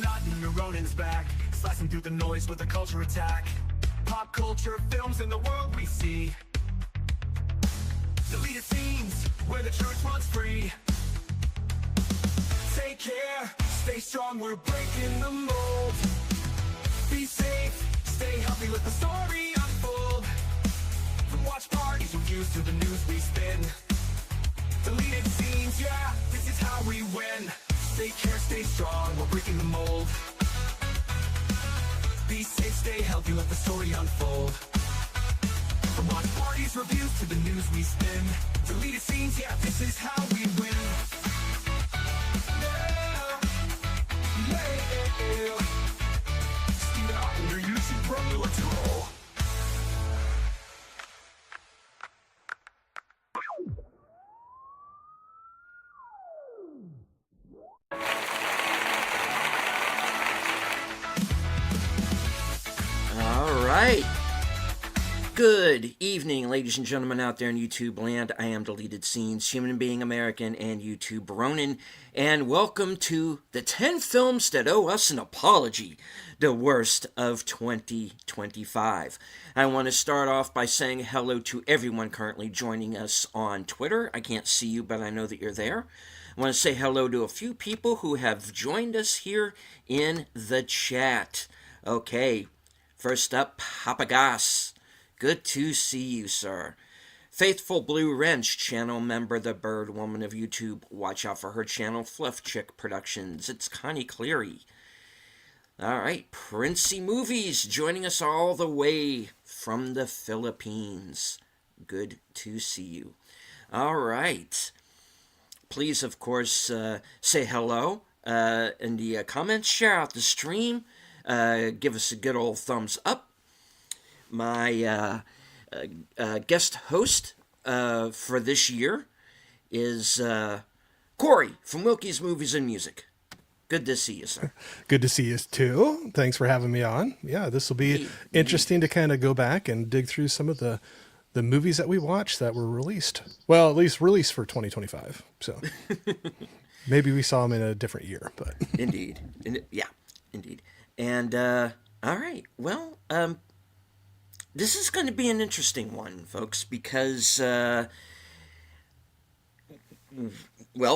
Akhenaten, Ronin's back, slicing through the noise with a culture attack. Pop culture films in the world we see. Deleted scenes where the truth runs free. Take care, stay strong, we're breaking the mold. Be safe, stay healthy, let the story unfold. From watch parties, reviews to the news we spin. Deleted scenes, yeah, this is how we win. Take care, stay strong, we're breaking the mold. Be safe, stay healthy, let the story unfold. From watch parties, reviews to the news we spin. Deleted scenes, yeah, this is how we win. All right. Good evening, ladies and gentlemen out there in YouTube land. I am Deleted Scenes, Human Being American, and YouTube Ronin, and welcome to the 10 films that owe us an apology, the worst of 2025. I want to start off by saying hello to everyone currently joining us on Twitter. I can't see you, but I know that you're there. I want to say hello to a few people who have joined us here in the chat. Okay, first up, Papa Gas. Good to see you, sir. Faithful Blue Wrench, channel member, the Bird Woman of YouTube. Watch out for her channel, Fluff Chick Productions. It's Connie Cleary. All right, Princey Movies, joining us all the way from the Philippines. Good to see you. All right. Please, of course, say hello in the comments. Share out the stream. Give us a good old thumbs up. My guest host for this year is Corey from Wilkie's Movies and Music. Good to see you, sir. Good to see you, too. Thanks for having me on. Yeah, this will be interesting to kind of go back and dig through some of the movies that we watched that were released. Well, at least released for 2025. So maybe we saw them in a different year. But Indeed. Yeah, indeed. And, all right. Well, this is going to be an interesting one, folks, because, well,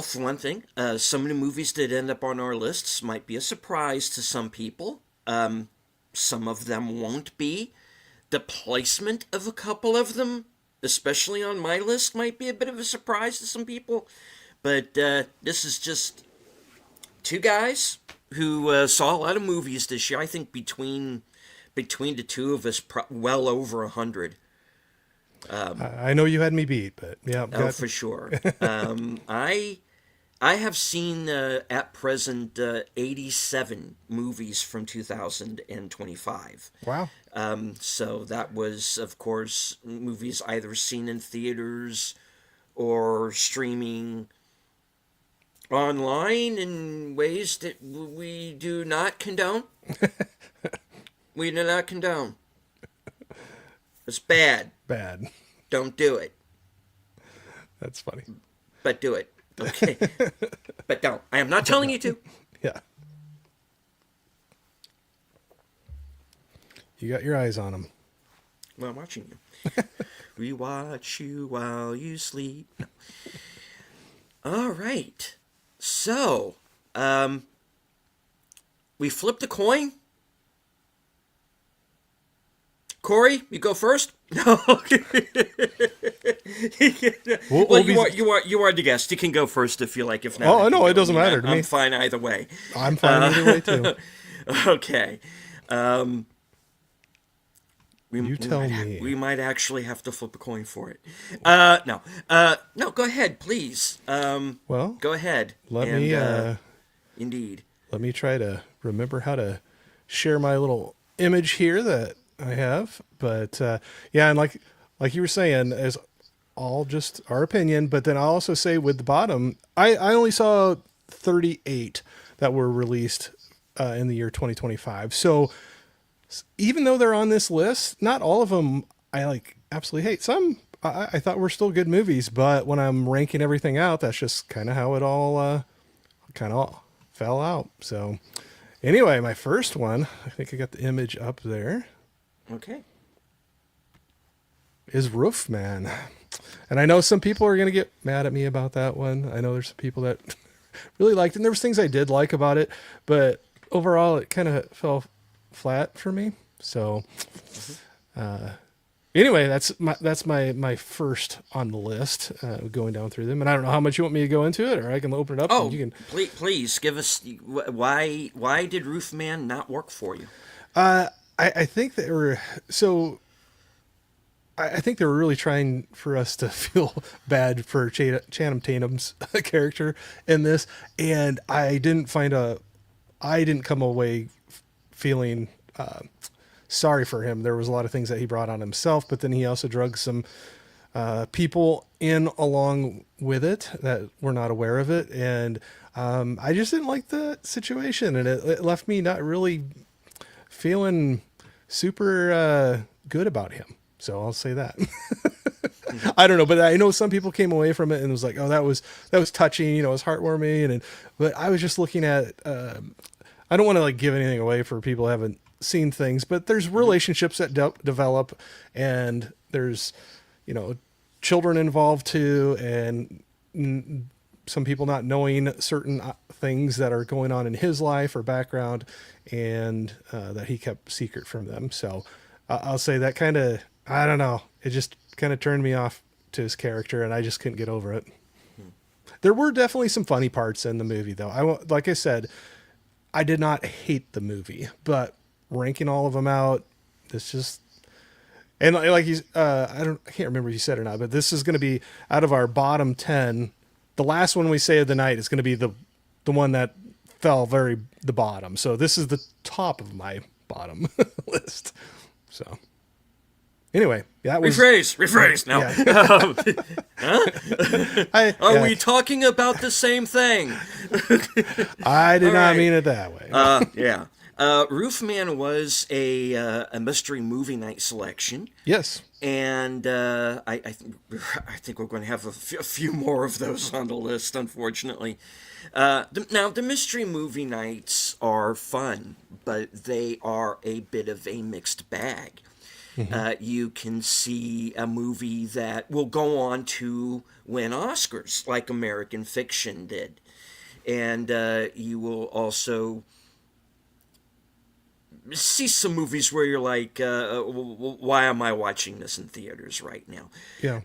for one thing, some of the movies that end up on our lists might be a surprise to some people. Some of them won't be. The placement of a couple of them, especially on my list, might be a bit of a surprise to some people. But this is just two guys who saw a lot of movies this year. I think between the two of us, well over 100. I know you had me beat, but yeah. Oh, for sure. I have seen, at present, 87 movies from 2025. Wow. So that was, of course, movies either seen in theaters or streaming online in ways that we do not condone. We do not condone. It's bad. Bad. Don't do it. That's funny. But do it. Okay. But don't. I am not telling you to. Yeah. You got your eyes on them. Well, I'm watching you. We watch you while you sleep. No. All right. So, we flipped a coin. Corey, you go first. No. Well, you are the guest. You can go first if you like. If not, oh no, it doesn't matter to me. I'm fine either way. I'm fine either way too. Okay. You tell me. We might actually have to flip a coin for it. No. No, go ahead, please. Well, go ahead. Indeed. Let me try to remember how to share my little image here that I have. But yeah, and like you were saying, as all just our opinion, but then I'll also say with the bottom, I only saw 38 that were released in the year 2025. So even though they're on this list, not all of them I absolutely hate. Some I thought were still good movies, but when I'm ranking everything out, that's just kind of how it all kind of fell out. So Anyway, my first one, I think I got the image up there, Okay. is Roofman. And I know some people are going to get mad at me about that one. I know there's some people that really liked it. And there was things I did like about it, but overall it kind of fell flat for me. So anyway, that's my first on the list, going down through them. And I don't know how much you want me to go into it, or I can open it up. Oh, and you can. please give us why did Roofman not work for you? I think they were so. I think they were really trying for us to feel bad for Channing Tatum's character in this, and I didn't come away feeling sorry for him. There was a lot of things that he brought on himself, but then he also drug some people in along with it that were not aware of it, and I just didn't like the situation, and it left me not really feeling super good about him. So I'll say that. I don't know, but I know some people came away from it and was like, "Oh, that was touching, it was heartwarming." But I was just looking at. I don't want to like give anything away for people who haven't seen things, but there's relationships that develop, and there's, children involved too, and some people not knowing certain things that are going on in his life or background, and that he kept secret from them. So I'll say that kind of. I don't know. It just kind of turned me off to his character, and I just couldn't get over it. There were definitely some funny parts in the movie, though. Like I said, I did not hate the movie, but ranking all of them out, it's just. And like he's, I can't remember if you said or not, but this is going to be out of our bottom 10. The last one we say of the night is going to be the one that fell the bottom. So this is the top of my bottom list. So. Anyway, that was rephrase. No. Yeah. Are we talking about the same thing? I did not mean it that way. Yeah. Roofman was a mystery movie night selection. Yes. And I think we're going to have a few more of those on the list, unfortunately. Now, the mystery movie nights are fun, but they are a bit of a mixed bag. Mm-hmm. You can see a movie that will go on to win Oscars, like American Fiction did. And you will also see some movies where you're like, why am I watching this in theaters right now? Yeah.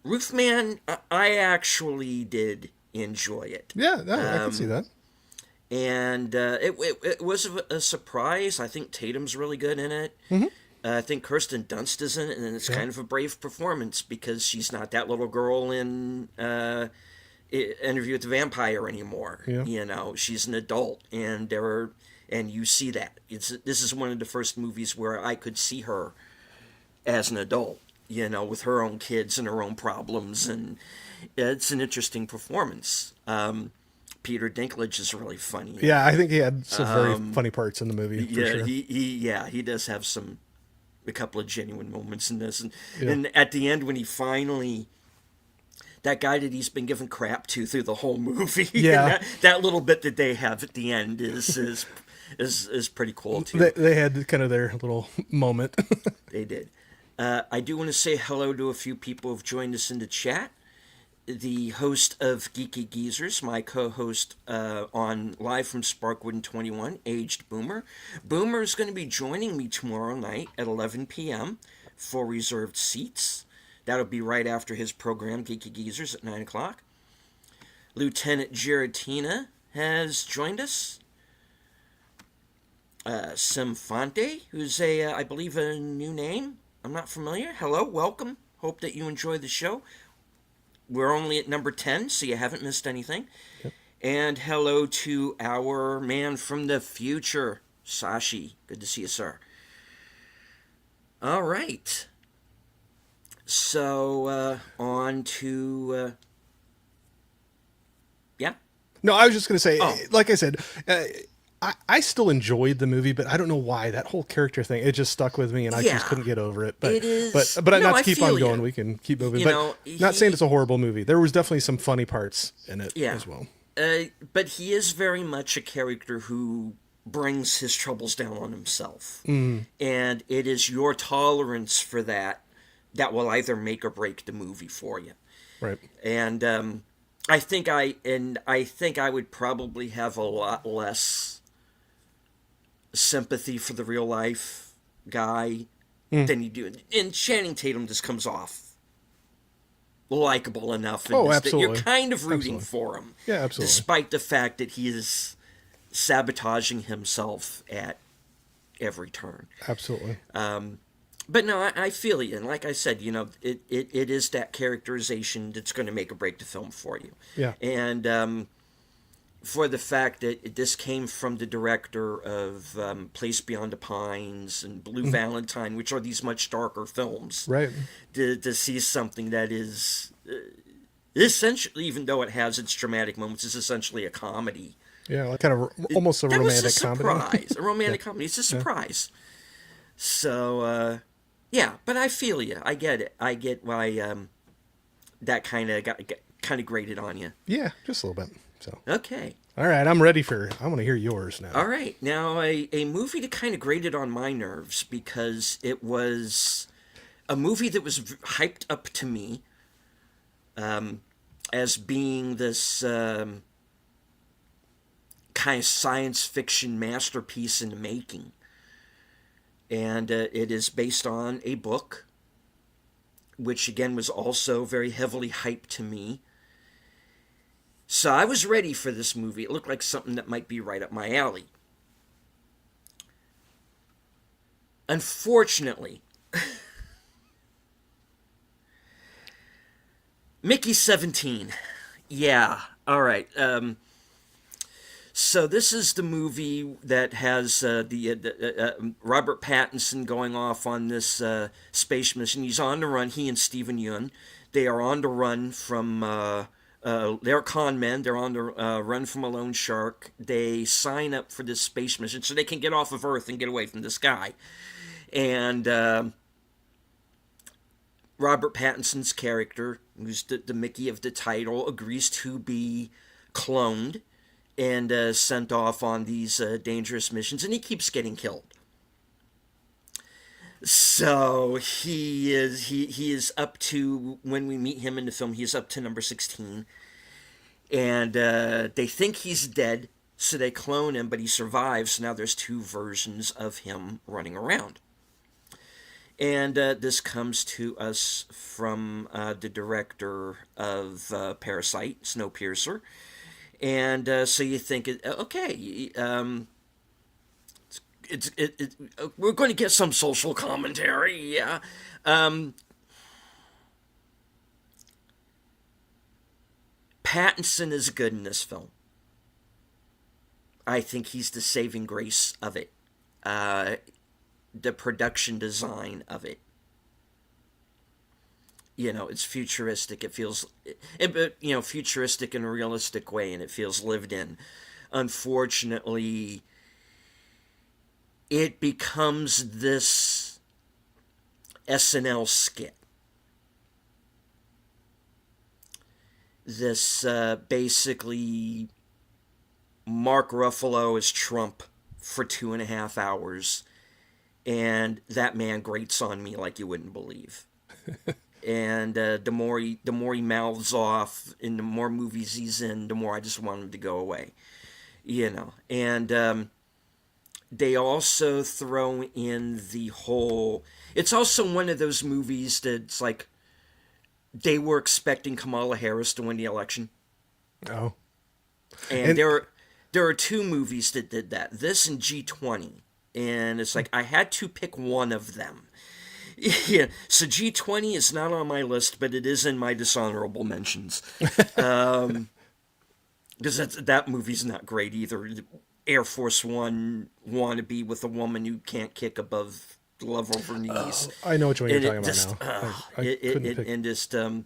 Roofman, I actually did enjoy it. Yeah, I can see that. And it was a surprise. I think Tatum's really good in it. Mm-hmm. I think Kirsten Dunst is in it, and it's kind of a brave performance because she's not that little girl in Interview with the Vampire anymore. Yeah. She's an adult, and you see that. This is one of the first movies where I could see her as an adult, with her own kids and her own problems, and it's an interesting performance. Peter Dinklage is really funny. Yeah, I think he had some very funny parts in the movie. Yeah, for sure. he does have a couple of genuine moments in this, and at the end when he finally, that guy that he's been giving crap to through the whole movie, that little bit that they have at the end is pretty cool too. They had kind of their little moment. They did. I do want to say hello to a few people who've joined us in the chat. The host of Geeky Geezers, my co-host on Live from Sparkwood 21, Aged Boomer. Boomer is going to be joining me tomorrow night at 11 p.m. for reserved seats. That'll be right after his program, Geeky Geezers, at 9 o'clock. Lieutenant Giratina has joined us. Sim Fonte, who's I believe, a new name. I'm not familiar. Hello, welcome. Hope that you enjoy the show. We're only at number 10, so you haven't missed anything. Yep. And hello to our man from the future, Sashi. Good to see you, sir. All right. So, on to... yeah? No, I was just going to say, like I said... I still enjoyed the movie, but I don't know why that whole character thing, it just stuck with me and I just couldn't get over it. But it is, but not to keep on going, we can keep moving. Not saying it's a horrible movie. There was definitely some funny parts in it as well. But he is very much a character who brings his troubles down on himself. And it is your tolerance for that that will either make or break the movie for you. Right. And I think I would probably have a lot less sympathy for the real life guy than you do. And Channing Tatum just comes off likable enough in this that you're absolutely. kind of rooting Absolutely. for him. Yeah, absolutely. Despite the fact that he is sabotaging himself at every turn. Absolutely. But no, I feel you. And like I said, it is that characterization that's going to make or break the film for you. Yeah. And for the fact that this came from the director of Place Beyond the Pines and Blue Valentine, which are these much darker films. Right. To see something that is essentially, even though it has its dramatic moments, is essentially a comedy. Yeah, like kind of almost a That was romantic a comedy. surprise. A romantic comedy. It's a surprise. So, yeah, but I feel you. I get it. I get why that kind of got grated on you. Yeah, just a little bit. So, Okay. all right, I want to hear yours now. All right. Now, a movie that kind of grated on my nerves because it was a movie that was hyped up to me as being this kind of science fiction masterpiece in the making. And it is based on a book, which again was also very heavily hyped to me. So I was ready for this movie. It looked like something that might be right up my alley. Unfortunately, Mickey 17. Yeah, all right. So this is the movie that has Robert Pattinson going off on this space mission. He's on the run. He and Steven Yeun, they are on the run from. They're con men. They're on the run from a loan shark. They sign up for this space mission so they can get off of Earth and get away from this guy. And Robert Pattinson's character, who's the Mickey of the title, agrees to be cloned and sent off on these dangerous missions, and he keeps getting killed. So he is up to, when we meet him in the film, he is up to number 16, and they think he's dead, so they clone him, but he survives. So now there's two versions of him running around. And this comes to us from the director of Parasite, Snowpiercer. And so you think, okay, we're going to get some social commentary, yeah. Pattinson is good in this film. I think he's the saving grace of it. The production design of it. It's futuristic. It feels, futuristic in a realistic way, and it feels lived in. Unfortunately, it becomes this SNL skit. This basically Mark Ruffalo as Trump for 2.5 hours, and that man grates on me like you wouldn't believe. And the more he mouths off, and the more movies he's in, the more I just want him to go away. And they also throw in the whole. It's also one of those movies that's like they were expecting Kamala Harris to win the election. Oh. And there are two movies that did that. This and G20. And it's like I had to pick one of them. Yeah, so G20 is not on my list, but it is in my dishonorable mentions. Because that movie's not great either. Air Force One wannabe with a woman who can't kick above the level of her knees. I know which one you're And talking it just, about now. and just, and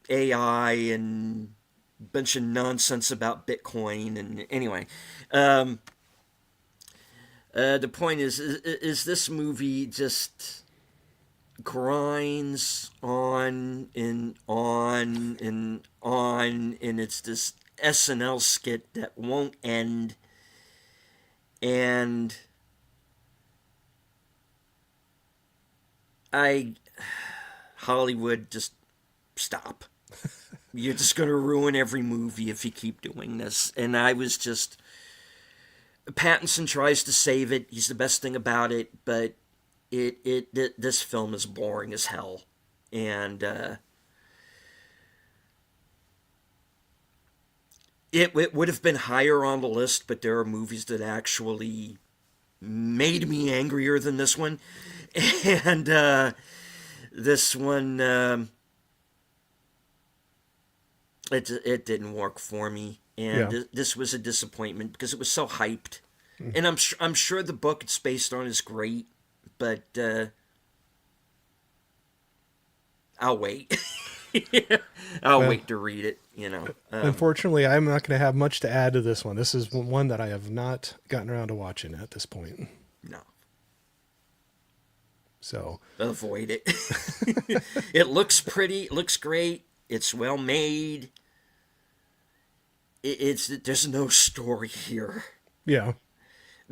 AI and a bunch of nonsense about Bitcoin. And anyway, the point is this movie just grinds on and on and on, and it's just SNL skit that won't end, and Hollywood, just stop. You're just going to ruin every movie if you keep doing this. And I was just, Pattinson tries to save it. He's the best thing about it, but this film is boring as hell. And it would have been higher on the list, but there are movies that actually made me angrier than this one. And this one, it didn't work for me. And this was a disappointment because it was so hyped. And I'm sure the book it's based on is great, but I'll wait. I'll wait to read it, you know. Unfortunately, I'm not going to have much to add to this one. This is one that I have not gotten around to watching at this point. No. So avoid it. It looks pretty. It looks great. It's well made. There's no story here. Yeah.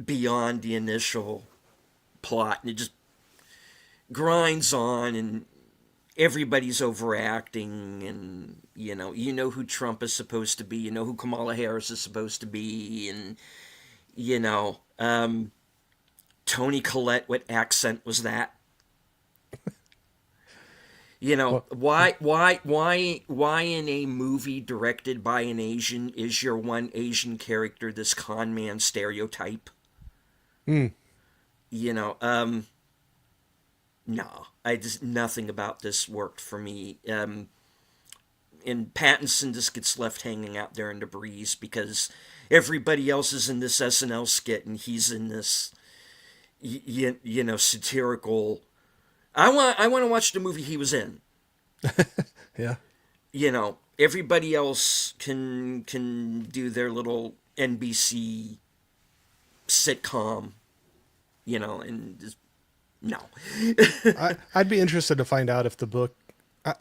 Beyond the initial plot, and it just grinds on, and everybody's overacting, and you know who Trump is supposed to be, you know who Kamala Harris is supposed to be, and Toni Collette, what accent was that? Why in a movie directed by an Asian is your one Asian character this con man stereotype? No, nothing about this worked for me. And Pattinson just gets left hanging out there in the breeze because everybody else is in this SNL skit and he's in this, satirical. I want to watch the movie he was in. Yeah. Everybody else can do their little NBC sitcom, and just, no. I'd be interested to find out if the book,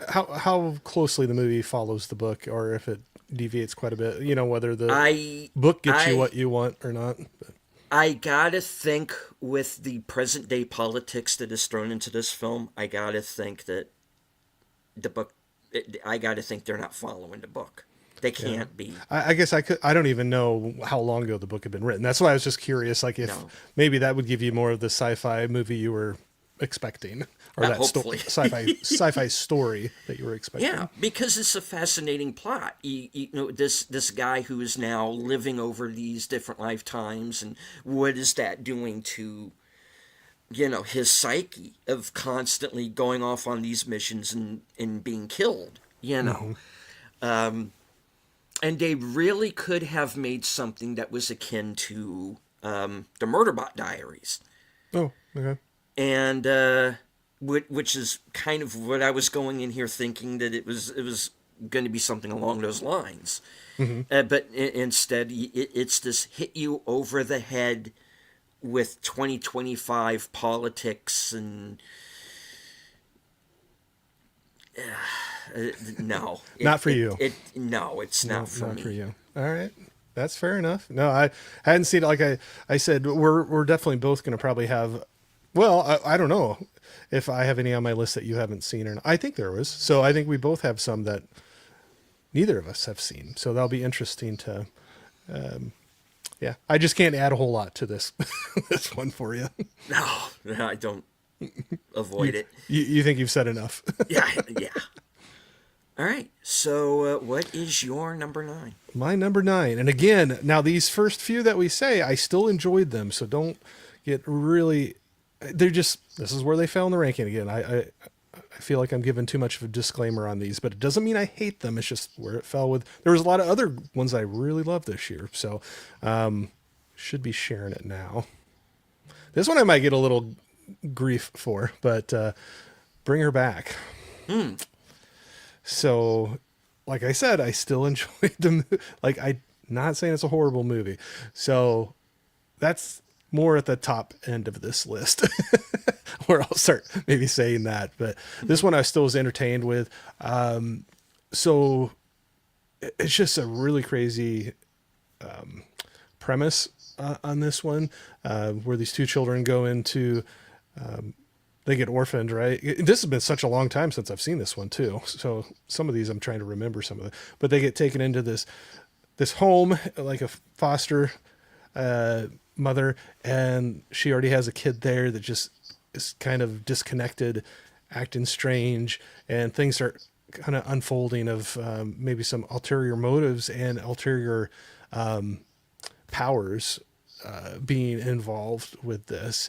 how closely the movie follows the book, or if it deviates quite a bit. Whether the book gets you what you want or not. But. I gotta think with the present day politics that is thrown into this film, I gotta think that the book, I gotta think they're not following the book. They can't be. I guess I don't even know how long ago the book had been written. That's why I was just curious, like if maybe that would give you more of the sci-fi movie you were expecting, or that sci-fi story that you were expecting. Yeah, because it's a fascinating plot. This guy who is now living over these different lifetimes, and what is that doing to, his psyche of constantly going off on these missions and being killed. And they really could have made something that was akin to the Murderbot Diaries. Oh, okay. And which is kind of what I was going in here thinking, that it was going to be something along those lines. Mm-hmm. But instead, it's this hit you over the head with 2025 politics and no, not for you. No, it's not for me. Not for you. All right. That's fair enough. No, I hadn't seen it. Like I said, we're definitely both going to probably have. Well, I don't know if I have any on my list that you haven't seen or not. I think there was. So I think we both have some that neither of us have seen. So that'll be interesting to. Yeah, I just can't add a whole lot to this this one for you. No, I don't. Avoid it. You think you've said enough? Yeah. All right. So, what is your number 9? My number 9, and again, now these first few that we say, I still enjoyed them. So don't get really. They're just. This is where they fell in the ranking again. I feel like I'm giving too much of a disclaimer on these, but it doesn't mean I hate them. It's just where it fell with. There was a lot of other ones I really loved this year, so should be sharing it now. This one I might get a little grief for, but Bring Her Back. So, like I said, I still enjoyed the like. I'm not saying it's a horrible movie, so that's more at the top end of this list, where I'll start maybe saying that. But this one I still was entertained with. So it's just a really crazy premise on this one, where these two children go into, they get orphaned, right? This has been such a long time since I've seen this one too. So some of these I'm trying to remember some of them, but they get taken into this home, like a foster mother, and she already has a kid there that just is kind of disconnected, acting strange, and things are kind of unfolding of maybe some ulterior motives and ulterior powers being involved with this.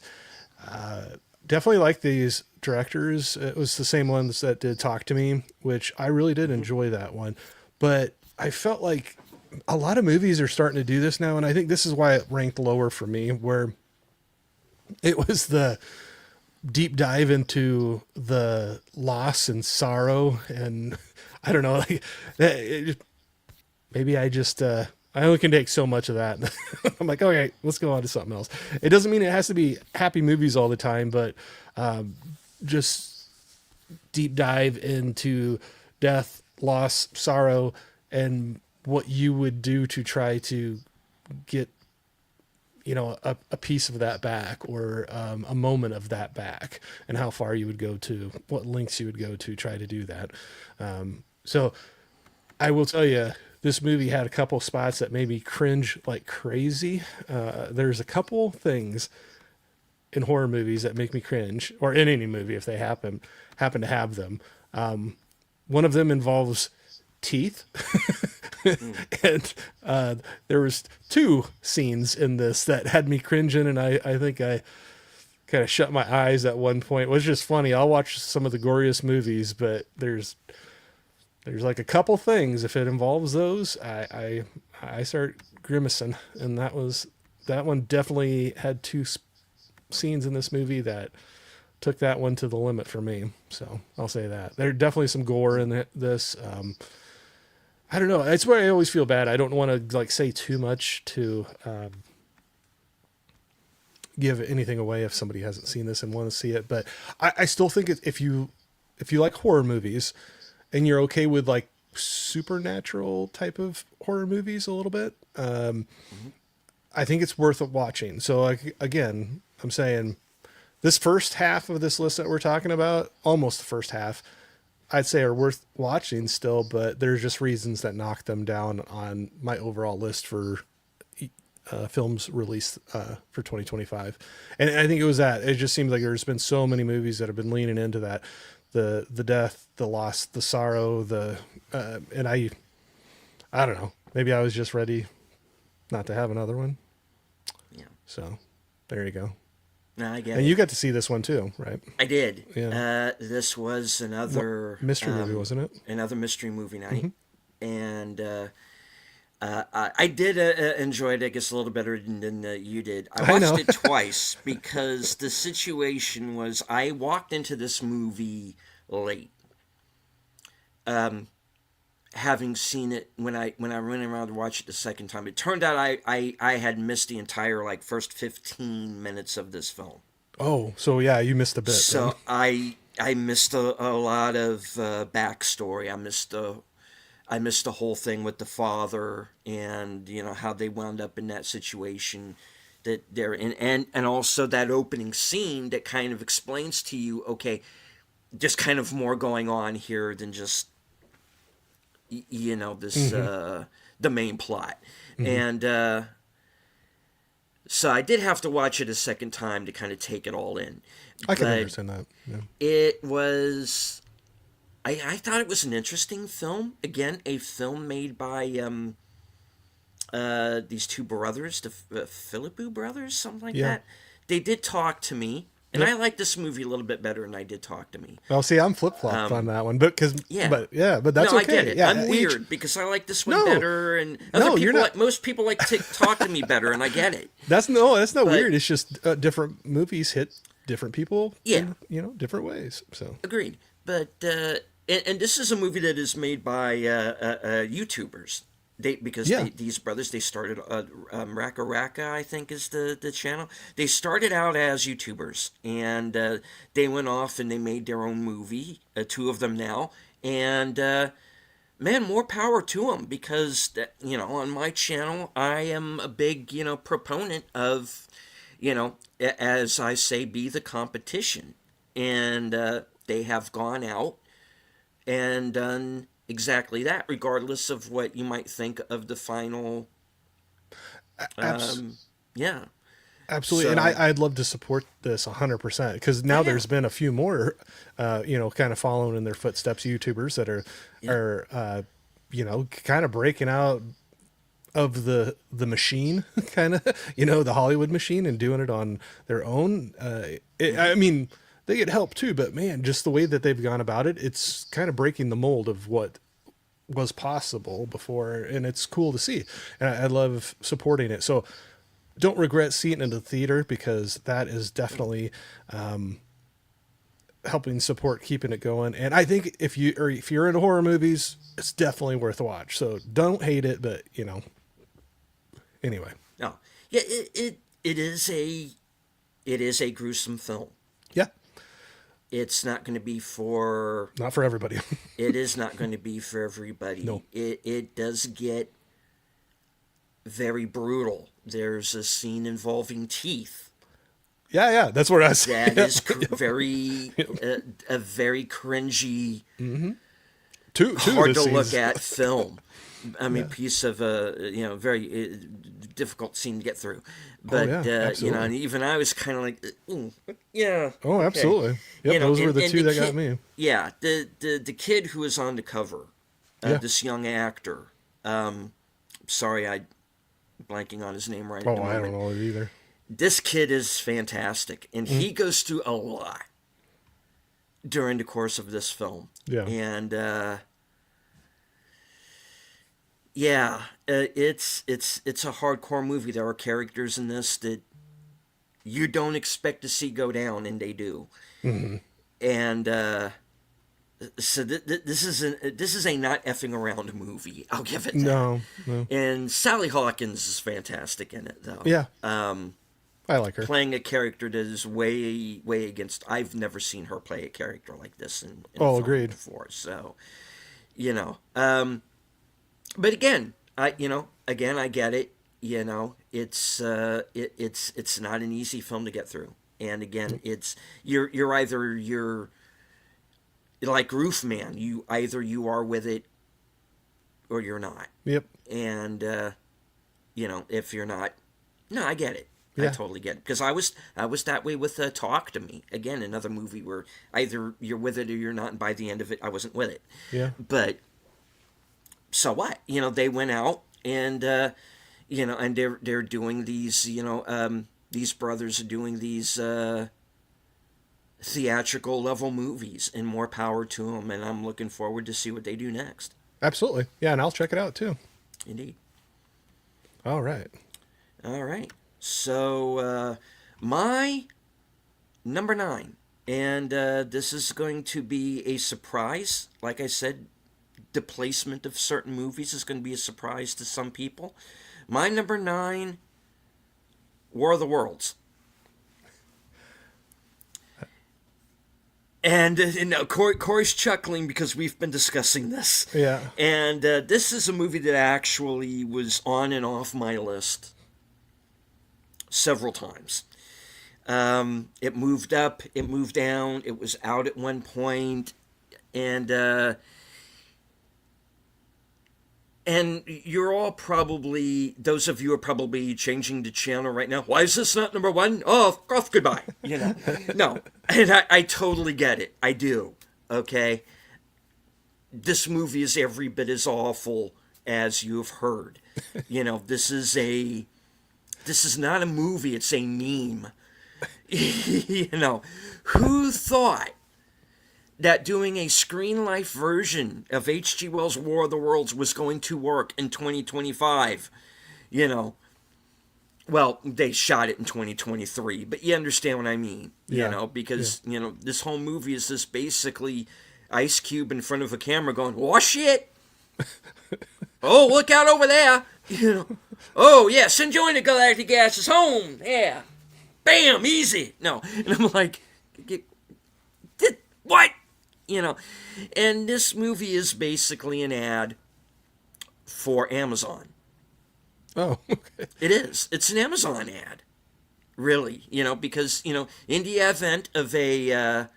Definitely like these directors. It was the same ones that did Talk to Me, which I really did enjoy that one. But I felt like a lot of movies are starting to do this now, and I think this is why it ranked lower for me, where it was the deep dive into the loss and sorrow, and I don't know, like, maybe I just I only can take so much of that. I'm like, okay, let's go on to something else. It doesn't mean it has to be happy movies all the time, but just deep dive into death, loss, sorrow, and what you would do to try to get, a piece of that back, or a moment of that back, and how far you would go to, what lengths you would go to try to do that. So I will tell you, this movie had a couple spots that made me cringe like crazy. There's a couple things in horror movies that make me cringe, or in any movie if they happen to have them. One of them involves teeth. And there was two scenes in this that had me cringing, and I think I kind of shut my eyes at one point. It was just funny. I'll watch some of the goriest movies, but there's like a couple things, if it involves those, I start grimacing, and that one definitely had two scenes in this movie that took that one to the limit for me. So I'll say that there's definitely some gore in this. I don't know. That's where I always feel bad. I don't want to say too much to give anything away if somebody hasn't seen this and want to see it. But I still think if you like horror movies and you're okay with like supernatural type of horror movies a little bit, I think it's worth watching. So again, I'm saying this first half of this list that we're talking about, almost the first half, I'd say are worth watching still, but there's just reasons that knock them down on my overall list for films released for 2025. And I think it just seems like there's been so many movies that have been leaning into that, the death, the loss, the sorrow, and I don't know, maybe I was just ready not to have another one. Yeah. So there you go. No, I get and it. you got to see this one too, right? I did. Yeah. This was another mystery movie, wasn't it? Another mystery movie night, and I did enjoy it, I guess, a little better than you did. I watched it twice because the situation was I walked into this movie late. Having seen it when I went around to watch it the second time, it turned out I had missed the entire first 15 minutes of this film. Oh, so yeah, you missed a bit. So then. I missed a lot of backstory. I missed the whole thing with the father, and how they wound up in that situation that they're in, and also that opening scene that kind of explains to you, okay, just kind of more going on here than just this the main plot. And so I did have to watch it a second time to kind of take it all in. I can understand that. Yeah. It was I thought it was an interesting film. Again, a film made by these two brothers, the Philippou brothers, something like that. They did Talk to Me. And I like this movie a little bit better than I did Talk to Me. Well, see, I'm flip-flopped on that one, but that's no, okay. I get it. Yeah, I'm weird because I like this one better, and most people like to Talk to Me better, and I get it. That's not weird. It's just different movies hit different people, in, different ways. So agreed. But and this is a movie that is made by YouTubers. These brothers, they started Raka Raka, I think is the channel. They started out as YouTubers, and they went off and they made their own movie, two of them now, and man, more power to them, because on my channel I am a big proponent of, as I say, be the competition, and they have gone out and done exactly that, regardless of what you might think of the final. Yeah. Absolutely, So, and I'd love to support this 100% because now there's been a few more, kind of following in their footsteps, YouTubers that are kind of breaking out of the machine, kind of, the Hollywood machine, and doing it on their own. I mean, they get help too, but man, just the way that they've gone about it, it's kind of breaking the mold of what was possible before, and it's cool to see, and I love supporting it. So don't regret seeing it in the theater, because that is definitely helping support keeping it going. And I think if you're into horror movies, it's definitely worth a watch. So don't hate it, but anyway. no, yeah, it is a gruesome film. Yeah, It's not going to be for. not for everybody. It is not going to be for everybody. No. It does get very brutal. There's a scene involving teeth. Yeah, that's what I was. That is very a very cringy, Two hard of the to look scenes. at film. I mean, piece of very difficult scene to get through. But absolutely. and even I was kind of like, ooh, yeah. Oh, okay. absolutely. Yep, those were the two that got me. Yeah, the kid who was on the cover, this young actor. Sorry, I'm blanking on his name right at the moment. I don't know it either. This kid is fantastic, and he goes through a lot during the course of this film. Yeah. And it's a hardcore movie. There are characters in this that you don't expect to see go down, and they do. Mm-hmm. And so this is a not effing around movie. I'll give it that. No. And Sally Hawkins is fantastic in it, though. Yeah. I like her. Playing a character that is way against. I've never seen her play a character like this in Agreed. before. So, but again, I get it. It's it's not an easy film to get through. And again, it's you're either like Roofman. You are with it, or you're not. Yep. And if you're not, no, I get it. Yeah. I totally get it, because I was that way with Talk to Me. Again, another movie where either you're with it or you're not, and by the end of it, I wasn't with it. Yeah. But so what? They went out and and they're doing these. These brothers are doing these theatrical level movies, and more power to them. And I'm looking forward to see what they do next. Absolutely. Yeah, and I'll check it out too. Indeed. All right. So, my number 9, and this is going to be a surprise. Like I said, the placement of certain movies is going to be a surprise to some people. My number 9, War of the Worlds. And Corey's chuckling because we've been discussing this. Yeah. And this is a movie that actually was on and off my list several times. It moved up, it moved down, it was out at one point, and you're all probably, those of you are probably changing the channel right now. Why is this not number 1? Oh, off, goodbye. No, and I totally get it. I do. Okay, this movie is every bit as awful as you've heard. This is not a movie, it's a meme. Who thought that doing a screen life version of H.G. Wells' War of the Worlds was going to work in 2025? Well, they shot it in 2023, but you understand what I mean. Because this whole movie is just basically Ice Cube in front of a camera going, "Oh shit! Oh, look out over there! Oh yes, enjoying the galactic gases home. Yeah, bam, easy." No, and I'm like, what? you know, and this movie is basically an ad for Amazon. Oh, okay. It is. It's an Amazon ad, really. Because in the advent of and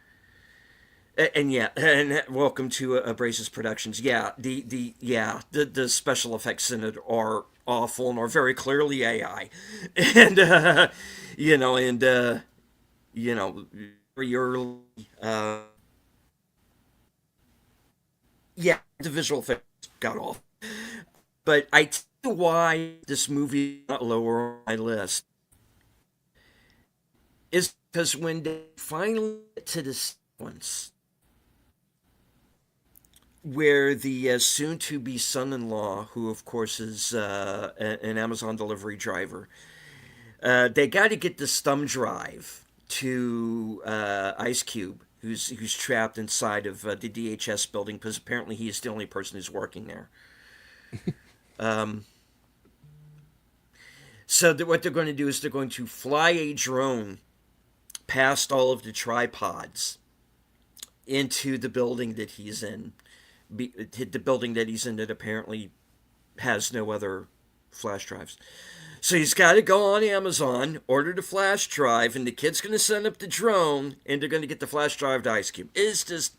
welcome to Abrasive Productions. Yeah, the special effects in it are awful and are very clearly AI, and very early. Yeah, the visual effects got off. But I tell you why this movie is not lower on my list is because when they finally get to the sequence where the soon-to-be son-in-law, who of course is an Amazon delivery driver, they got to get this thumb drive to Ice Cube, who's trapped inside of the DHS building because apparently he is the only person who's working there. So what they're going to do is they're going to fly a drone past all of the tripods into the building that he's in. The building that he's in that apparently has no other flash drives. So he's got to go on Amazon, order the flash drive, and the kid's going to send up the drone, and they're going to get the flash drive to Ice Cube. It's just...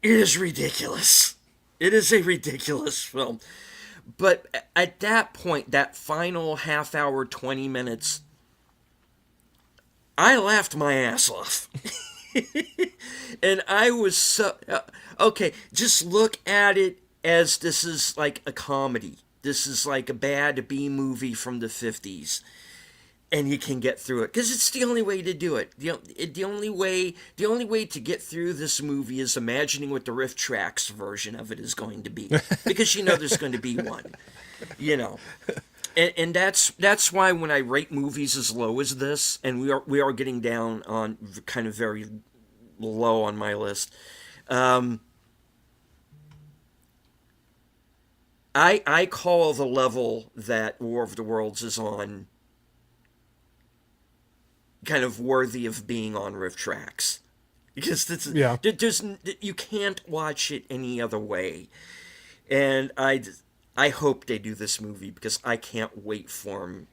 It is ridiculous. It is a ridiculous film. But at that point, that final half hour, 20 minutes, I laughed my ass off. And I was so... okay, just look at it as this is like a comedy. This is like a bad B movie from the 50s. And you can get through it because it's the only way to do it. The only way to get through this movie is imagining what the Riff Tracks version of it is going to be, because there's going to be one, and that's why when I rate movies as low as this, and we are getting down on kind of very low on my list. I call the level that War of the Worlds is on kind of worthy of being on Riff Tracks, because you can't watch it any other way. And I hope they do this movie because I can't wait for them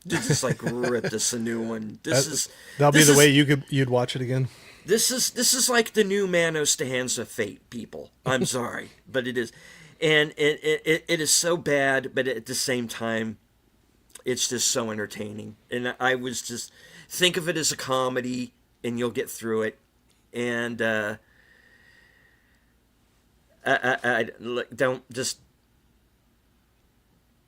to just like rip this a new one. That'll be the way you'd watch it again. This is like the new Manos to Hands of Fate, people. I'm sorry, but it is, and it is so bad, but at the same time, it's just so entertaining. And I was just... Think of it as a comedy, and you'll get through it. And I don't just...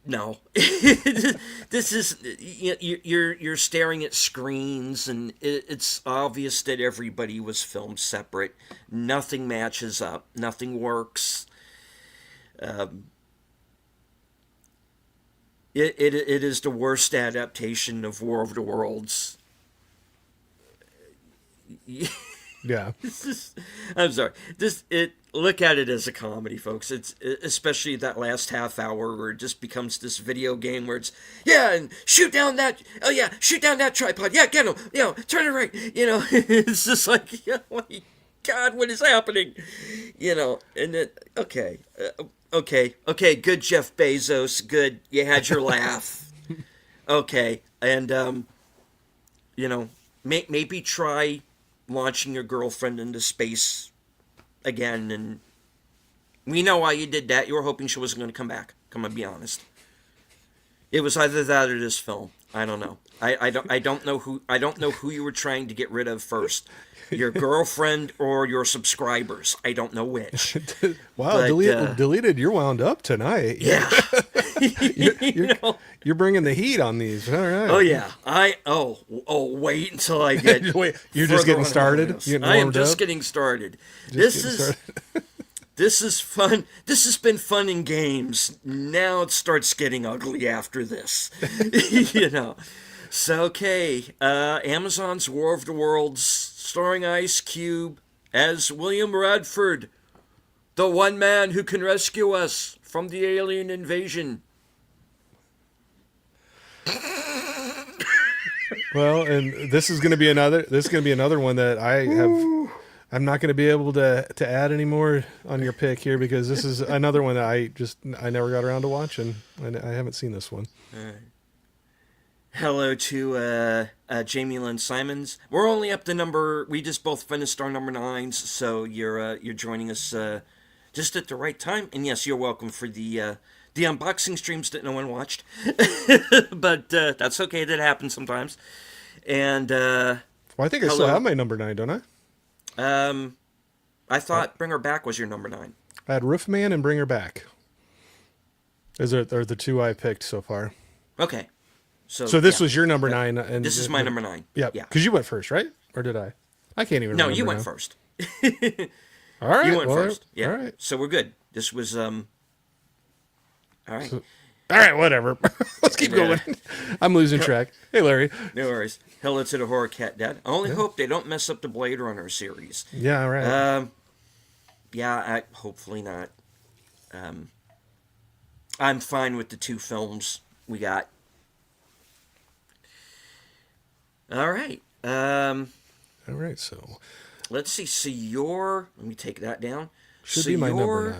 No. This is... You're staring at screens, and it's obvious that everybody was filmed separate. Nothing matches up. Nothing works. It is the worst adaptation of War of the Worlds. Yeah. I'm sorry. Look at it as a comedy, folks. It's especially that last half hour where it just becomes this video game where it's and shoot down that tripod. Yeah, get him. Turn it right. It's just like, oh my God, what is happening? And then okay, good, Jeff Bezos. Good, you had your laugh. Okay, and maybe try launching your girlfriend into space again, and we know why you did that. You were hoping she wasn't going to come back. Come on, be honest. It was either that or this film. I don't know. I don't know who you were trying to get rid of first. Your girlfriend or your subscribers. I don't know which. Wow, but, deleted. You're wound up tonight. Yeah. You're bringing the heat on these. All right. Oh yeah. Wait until I get. Wait, you're just getting started. I am just getting started. This is fun. This has been fun in games. Now it starts getting ugly after this. So okay, Amazon's War of the Worlds, starring Ice Cube as William Radford, the one man who can rescue us from the alien invasion. Well, and this is going to be another. This is going to be another one that I have. I'm not going to be able to add any more on your pick here because this is another one that I never got around to watching. I haven't seen this one. Hello to Jamie Lynn Simons. We're only up to number. We just both finished our number 9s, so you're joining us just at the right time. And yes, you're welcome for the unboxing streams that no one watched, but that's okay. That happens sometimes. And Well, I think I still have my number 9, don't I? I thought Bring Her Back was your number 9. I had Roofman and Bring Her Back. Those are the two I picked so far. Okay. So this was your number 9, and this is my number 9. Yeah, because you went first, right? Or did I? I can't even. No, remember you went now. first. All right, you went first. Yeah. All right. So we're good. This was All right. All right, whatever. Let's keep going. I'm losing track. Hey, Larry. No worries. Hello to the Horror Cat Dad. I only hope they don't mess up the Blade Runner series. Yeah, right. Yeah, hopefully not. I'm fine with the 2 films we got. All right. All right, so Let's see. So let me take that down. Should be my number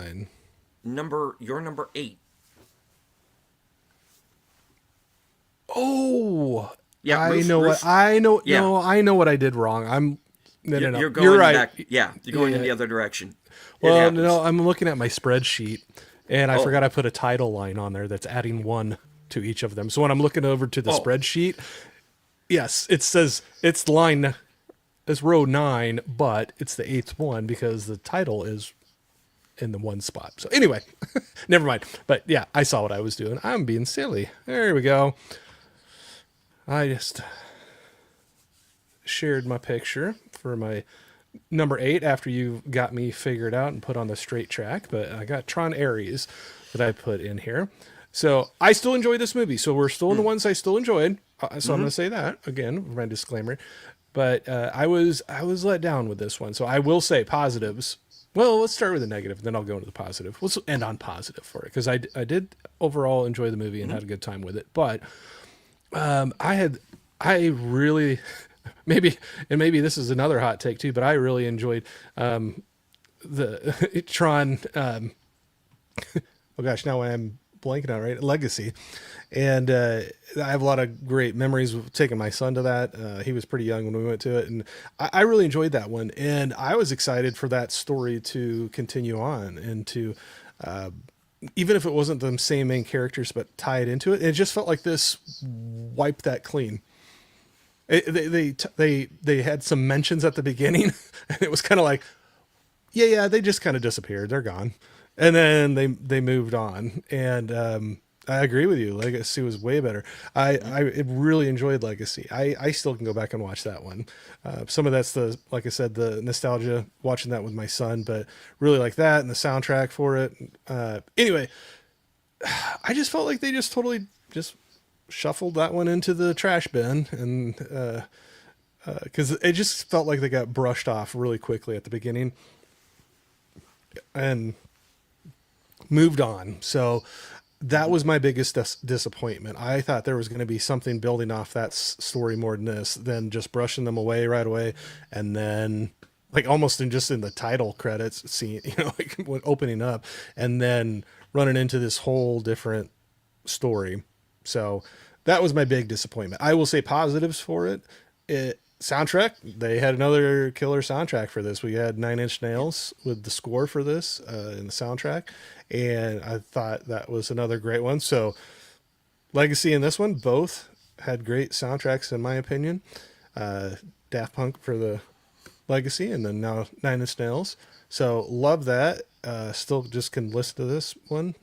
9. Your number 8. Oh, Yeah, I know what I know. Yeah. No, I know what I did wrong. No. You're going You're right. back. Yeah, you're going in the other direction. Well, no, I'm looking at my spreadsheet, and I forgot I put a title line on there that's adding 1 to each of them. So when I'm looking over to the spreadsheet, yes, it says it's row 9, but it's the 8th one because the title is in the 1 spot. So anyway, never mind. But yeah, I saw what I was doing. I'm being silly. There we go. I just shared my picture for my number 8 after you got me figured out and put on the straight track, but I got Tron Ares that I put in here. So I still enjoy this movie. So we're still in the ones I still enjoyed. So I'm going to say that again, my disclaimer. But I was let down with this one. So I will say positives. Well, let's start with the negative, then I'll go into the positive. Let's end on positive for it because I did overall enjoy the movie and had a good time with it. But I really maybe this is another hot take too, but I really enjoyed the Tron oh gosh, now I'm blanking out, right? Legacy. And I have a lot of great memories of taking my son to that. He was pretty young when we went to it, and I really enjoyed that one. And I was excited for that story to continue on and to even if it wasn't the same main characters, but tie it into it. It just felt like this wiped that clean. They had some mentions at the beginning, and it was kind of like, yeah, they just kind of disappeared. They're gone. And then they moved on. And I agree with you. Legacy was way better. I really enjoyed Legacy. I still can go back and watch that one. Some of that's like I said, the nostalgia watching that with my son, but really like that and the soundtrack for it. Anyway, I just felt like they just totally just shuffled that one into the trash bin, and because it just felt like they got brushed off really quickly at the beginning and moved on. So that was my biggest disappointment. I thought there was going to be something building off that story more than this, than just brushing them away right away, and then like almost in the title credits scene, like when opening up, and then running into this whole different story. So that was my big disappointment. I will say positives for it. Soundtrack, they had another killer soundtrack for this. We had Nine Inch Nails with the score for this in the soundtrack, and I thought that was another great one. So Legacy and this one both had great soundtracks in my opinion. Daft Punk for the Legacy, and then now Nine Inch Nails. So love that. Still just can listen to this one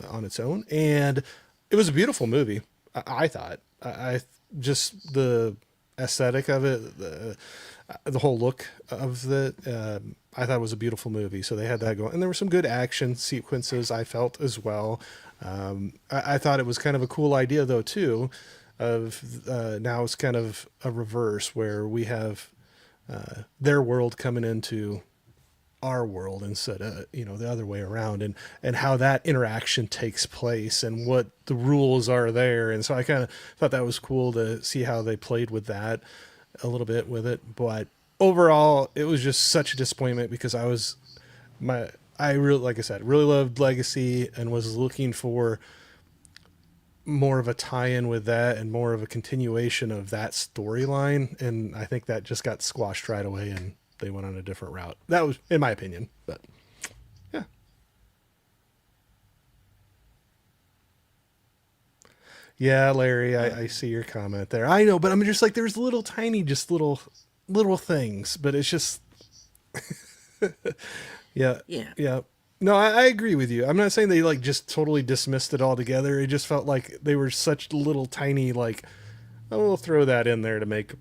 on its own, and it was a beautiful movie. I thought. I just the aesthetic of it, the whole look of it, I thought it was a beautiful movie. So they had that going, and there were some good action sequences I felt as well. I thought it was kind of a cool idea though too, of now it's kind of a reverse where we have their world coming into our world instead of the other way around, and how that interaction takes place and what the rules are there. And so I kind of thought that was cool to see how they played with that a little bit with it. But overall, it was just such a disappointment because I really, like I said, really loved Legacy and was looking for more of a tie-in with that and more of a continuation of that storyline. And I think that just got squashed right away and they went on a different route. That was, in my opinion, but yeah. Yeah, Larry, I see your comment there. I know, but I'm just like, there's little tiny, just little things, but it's just, yeah, Yeah. yeah. No, I agree with you. I'm not saying they like just totally dismissed it altogether. It just felt like they were such little tiny, like, oh, we'll throw that in there to make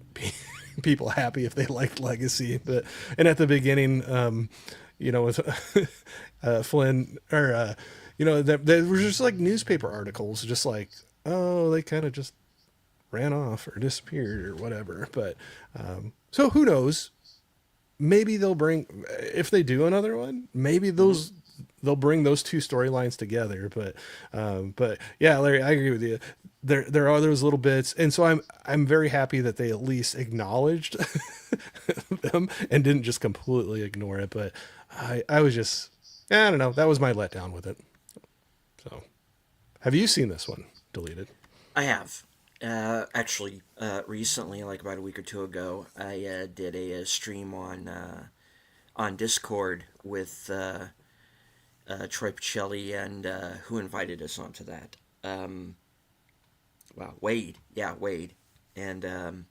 people happy if they liked Legacy. But and at the beginning, with Flynn or there were just like newspaper articles, just like, oh, they kind of just ran off or disappeared or whatever. But so who knows? Maybe they'll bring, if they do another one, maybe they'll bring those two storylines together. But yeah, Larry, I agree with you. There are those little bits, and so I'm very happy that they at least acknowledged them and didn't just completely ignore it. But I was just, I don't know, that was my letdown with it. So, have you seen this one deleted? I have. Actually, recently, like about a week or two ago, I did a stream on Discord with Troy Pacelli and who invited us onto that. Wade. Yeah, Wade. And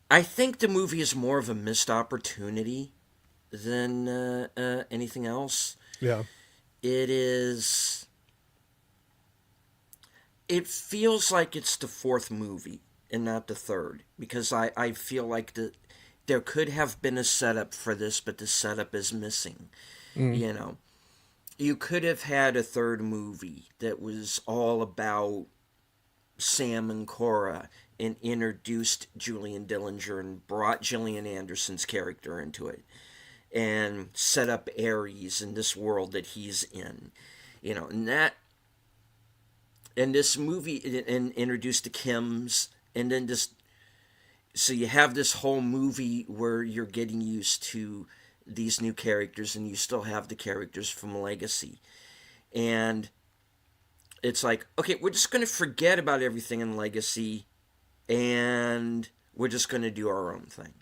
I think the movie is more of a missed opportunity than anything else. Yeah. It is. It feels like it's the fourth movie and not the third, because I feel like there could have been a setup for this, but the setup is missing. You could have had a third movie that was all about Sam and Cora and introduced Julian Dillinger and brought Gillian Anderson's character into it and set up Ares in this world that he's in. And this movie and introduced the Kims, and then so you have this whole movie where you're getting used to these new characters and you still have the characters from Legacy. And it's like, okay, we're just going to forget about everything in Legacy and we're just going to do our own thing.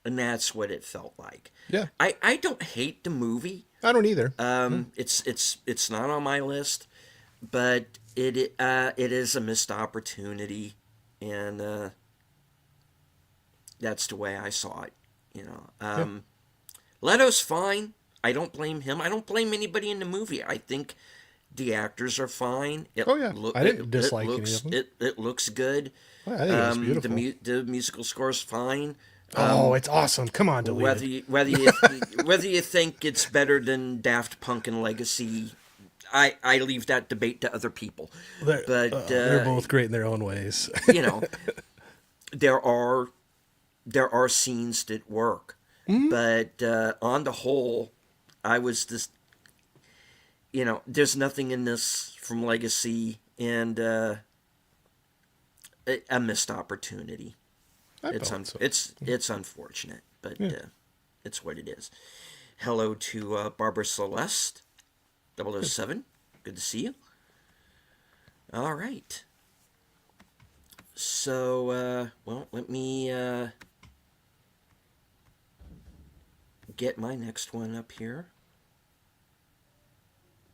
And that's what it felt like. Yeah. I don't hate the movie. I don't either. It's not on my list. But it is a missed opportunity, and that's the way I saw it. Leto's fine. I don't blame him. I don't blame anybody in the movie. I think the actors are fine. I didn't dislike any of them. It looks good. Well, I think it was beautiful. The musical score is fine. It's awesome. Come on, delete it. Whether you think it's better than Daft Punk and Legacy, I leave that debate to other people. They're both great in their own ways. There are scenes that work, but on the whole, I was just, there's nothing in this from Legacy, and a missed opportunity. It's unfortunate, but it's what it is. Hello to Barbara Celeste. 007, good to see you. All right. So, let me get my next one up here,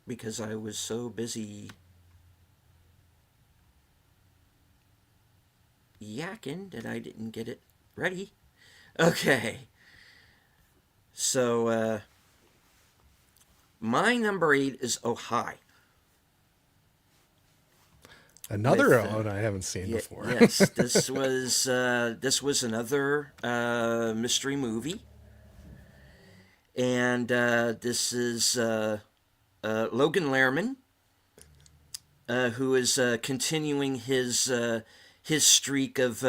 because I was so busy yakking that I didn't get it ready. Okay. So, my number 8 is Oh Hi. Another one I haven't seen before. Yes, this was another mystery movie, and this is Logan Lerman, who is continuing his streak of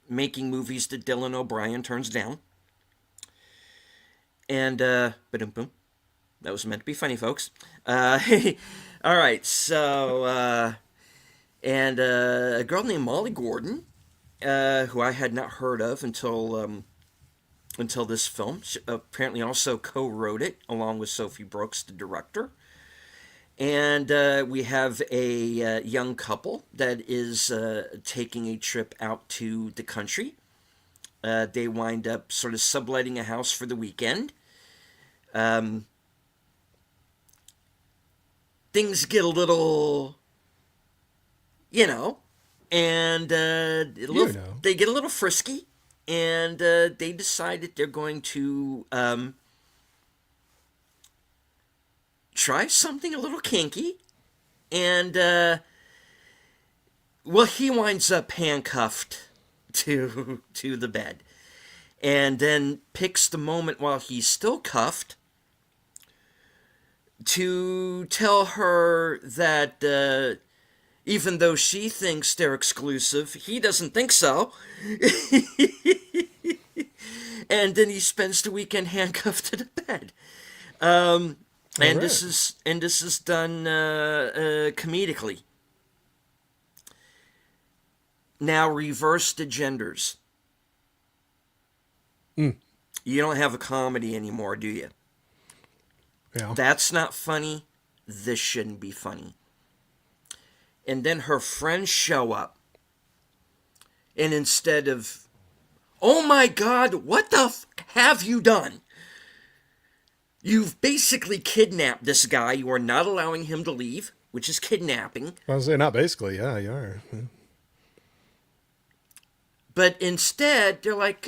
making movies that Dylan O'Brien turns down. And boom. That was meant to be funny, folks. All right, so and a girl named Molly Gordon, who I had not heard of until this film. She apparently also co-wrote it along with Sophie Brooks, the director. And we have a young couple that is taking a trip out to the country. They wind up sort of subletting a house for the weekend. Things get a little, and they get a little frisky, and they decide that they're going to try something a little kinky, and he winds up handcuffed to the bed, and then picks the moment while he's still cuffed to tell her that even though she thinks they're exclusive, he doesn't think so. And then he spends the weekend handcuffed to the bed. And right. this is done comedically. Now reverse the genders. You don't have a comedy anymore, do you? Yeah. That's not funny. This shouldn't be funny. And then her friends show up. And instead of, oh my God, what the have you done? You've basically kidnapped this guy. You are not allowing him to leave, which is kidnapping. I was saying, not basically. Yeah, you are. Yeah. But instead, they're like,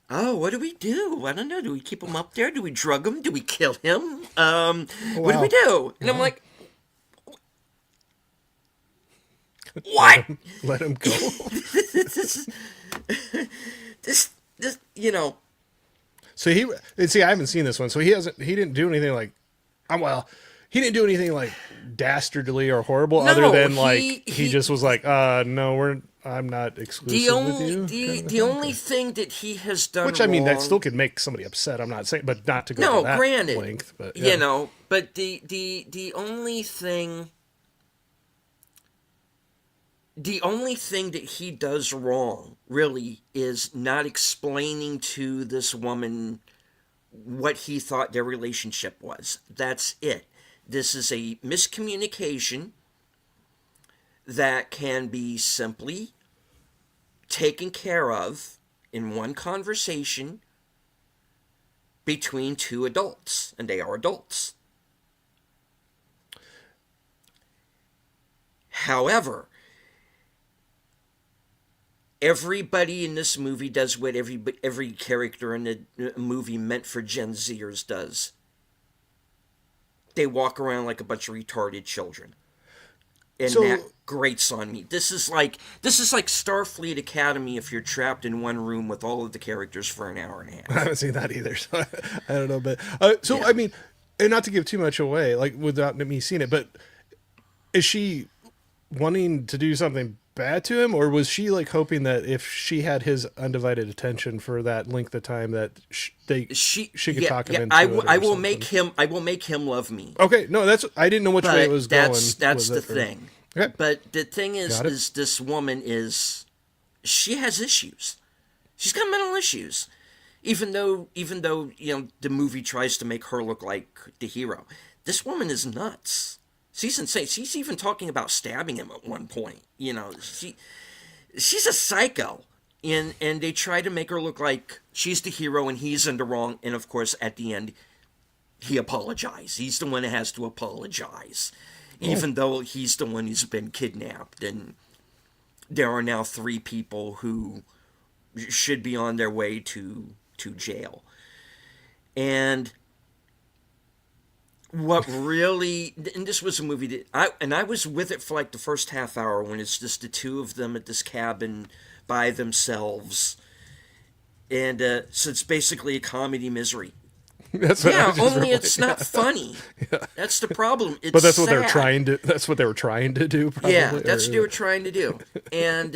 oh, what do we do? I don't know. Do we keep him up there? Do we drug him? Do we kill him? What do we do? And I'm like, what? Let him go. this, So I haven't seen this one. So he didn't do anything like, he didn't do anything like dastardly or horrible, No, other than he he just was like, no, I'm not exclusive with you. The only thing that he has done, Which I mean, that wrong- still could make somebody upset. I'm not saying, but not to go no, to that granted, length. But yeah. but the only thing. The only thing that he does wrong, really, is not explaining to this woman what he thought their relationship was. That's it. This is a miscommunication that can be simply taken care of in one conversation between two adults, and they are adults. However, everybody in this movie does what every character in the movie meant for Gen Zers does. They walk around like a bunch of retarded children. And that grates on me. This is like Starfleet Academy if you're trapped in one room with all of the characters for an hour and a half. I haven't seen that either, so I don't know. But Yeah. I mean, and not to give too much away, like without me seeing it, but is she wanting to do something bad to him, or was she like hoping that if she had his undivided attention for that length of time that she could talk him into it? I will make him love me. Okay, no, I didn't know which way it was going. That's the thing. Okay. But the thing is this woman she has issues. She's got mental issues. Even though the movie tries to make her look like the hero, this woman is nuts. She's insane. She's even talking about stabbing him at one point. She's a psycho. And they try to make her look like she's the hero and he's in the wrong. And of course, at the end, he apologizes. He's the one that has to apologize. Even though he's the one who's been kidnapped. And there are now 3 people who should be on their way to jail. And what really, and this was a movie that I was with it for like the first half hour when it's just the 2 of them at this cabin by themselves, and so it's basically a comedy misery. That's what I was just only it's not funny. Yeah. That's the problem. It's But that's what sad. they're trying to. That's what they were trying to do. Probably, Yeah, that's what they were trying to do, and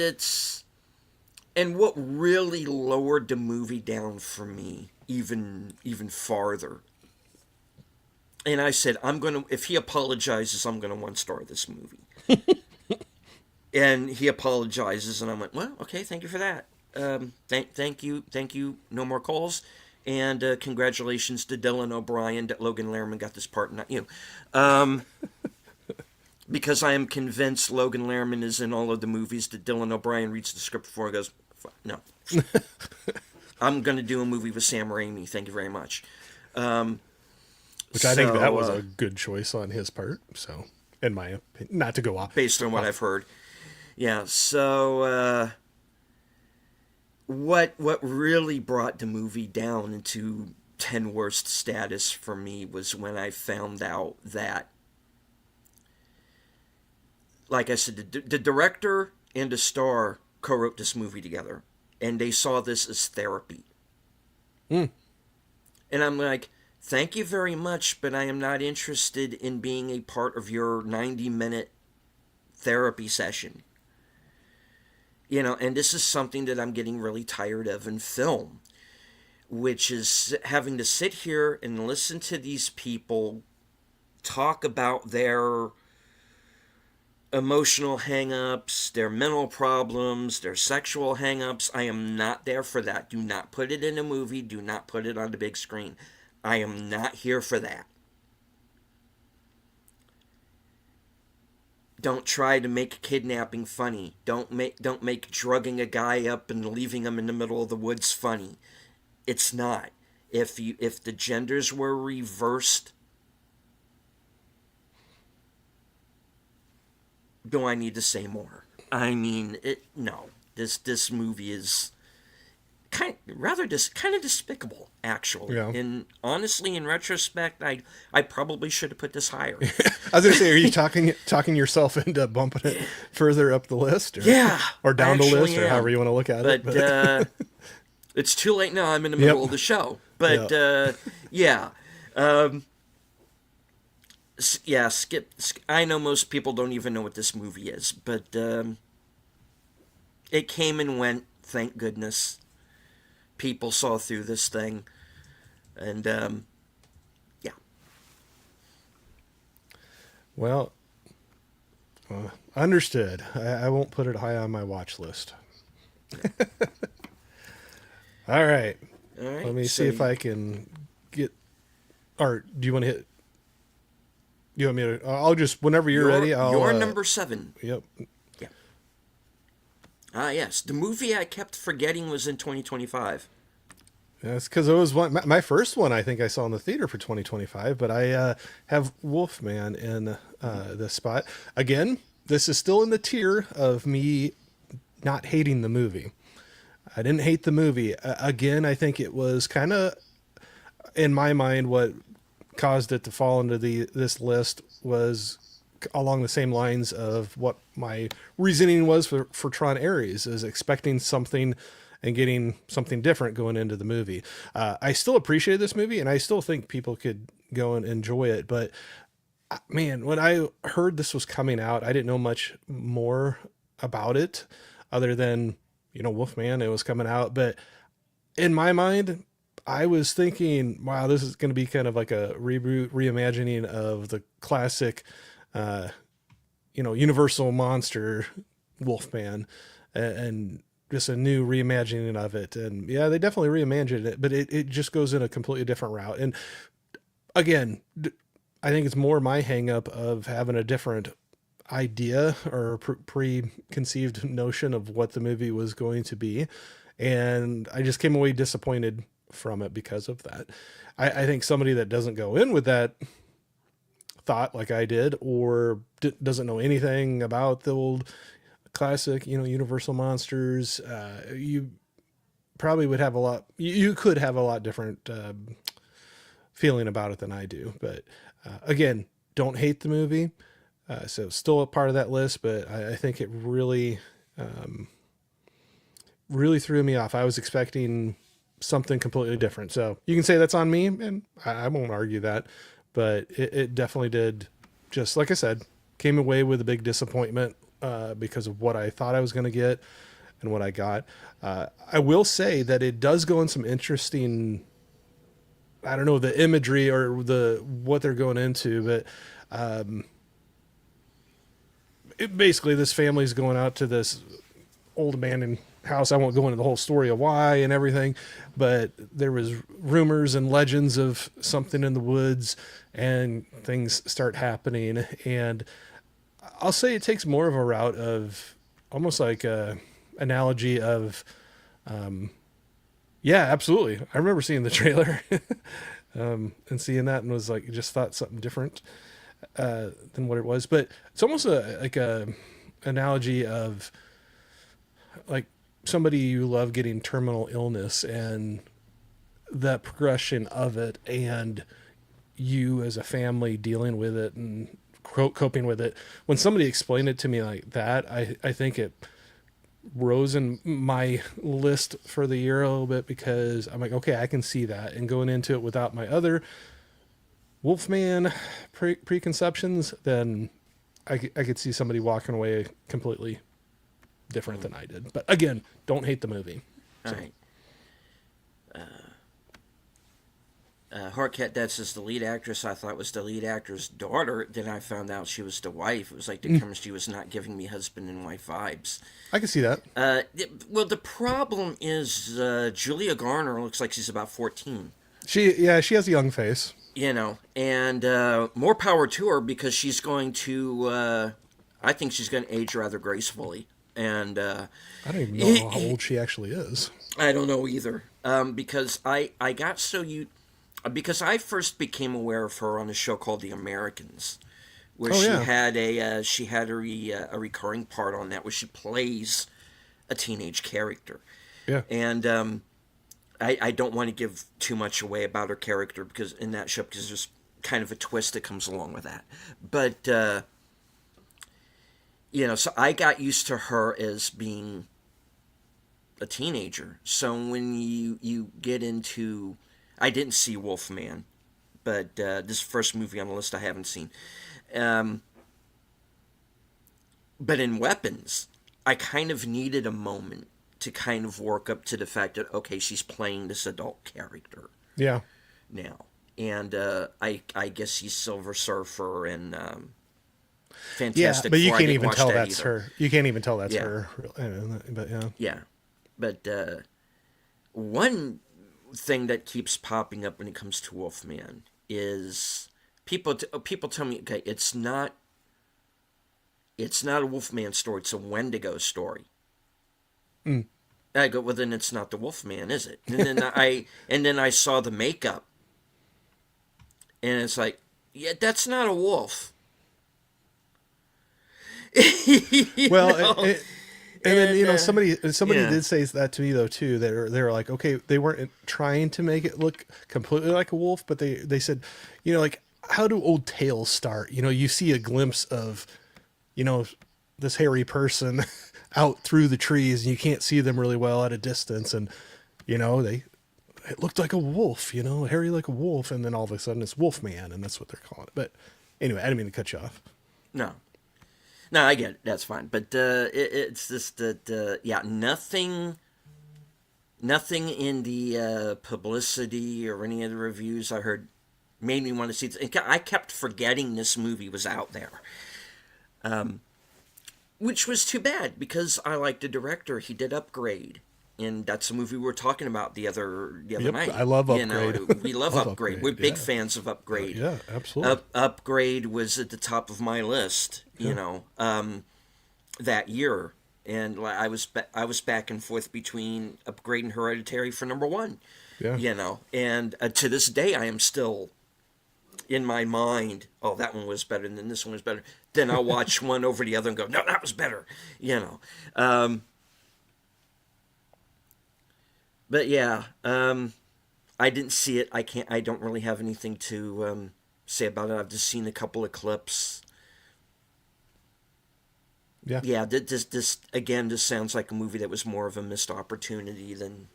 what really lowered the movie down for me, even farther. And I said, if he apologizes, I'm gonna one star this movie. And he apologizes, and I'm like, well, okay, thank you for that. Thank you. No more calls, and congratulations to Dylan O'Brien that Logan Lerman got this part, not you. Because I am convinced Logan Lerman is in all of the movies that Dylan O'Brien reads the script for and goes, no. I'm going to do a movie with Sam Raimi, thank you very much. Which I think that was a good choice on his part, so, in my opinion, not to go off. Based on what I've heard. Yeah, so what really brought the movie down into 10 worst status for me was when I found out that, like I said, the director and the star co-wrote this movie together, and they saw this as therapy. And I'm like, thank you very much, but I am not interested in being a part of your 90-minute therapy session. You know, and this is something that I'm getting really tired of in film, which is having to sit here and listen to these people talk about their emotional hang-ups, their mental problems, their sexual hang-ups. I am not there for that. Do not put it in a movie. Do not put it on the big screen. I am not here for that. Don't try to make kidnapping funny. Don't make drugging a guy up and leaving him in the middle of the woods funny. It's not. If the genders were reversed, do I need to say more? I mean, no. This movie is kind of despicable, actually. Yeah. And honestly, in retrospect, I probably should have put this higher. I was going to say, are you talking yourself into bumping it further up the list? Or, Yeah. Or down the list, am. or however you want to look at it. But it's too late now. I'm in the middle of the show. But, yeah. Skip. I know most people don't even know what this movie is, but it came and went, thank goodness. People saw through this thing. And, yeah. Well, understood. I won't put it high on my watch list. All right. Let me see if I can get... Or do you want to hit... You want me to... I'll just... Whenever you're ready, You're number 7. Yep. Yes. The movie I kept forgetting was in 2025. That's because it was my first one I think I saw in the theater for 2025, but I have Wolfman in this spot. Again, this is still in the tier of me not hating the movie. I didn't hate the movie. Again, I think it was kind of, in my mind, what caused it to fall into this list was along the same lines of what my reasoning was for Tron Ares, is expecting something and getting something different going into the movie. I still appreciate this movie, and I still think people could go and enjoy it. But man, when I heard this was coming out, I didn't know much more about it other than, Wolfman, it was coming out. But in my mind, I was thinking, wow, this is going to be kind of like a reboot, reimagining of the classic Universal monster Wolfman, and just a new reimagining of it. And yeah, they definitely reimagined it, but it just goes in a completely different route. And again, I think it's more my hang up of having a different idea or preconceived notion of what the movie was going to be. And I just came away disappointed from it because of that. I think somebody that doesn't go in with that thought like I did, or doesn't know anything about the old classic, Universal monsters, you probably would have you could have a lot different feeling about it than I do. But again, don't hate the movie. So still a part of that list, but I think it really, really threw me off. I was expecting something completely different. So you can say that's on me, and I won't argue that. But it definitely did, just like I said, came away with a big disappointment because of what I thought I was going to get and what I got. I will say that it does go in some interesting I don't know, the imagery or the what they're going into, but basically this family's going out to this old abandoned house. I won't go into the whole story of why and everything, but there was rumors and legends of something in the woods, and things start happening. And I'll say it takes more of a route of almost like a analogy of, yeah, absolutely. I remember seeing the trailer and seeing that, and was like, just thought something different than what it was. But it's almost like a analogy of like somebody you love getting terminal illness and the progression of it, and you as a family dealing with it and coping with it. When somebody explained it to me like that, I think it rose in my list for the year a little bit, because I'm like, okay, I can see that. And going into it without my other Wolfman preconceptions, then I could see somebody walking away completely different than I did. But again, don't hate the movie. All right. Harket, that's just the lead actress. I thought was the lead actor's daughter. Then I found out she was the wife. It was like the chemistry was not giving me husband and wife vibes. I can see that. Well, the problem is Julia Garner looks like she's about 14. She has a young face. You know, and more power to her, because she's going to, I think she's going to age rather gracefully. And I don't even know how old she actually is. I don't know either, because I got because I first became aware of her on a show called The Americans, where she had a recurring part on that, where she plays a teenage character. Yeah. And I don't want to give too much away about her character because in that show, because there's kind of a twist that comes along with that. But so I got used to her as being a teenager. So when you get into, I didn't see Wolfman, but this first movie on the list I haven't seen. But in Weapons, I kind of needed a moment to kind of work up to the fact that, okay, she's playing this adult character. Yeah. Now. And I guess she's Silver Surfer and Fantastic Four. But you Four. can't even tell that's either. her. You can't even tell that's her. But yeah. Yeah. But one thing that keeps popping up when it comes to Wolfman is people tell me, okay, it's not a Wolfman story, it's a Wendigo story. I go, well, then it's not the Wolfman, is it? And then I saw the makeup, and it's like, yeah, that's not a wolf. Well, and then somebody did say that to me though too. They were like, okay, they weren't trying to make it look completely like a wolf, but they said, like, how do old tales start? You see a glimpse of, this hairy person out through the trees, and you can't see them really well at a distance, and it looked like a wolf, hairy like a wolf, and then all of a sudden it's Wolfman, and that's what they're calling it. But anyway, I didn't mean to cut you off. No, I get it. That's fine. But it's just that, nothing in the publicity or any of the reviews I heard made me want to see it. I kept forgetting this movie was out there. Which was too bad, because I liked the director. He did Upgrade, and that's a movie we were talking about the other night. I love Upgrade. We love Upgrade. We're big fans of Upgrade. Yeah, absolutely. Upgrade was at the top of my list, that year, and I was back and forth between Upgrade and Hereditary for number one. Yeah. And to this day, I am still in my mind, oh, that one was better than this one was better. Then I'll watch one over the other and go, no, that was better. But yeah, I didn't see it. I don't really have anything to say about it. I've just seen a couple of clips. Yeah. Yeah, this again, this sounds like a movie that was more of a missed opportunity than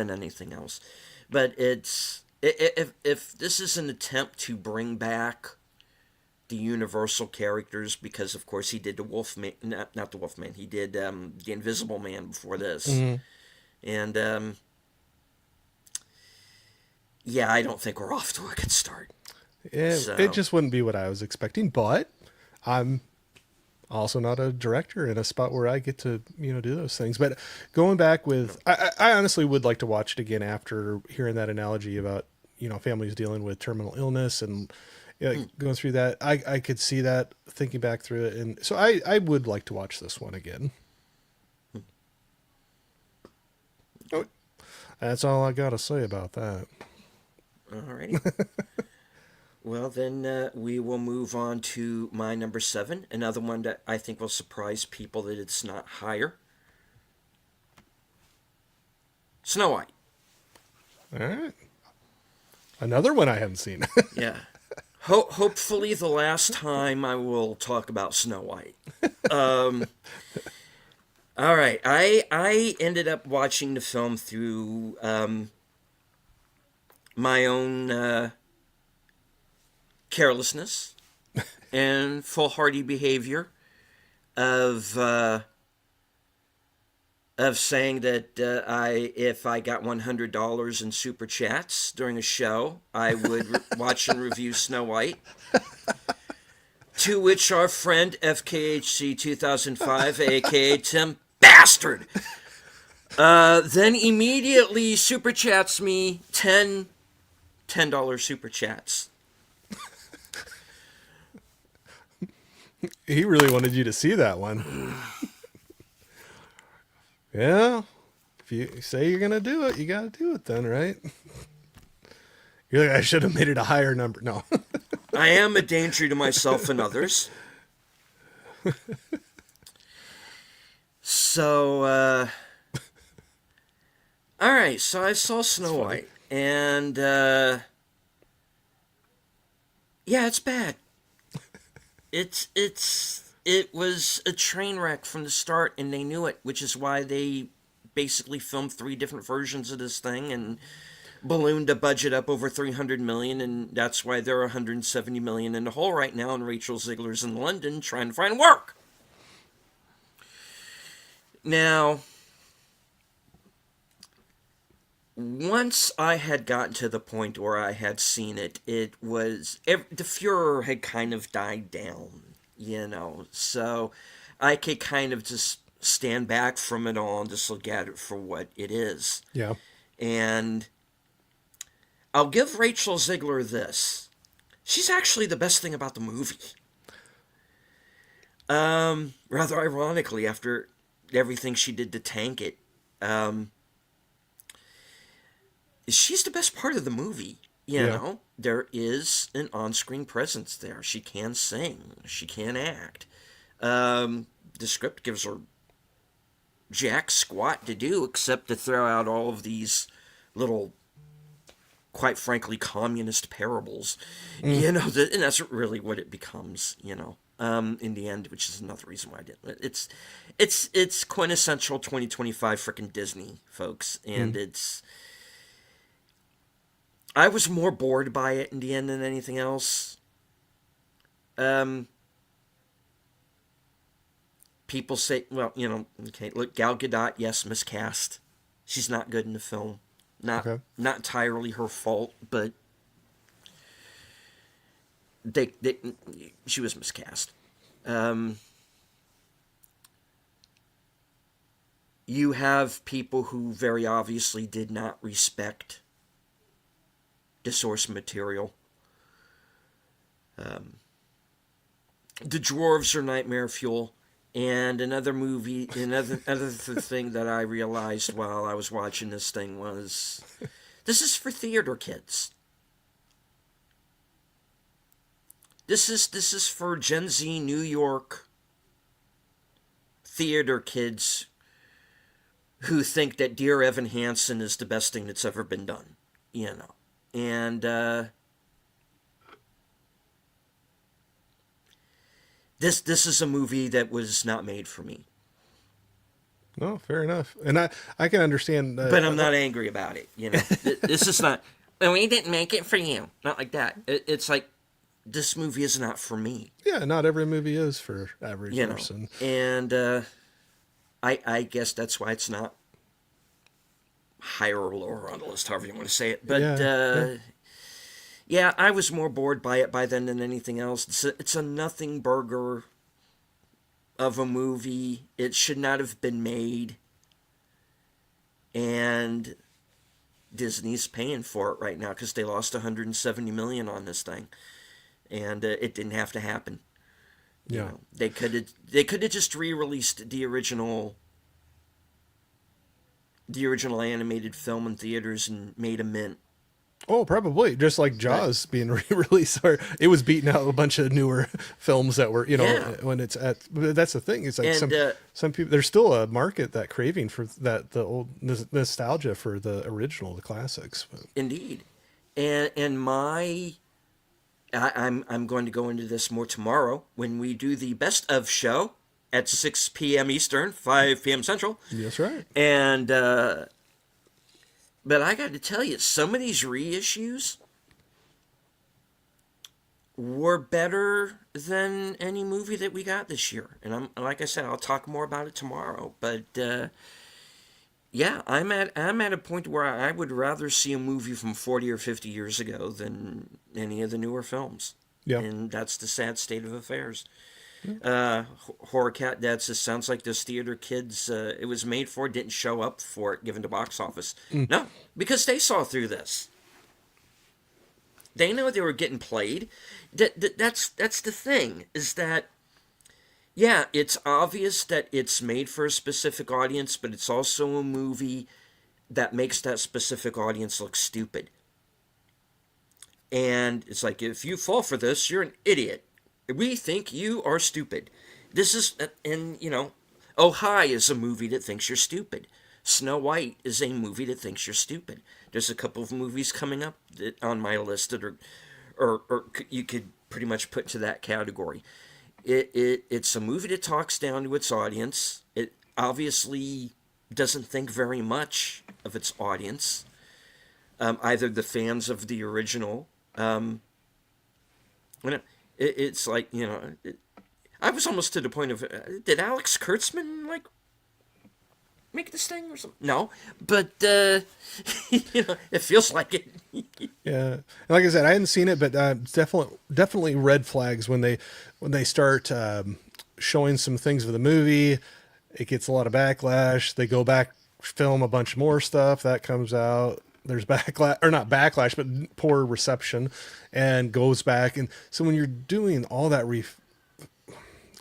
anything else. But if this is an attempt to bring back the Universal characters, because of course he did the Wolfman, not the Wolfman, he did the Invisible Man before this, and yeah, I don't think we're off to a good start. So, It just wouldn't be what I was expecting, but I'm also not a director in a spot where I get to, do those things. But going back with, I honestly would like to watch it again after hearing that analogy about, families dealing with terminal illness and going through that. I could see that thinking back through it. And so I would like to watch this one again. Oh, that's all I got to say about that. alrighty. Well, then we will move on to my number 7. Another one that I think will surprise people that it's not higher. Snow White. All right. Another one I haven't seen. Yeah. Hopefully the last time I will talk about Snow White. All right. I ended up watching the film through my own carelessness and foolhardy behavior of saying that if I got $100 in super chats during a show, I would watch and review Snow White. To which our friend FKHC 2005, aka Tim Bastard, then immediately super chats me $10 super chats. He really wanted you to see that one. Yeah. If you say you're going to do it, you got to do it then, right? You're like, I should have made it a higher number. No. I am a danger to myself and others. So, all right. So I saw Snow White, and yeah, it's bad. It was a train wreck from the start, and they knew it, which is why they basically filmed 3 different versions of this thing and ballooned a budget up over $300 million, and that's why they're $170 million in the hole right now, and Rachel Zegler's in London trying to find work. Now, once I had gotten to the point where I had seen it, the furor had kind of died down, so I could kind of just stand back from it all and just look at it for what it is. Yeah. And I'll give Rachel Zegler this. She's actually the best thing about the movie. Rather ironically, after everything she did to tank it, she's the best part of the movie. You know, there is an on-screen presence there. She can sing. She can act. The script gives her jack squat to do except to throw out all of these little, quite frankly, communist parables. And that's really what it becomes, in the end, which is another reason why I didn't. It's quintessential 2025 frickin' Disney, folks, and I was more bored by it in the end than anything else. People say, well, okay, look, Gal Gadot, yes, miscast. She's not good in the film. Not entirely her fault, but she was miscast. You have people who very obviously did not respect the source material. The dwarves are nightmare fuel. And another thing that I realized while I was watching this thing was, this is for theater kids. This is for Gen Z New York theater kids who think that Dear Evan Hansen is the best thing that's ever been done, And This is a movie that was not made for me. No, fair enough. And I can understand. But I'm not angry about it. This is not, well, we didn't make it for you. Not like that. It's like, this movie is not for me. Yeah, not every movie is for average person. And I guess that's why it's not higher or lower on the list, however you want to say it. But Yeah. yeah, I was more bored by it by then than anything else. It's a nothing burger of a movie. It should not have been made. And Disney's paying for it right now because they lost 170 million on this thing, and it didn't have to happen. You Yeah. know, they could have just re-released the original animated film in theaters and made a mint. Oh, probably just like Jaws being re-released, or it was beating out a bunch of newer films that were, Yeah. when it's at. But that's the thing. It's like And some people. There's still a market that craving for the old nostalgia for the original, the classics. But, indeed, and I'm going to go into this more tomorrow when we do the best of show at 6 p.m. Eastern, 5 p.m. Central. that's right. And but I got to tell you, some of these reissues were better than any movie that we got this year. And I'm like I said, I'll talk more about it tomorrow. But yeah, I'm at a point where I would rather see a movie from 40 or 50 years ago than any of the newer films. Yeah. And that's the sad state of affairs. Horror Cat Dad says, sounds like those theater kids it was made for didn't show up for it given the box office. No, because they saw through this. They know they were getting played. That's the thing, is that, yeah, it's obvious that it's made for a specific audience, but it's also a movie that makes that specific audience look stupid. And it's like, if you fall for this, you're an idiot. We think you are stupid. This is, and Oh Hi is a movie that thinks you're stupid. Snow White is a movie that thinks you're stupid. There's a couple of movies coming up on my list that are, or you could pretty much put to that category. It's a movie that talks down to its audience. It obviously doesn't think very much of its audience. Either the fans of the original. It's like, I was almost to the point of, did Alex Kurtzman, make this thing or something? No, but, it feels like it. Yeah, and like I said, I hadn't seen it, but definitely red flags when they start showing some things of the movie. It gets a lot of backlash. They go back, film a bunch more stuff that comes out. There's backlash, or not backlash, but poor reception, and goes back. And so when you're doing all that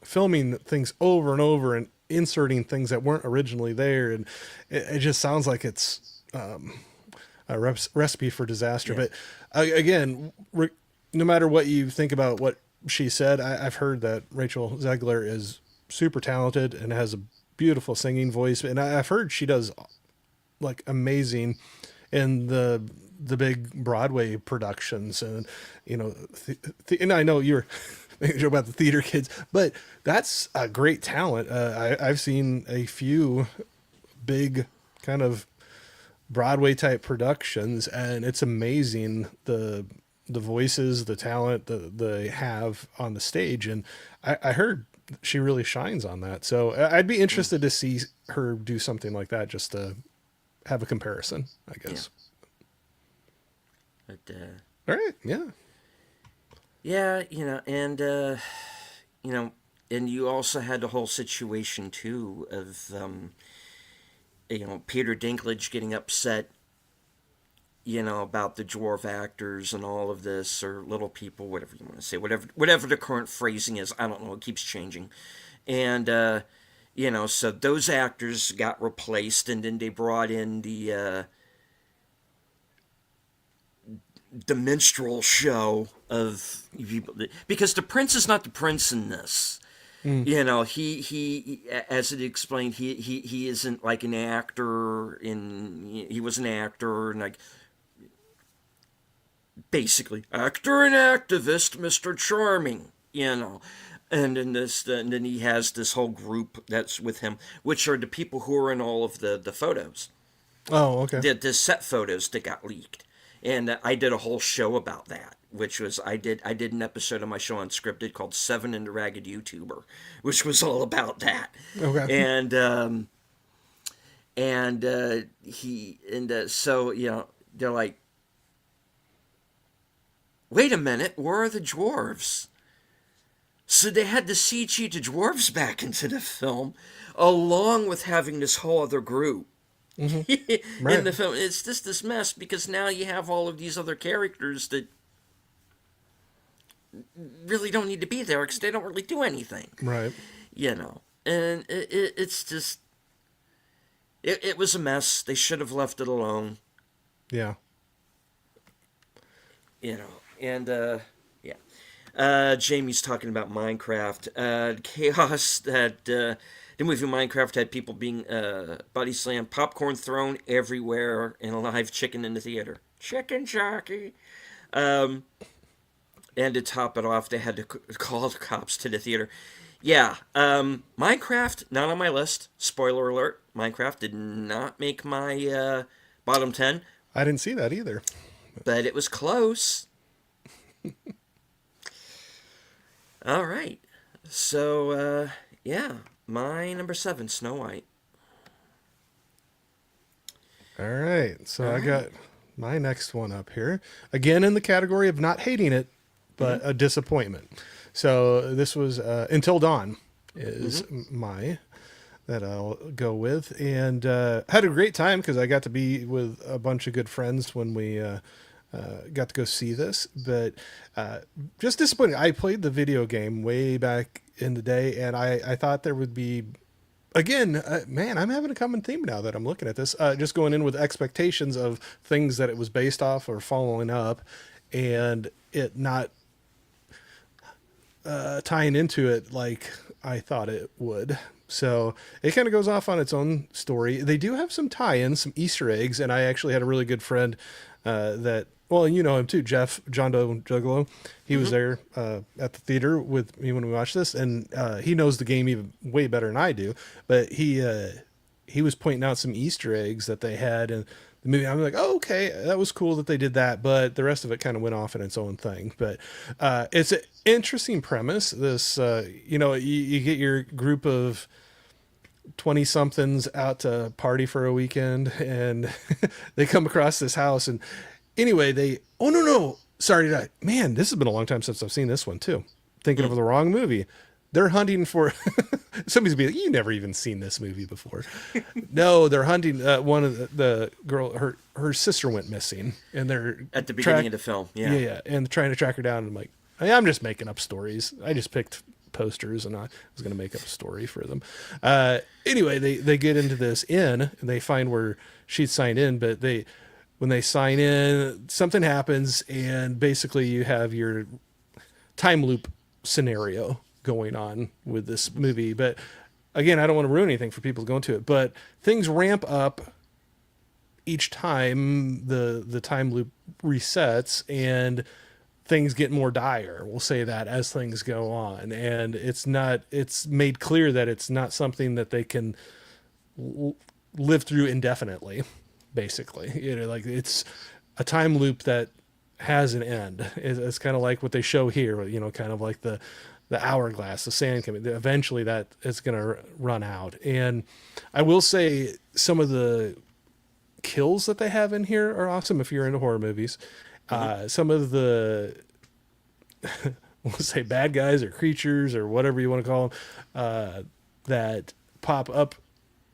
filming things over and over and inserting things that weren't originally there, and it just sounds like it's a recipe for disaster. Yeah. But again, no matter what you think about what she said, I've heard that Rachel Zegler is super talented and has a beautiful singing voice, and I've heard she does amazing in the big Broadway productions. And and I know you're making a joke about the theater kids, but that's a great talent. I've seen a few big kind of Broadway type productions, and it's amazing the voices, the talent that they have on the stage. And I heard she really shines on that. So I'd be interested to see her do something like that, just to have a comparison, I guess. Yeah. But, all right. Yeah. yeah, and you also had the whole situation too of, Peter Dinklage getting upset, about the dwarf actors and all of this, or little people, whatever you want to say, whatever the current phrasing is. I don't know. It keeps changing. And, so those actors got replaced, and then they brought in the minstrel show of people, because the prince is not the prince in this. He as it explained, he isn't like an actor. He was an actor, and basically actor and activist, Mr. Charming, And then he has this whole group that's with him, which are the people who are in all of the photos. Oh, okay. The set photos that got leaked. And I did a whole show about that, which was, I did an episode of my show Unscripted called Seven and the Ragged YouTuber, which was all about that. Okay. And And so they're like, wait a minute, where are the dwarves? So they had to CG the dwarves back into the film, along with having this whole other group in Right. the film. It's just this mess because now you have all of these other characters that really don't need to be there because they don't really do anything, Right. And it's just it was a mess. They should have left it alone, Yeah. and yeah. Jamie's talking about Minecraft. Chaos that the movie Minecraft had people being body slammed, popcorn thrown everywhere, and a live chicken in the theater. Chicken jockey. And to top it off, they had to call the cops to the theater. Yeah, Minecraft, not on my list. Spoiler alert, Minecraft did not make my bottom 10, I didn't see that either. but it was close. All right. So, yeah, my number 7, Snow White. All right. So I got my next one up here. Again, in the category of not hating it, but a disappointment. So this was Until Dawn is my that I'll go with. And had a great time because I got to be with a bunch of good friends when we got to go see this. But just disappointed. I played the video game way back in the day, and I thought there would be again, man, I'm having a common theme now that I'm looking at this. Just going in with expectations of things that it was based off or following up, and it not tying into it like I thought it would. So it kind of goes off on its own story. They do have some tie-ins, some Easter eggs, and I actually had a really good friend that, well, you know him too, Jeff, John Doe Juggalo. He was there at the theater with me when we watched this, and he knows the game even way better than I do. But he was pointing out some Easter eggs that they had in the movie. I'm like, oh, okay, that was cool that they did that, but the rest of it kind of went off in its own thing. But it's an interesting premise. This, you get your group of 20 somethings out to party for a weekend, and they come across this house, and anyway, oh no, sorry, man, this has been a long time since I've seen this one too. Thinking of the wrong movie. They're hunting for somebody's be like, you never even seen this movie before. No, they're hunting one of the girl, her sister went missing, and they're At the beginning of the film, yeah, and trying to track her down. And I'm like, hey, I'm just making up stories. I just picked posters, and I was going to make up a story for them. Anyway, they get into this inn, and they find where she'd signed in, but when they sign in, something happens, and basically you have your time loop scenario going on with this movie. But again, I don't want to ruin anything for people going to it, but things ramp up each time the time loop resets, and things get more dire, we'll say that, as things go on. And it's made clear that it's not something that they can live through indefinitely, basically. Like, it's a time loop that has an end. It's kind of like what they show here, kind of like the hourglass, the sand coming. Eventually that is going to run out. And I will say some of the kills that they have in here are awesome if you're into horror movies. Some of the, we'll say, bad guys or creatures or whatever you want to call them, that pop up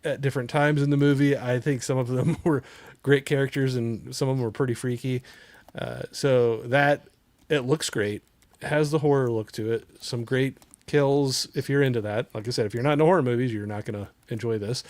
at different times in the movie. I think some of them were great characters, and some of them were pretty freaky. So that, it looks great. It has the horror look to it. Some great kills if you're into that. Like I said, if you're not into horror movies, you're not going to enjoy this.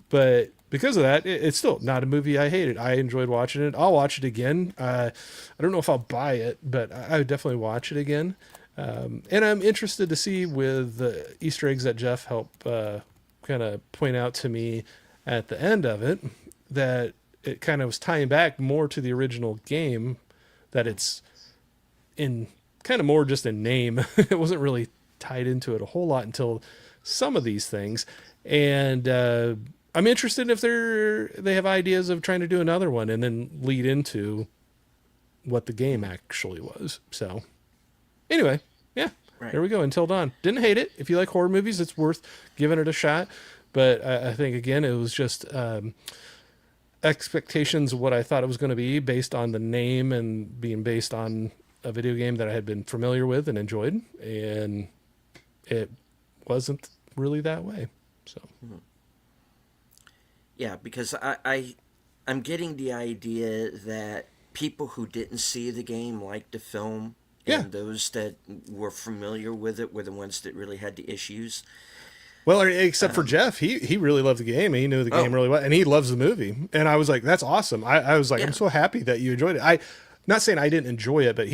But because of that, it's still not a movie I hated. I enjoyed watching it. I'll watch it again. I don't know if I'll buy it, but I would definitely watch it again. And I'm interested to see with the Easter eggs that Jeff helped kind of point out to me at the end of it, that it kind of was tying back more to the original game, that it's in kind of more just in name. It wasn't really tied into it a whole lot until some of these things. And I'm interested if they have ideas of trying to do another one and then lead into what the game actually was. So anyway, yeah, Right. There we go. Until Dawn. Didn't hate it. If you like horror movies, it's worth giving it a shot. but I think again it was just expectations of what I thought it was going to be based on the name and being based on a video game that I had been familiar with and enjoyed, and it wasn't really that way. So Yeah, because I'm getting the idea that people who didn't see the game liked the film, Yeah. and those that were familiar with it were the ones that really had the issues. well, except for Jeff, he really loved the game. He knew the game really well, and he loves the movie. And I was like, that's awesome. I was like, Yeah. I'm so happy that you enjoyed it. Not saying I didn't enjoy it, but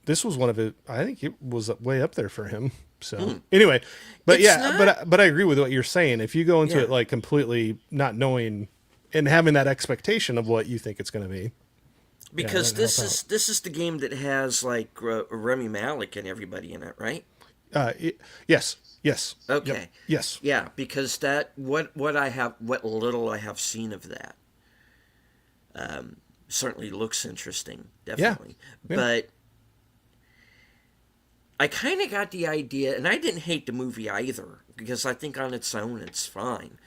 this was one of it. I think it was way up there for him. So anyway, but It's yeah, not- but I agree with what you're saying. If you go into Yeah. it like completely not knowing and having that expectation of what you think it's going to be, Because that'd help this is the game that has like Remy Malik and everybody in it, right? yes, yes, Okay. yep, yes, Yeah, because that what little I have seen of that certainly looks interesting, definitely. Yeah. But I kind of got the idea, and I didn't hate the movie either, because I think on its own it's fine.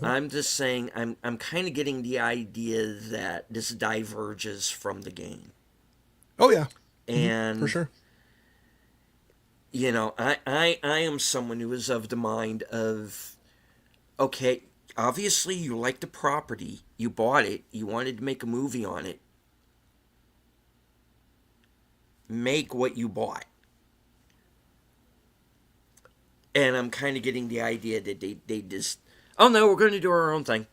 I'm just saying I'm kind of getting the idea that this diverges from the game, oh yeah, and for sure. you know, I am someone who is of the mind of, okay, obviously you like the property, you bought it, you wanted to make a movie on it, make what you bought. And I'm kind of getting the idea that they just, oh no, we're going to do our own thing.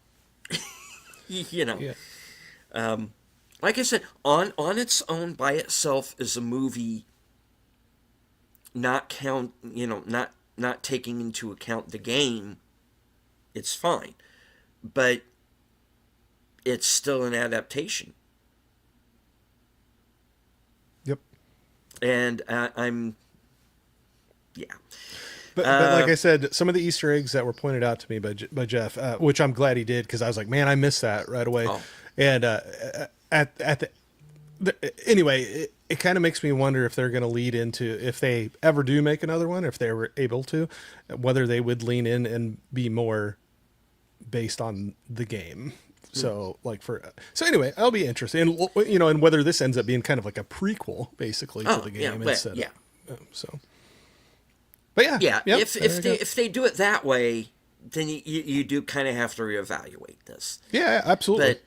You know. Yeah. Like I said, on its own, by itself, is a movie. Not taking into account the game, it's fine, but it's still an adaptation. Yep. And yeah. But like I said, some of the Easter eggs that were pointed out to me by Jeff, which I'm glad he did, because I was like, man, I missed that right away. Oh. And anyway, it kind of makes me wonder if they're going to lead into, if they ever do make another one, if they were able to, whether they would lean in and be more based on the game. So so anyway, I'll be interested, and and whether this ends up being kind of like a prequel, basically, to the game instead. Yeah. So. But yeah, Yeah, yep, if they do it that way, then you do kind of have to reevaluate this. yeah, absolutely.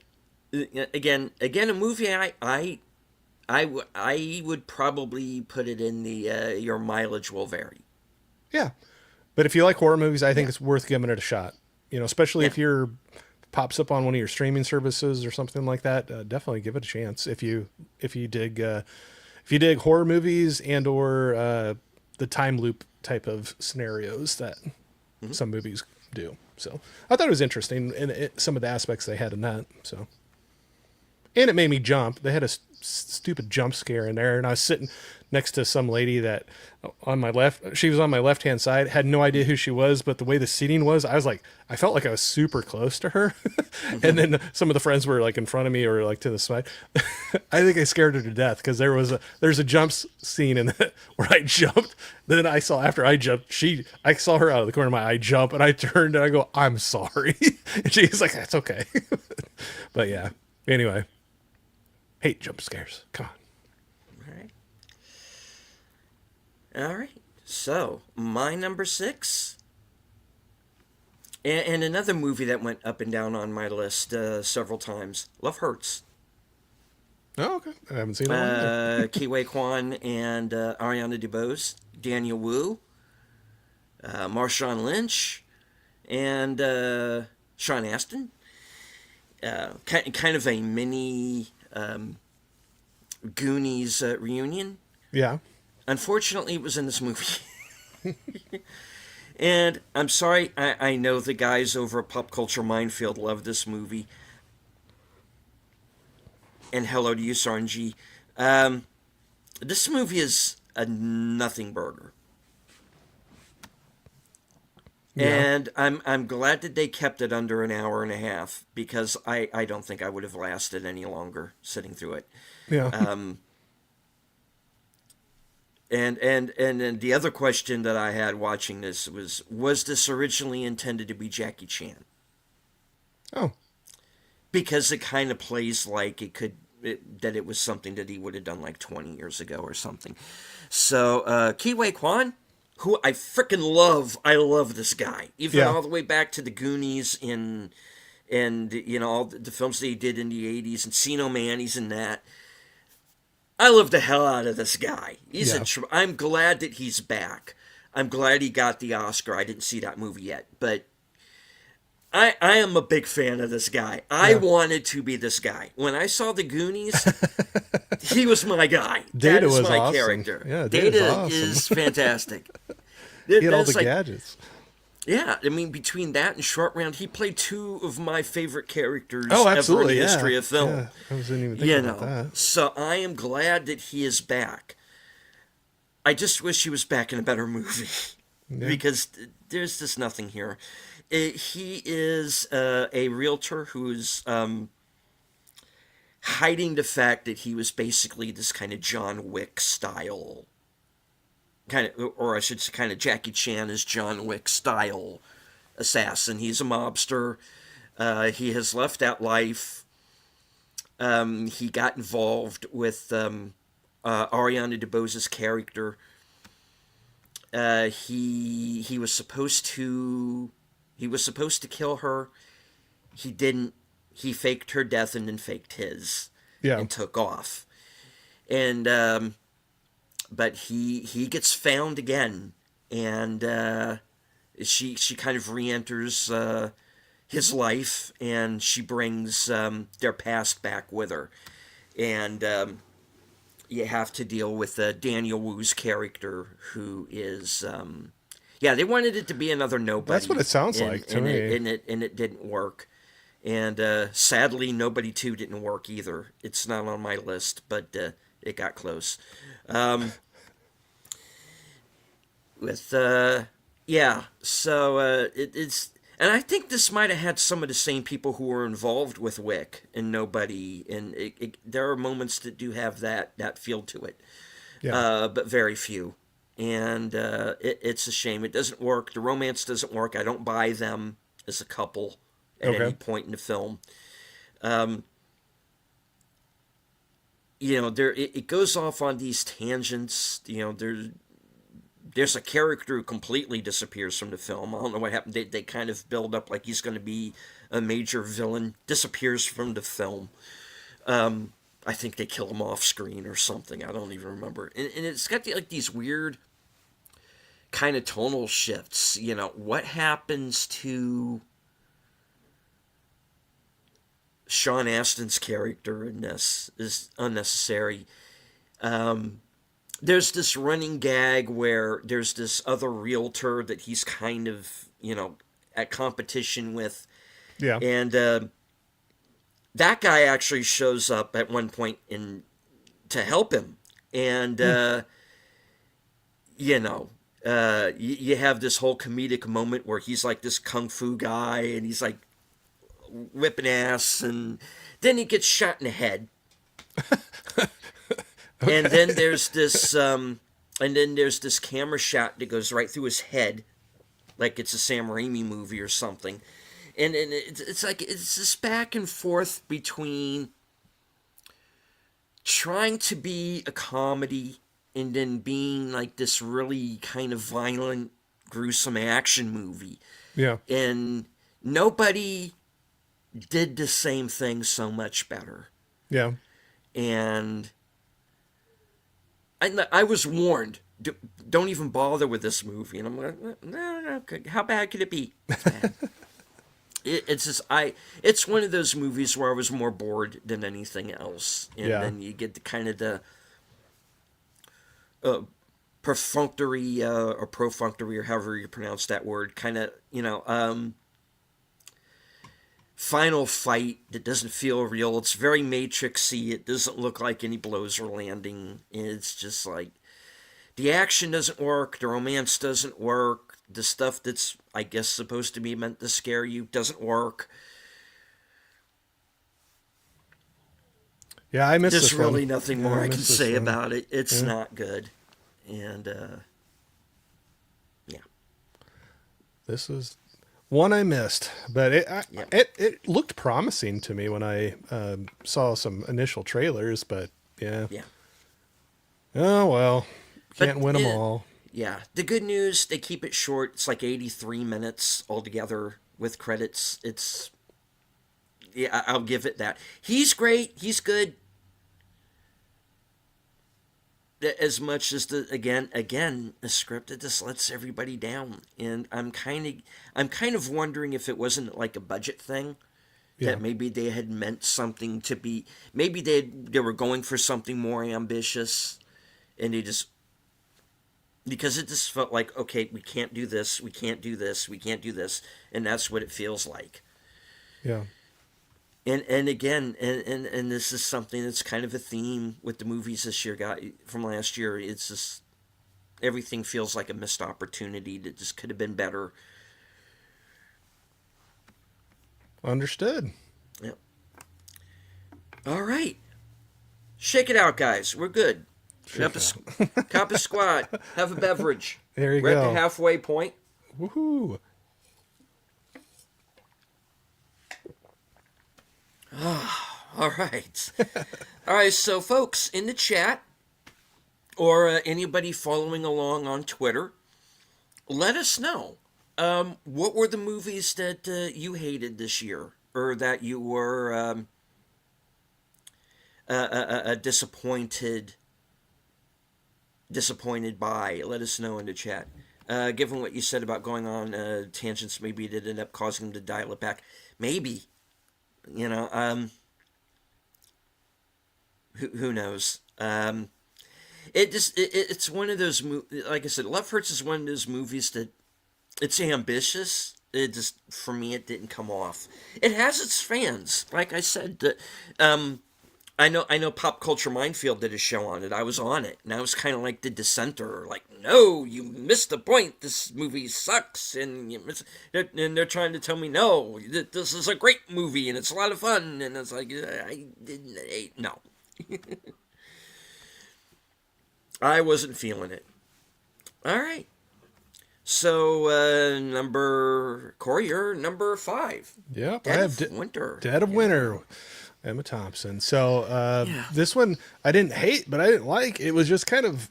But again, a movie I would probably put it in the your mileage will vary. Yeah. But if you like horror movies, I think it's worth giving it a shot. Especially if you're pops up on one of your streaming services or something like that, definitely give it a chance. If you dig horror movies and or the time loop type of scenarios that some movies do. So I thought it was interesting, and some of the aspects they had in that. So, and it made me jump. They had a stupid jump scare in there, and I was sitting next to some lady that on my left, she was on my left hand side, had no idea who she was, but the way the seating was, I felt like I was super close to her. And then some of the friends were like in front of me or like to the side. I think I scared her to death, because there's a jump scene in it where I jumped. Then I saw, after I jumped, I saw her out of the corner of my eye jump, and I turned and I go, I'm sorry. And she's like, that's okay. But yeah, anyway, hate jump scares. Come on. All right. So, my number 6, and another movie that went up and down on my list several times, Love Hurts. Oh, okay. I haven't seen that one either. Ke Huy Quan and Ariana DeBose, Daniel Wu, Marshawn Lynch, and Sean Astin. Kind of a mini Goonies reunion. Yeah. Unfortunately, it was in this movie. And I'm sorry, I know the guys over at Pop Culture Minefield love this movie. And hello to you, Sarnji. This movie is a nothing burger. Yeah. And I'm glad that they kept it under an hour and a half, because I don't think I would have lasted any longer sitting through it. Yeah. And then the other question that I had watching this was this originally intended to be Jackie Chan? Oh, Because it kind of plays like that it was something that he would have done like 20 years ago or something. So, Ke Huy Quan, who I freaking love. I love this guy. Even Yeah. all the way back to the Goonies and you know, all the films that he did in the 80s, Encino Man, he's in that. I love the hell out of this guy. Yeah. I'm glad that he's back. I'm glad he got the Oscar. I didn't see that movie yet, but I am a big fan of this guy. I wanted to be this guy. When I saw the Goonies, he was my guy. Data that is was my awesome. character. Yeah, Data Data's awesome. is fantastic. He had all That's the gadgets. Yeah, I mean, between that and Short Round, he played two of my favorite characters Oh, ever absolutely. in the Yeah. history of film. Yeah. I wasn't even You thinking know, about that. so I am glad that he is back. I just wish he was back in a better movie because there's just nothing here. He is a realtor who's hiding the fact that he was basically this kind of John Wick style, kind of, or I should say, kind of Jackie Chan is John Wick style assassin. He's a mobster. He has left that life. He got involved with Ariana DeBose's character. He was supposed to kill her. He didn't. He faked her death and then faked his. Yeah. And took off. And but he gets found again, and she kind of re-enters his life, and she brings their past back with her, and you have to deal with Daniel Wu's character, who is they wanted it to be another Nobody. That's what it sounds like to me. And it didn't work. And sadly, Nobody 2 didn't work either. It's not on my list, but it got close. It's... And I think this might have had some of the same people who were involved with Wick and Nobody. And there are moments that do have that feel to it. Yeah. But very few. And it's a shame. It doesn't work. The romance doesn't work. I don't buy them as a couple at any point in the film. It goes off on these tangents. There's a character who completely disappears from the film. I don't know what happened. They kind of build up like he's going to be a major villain. Disappears from the film. I think they kill him off screen or something. I don't even remember. And it's got these weird kind of tonal shifts. What happens to Sean Astin's character in this is unnecessary. There's this running gag where there's this other realtor that he's kind of, at competition with. Yeah. And that guy actually shows up at one point to help him. And, you have this whole comedic moment where he's like this kung fu guy and he's like whipping ass, and then he gets shot in the head. Okay. And then there's this camera shot that goes right through his head, like it's a Sam Raimi movie or something. And it's like it's this back and forth between trying to be a comedy and then being like this really kind of violent, gruesome action movie. Yeah. And Nobody did the same thing so much better. Yeah. And I was warned, don't even bother with this movie. And I'm like, no, how bad could it be? It's bad. It's one of those movies where I was more bored than anything else. And then you get the kind of the perfunctory or profunctory, or however you pronounce that word, kind of, final fight that doesn't feel real. It's very Matrixy. It doesn't look like any blows are landing. It's just like the action doesn't work, the romance doesn't work, the stuff that's, I guess, supposed to be meant to scare you doesn't work. Yeah, I miss There's this really one. nothing more I can say one. about it. It's not good. And yeah, This is one I missed, but Yep. it looked promising to me when I saw some initial trailers. But yeah, yeah. oh well, can't But win them it- all. Yeah, the good news, they keep it short. It's like 83 minutes altogether with credits. It's, yeah, I'll give it that. He's great. He's good. As much as the script that just lets everybody down, and I'm kind of wondering if it wasn't like a budget thing, Yeah, that maybe they had meant something to be, maybe they were going for something more ambitious, and they just, because it just felt like, okay, we can't do this, we can't do this, we can't do this, and that's what it feels like. yeah, And again, and this is something that's kind of a theme with the movies this year, got from last year. It's just, everything feels like a missed opportunity that just could have been better. understood. Yep. All right, shake it out, guys. We're good. Cup of squat. Have a beverage. There you We're go. at the halfway point. Woohoo! All right. All right, so folks in the chat, or anybody following along on Twitter, let us know. What were the movies that you hated this year, or that you were disappointed by? Let us know in the chat. Given what you said about going on tangents, maybe it did end up causing them to dial it back. Maybe, you know. Who knows? It's one of those like I said, Love Hurts is one of those movies that, it's ambitious. It just, for me, it didn't come off. It has its fans, like I said. I know Pop Culture Minefield did a show on it. I was on it, and I was kind of like the dissenter, like, no, you missed the point. This movie sucks, and and they're trying to tell me, no, this is a great movie and it's a lot of fun, and it's like, no. I wasn't feeling it. All right. So, Corey, you're number 5. Yep, Dead I have of Winter. Dead of Winter, Emma Thompson. So this one I didn't hate, but I didn't like. It was just kind of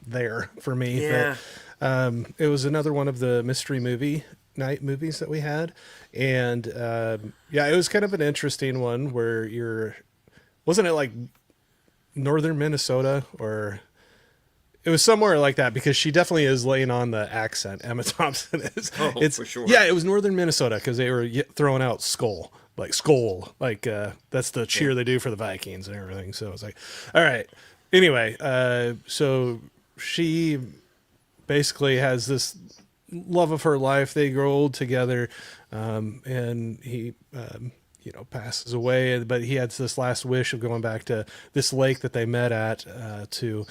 there for me. Yeah. But, it was another one of the mystery movie night movies that we had, and yeah, it was kind of an interesting one where wasn't it like northern Minnesota, or it was somewhere like that, because she definitely is laying on the accent. Emma Thompson is. Oh, It's, for sure. Yeah, it was northern Minnesota, because they were throwing out skull, that's the cheer they do for the Vikings and everything. So it's like, all right. Anyway, so she basically has this love of her life. They grow old together, and he passes away, but he had this last wish of going back to this lake that they met at, to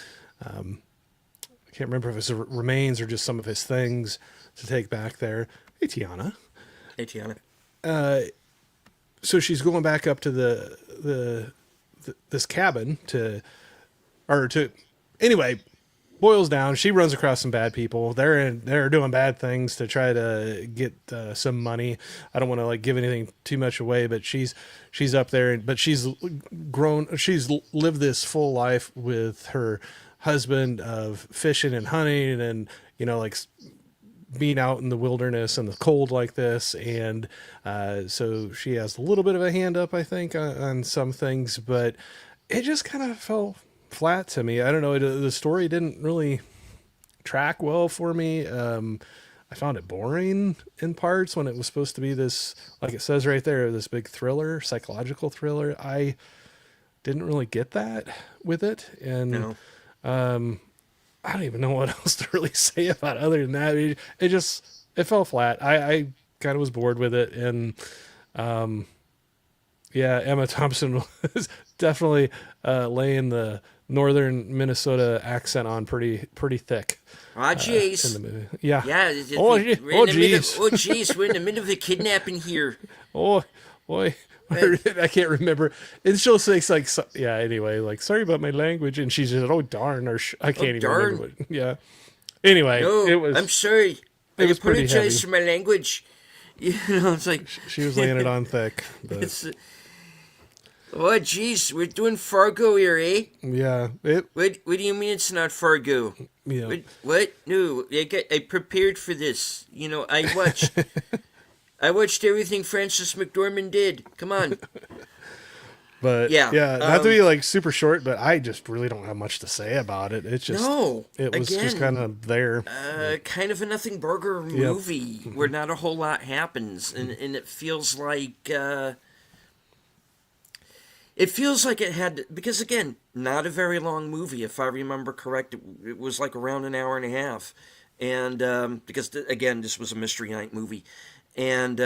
I can't remember if it's remains or just some of his things to take back there. Hey, Tiana. Hey, Tiana. So she's going back up to this cabin anyway, boils down. She runs across some bad people. They're doing bad things to try to get some money. I don't want to give anything too much away, but she's up there, but she's lived this full life with her husband of fishing and hunting, and being out in the wilderness and the cold like this. And so she has a little bit of a hand up, I think, on some things, but it just kind of fell flat to me. I don't know. The story didn't really track well for me. I found it boring in parts when it was supposed to be this, like it says right there, this big thriller, psychological thriller. I didn't really get that with it. And No. I don't even know what else to really say about it other than that. It fell flat. I kind of was bored with it. And, yeah, Emma Thompson was definitely laying the northern Minnesota accent on pretty thick. Ah, jeez. In the movie. Yeah. Yeah. Oh, jeez. Oh, jeez. We're in the middle of a kidnapping here. Oh, boy, Right. I can't remember. And she'll say like, yeah. Anyway, like, sorry about my language, and she said, "Oh darn," or I Oh, can't even remember darn. what. Yeah. Anyway, No, I'm sorry. I it was pretty apologize heavy. for my language. It's like, She was laying it on thick, but it's, oh, jeez, we're doing Fargo here, eh? yeah, it What do you mean it's not Fargo? yeah. What? No, I prepared for this. I watched everything Francis McDormand did. Come on. But Yeah, yeah, not to be like super short, but I just really don't have much to say about it. It's just No, it was just again, kind of there. kind of a nothing burger movie where not a whole lot happens, and it feels like it had, because again, not a very long movie if I remember correct. It was like around an hour and a half, and because again this was a Mystery Night movie, and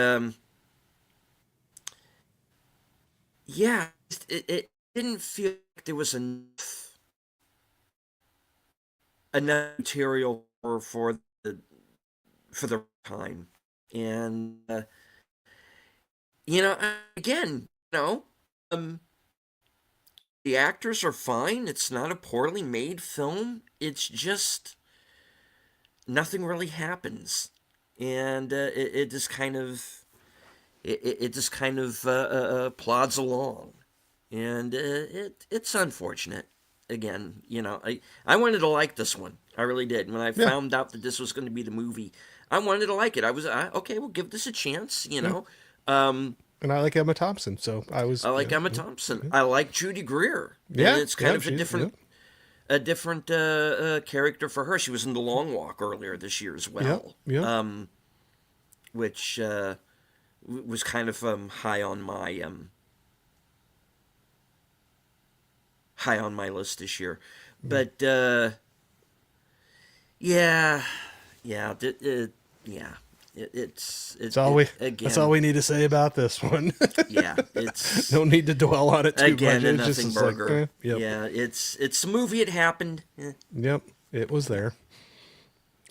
yeah, it didn't feel like there was enough material the for the time, and again, um, the actors are fine. It's not a poorly made film. It's just nothing really happens, and it just kind of it just kind of plods along, and it's unfortunate. Again, I wanted to like this one. I really did. When I Yeah, found out that this was going to be the movie, I wanted to like it. Okay. We'll give this a chance. yeah. And I like Emma Thompson, so I was I like Emma Thompson. I like Judy Greer, and yeah, it's kind yeah. of She's yeah, a different character for her. She was in The Long Walk earlier this year as yeah, well, yeah. which was kind of high on my list this year. But yeah, yeah, yeah. That's all we. That's all Again, we need to say about this one. yeah, it's No need to dwell on it too again much. a It's just nothing it's like, burger. yep, Yeah, it's a movie. It happened. yep. It was there.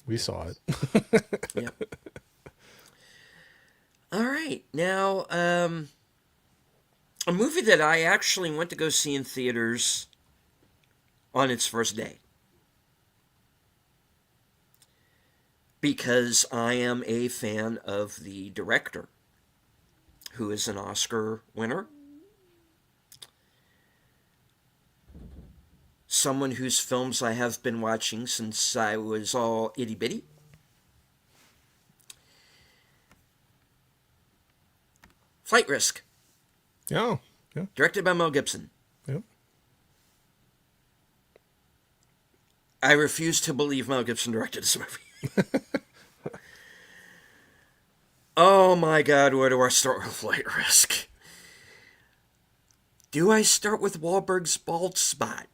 We saw it. Yep. All right, now a movie that I actually went to go see in theaters on its first day because I am a fan of the director, who is an Oscar winner, someone whose films I have been watching since I was all itty bitty. Flight Risk, Oh, yeah, directed by Mel Gibson. yep. I refuse to believe Mel Gibson directed this movie. Oh my god, where do I start with Flight Risk? Do I start with Wahlberg's bald spot?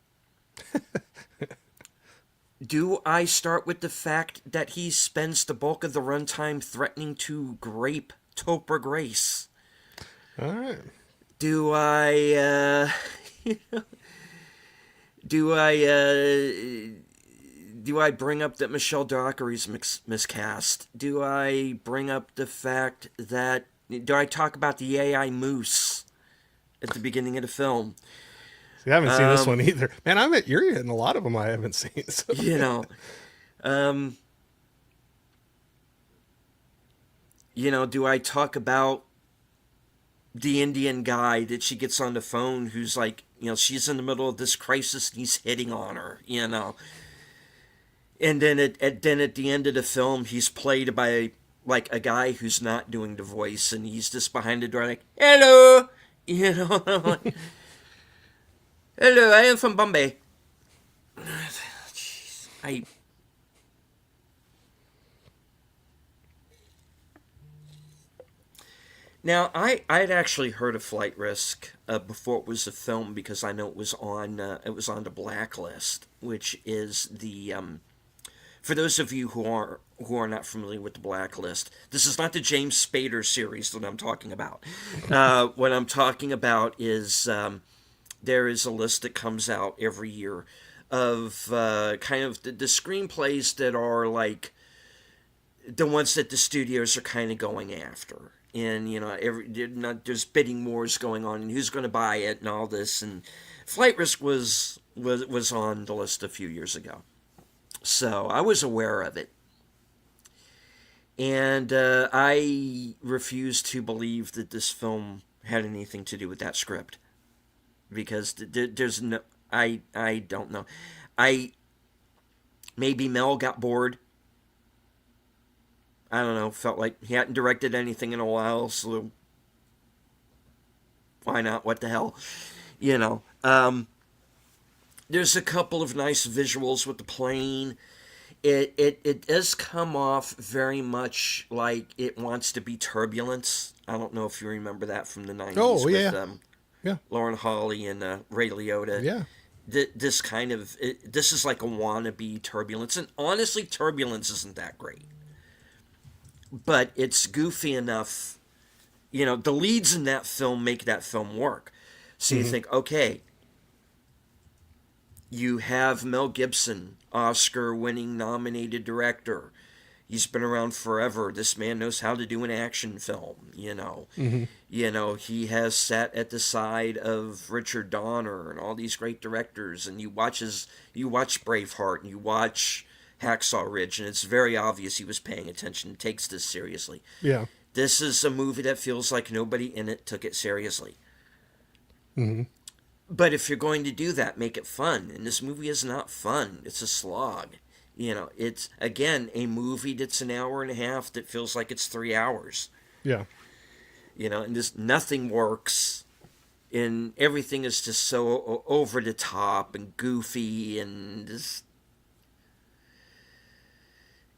Do I start with the fact that he spends the bulk of the runtime threatening to grape Topher Grace? All right. Do I, do I, do I bring up that Michelle Dockery's miscast? Do I bring up the fact that... Do I talk about the AI moose at the beginning of the film? See, I haven't seen this one either. Man, you're getting a lot of them I haven't seen. So. You know, do I talk about the Indian guy that she gets on the phone who's like, she's in the middle of this crisis and he's hitting on her, And then at the end of the film, he's played by like a guy who's not doing the voice, and he's just behind the door like, "Hello," like, "Hello, I am from Bombay." Jeez, Now, I'd actually heard of Flight Risk before it was a film because I know it was on the Blacklist, which is the for those of you who are not familiar with the Blacklist, this is not the James Spader series that I'm talking about. What I'm talking about is there is a list that comes out every year of kind of the screenplays that are like the ones that the studios are kind of going after. and there's bidding wars going on, and who's going to buy it, and all this. And Flight Risk was on the list a few years ago, so I was aware of it, and I refuse to believe that this film had anything to do with that script, because there's no, I don't know, maybe Mel got bored. I don't know, felt like he hadn't directed anything in a while, so why not? What the hell? There's a couple of nice visuals with the plane. It does come off very much like it wants to be Turbulence. I don't know if you remember that from the 90s. Oh, yeah. Yeah. Lauren Holly and Ray Liotta. Yeah. This is like a wannabe Turbulence. And honestly, Turbulence isn't that great. But it's goofy enough. The leads in that film make that film work. So you think, okay, you have Mel Gibson, Oscar-winning nominated director. He's been around forever. This man knows how to do an action film, He has sat at the side of Richard Donner and all these great directors, and you watch Braveheart and you watch Hacksaw Ridge, and it's very obvious he was paying attention and takes this seriously. Yeah. This is a movie that feels like nobody in it took it seriously. Mm-hmm. But if you're going to do that, make it fun. And this movie is not fun. It's a slog. It's, again, a movie that's an hour and a half that feels like it's 3 hours. Yeah. And just nothing works. And everything is just so over the top and goofy and just...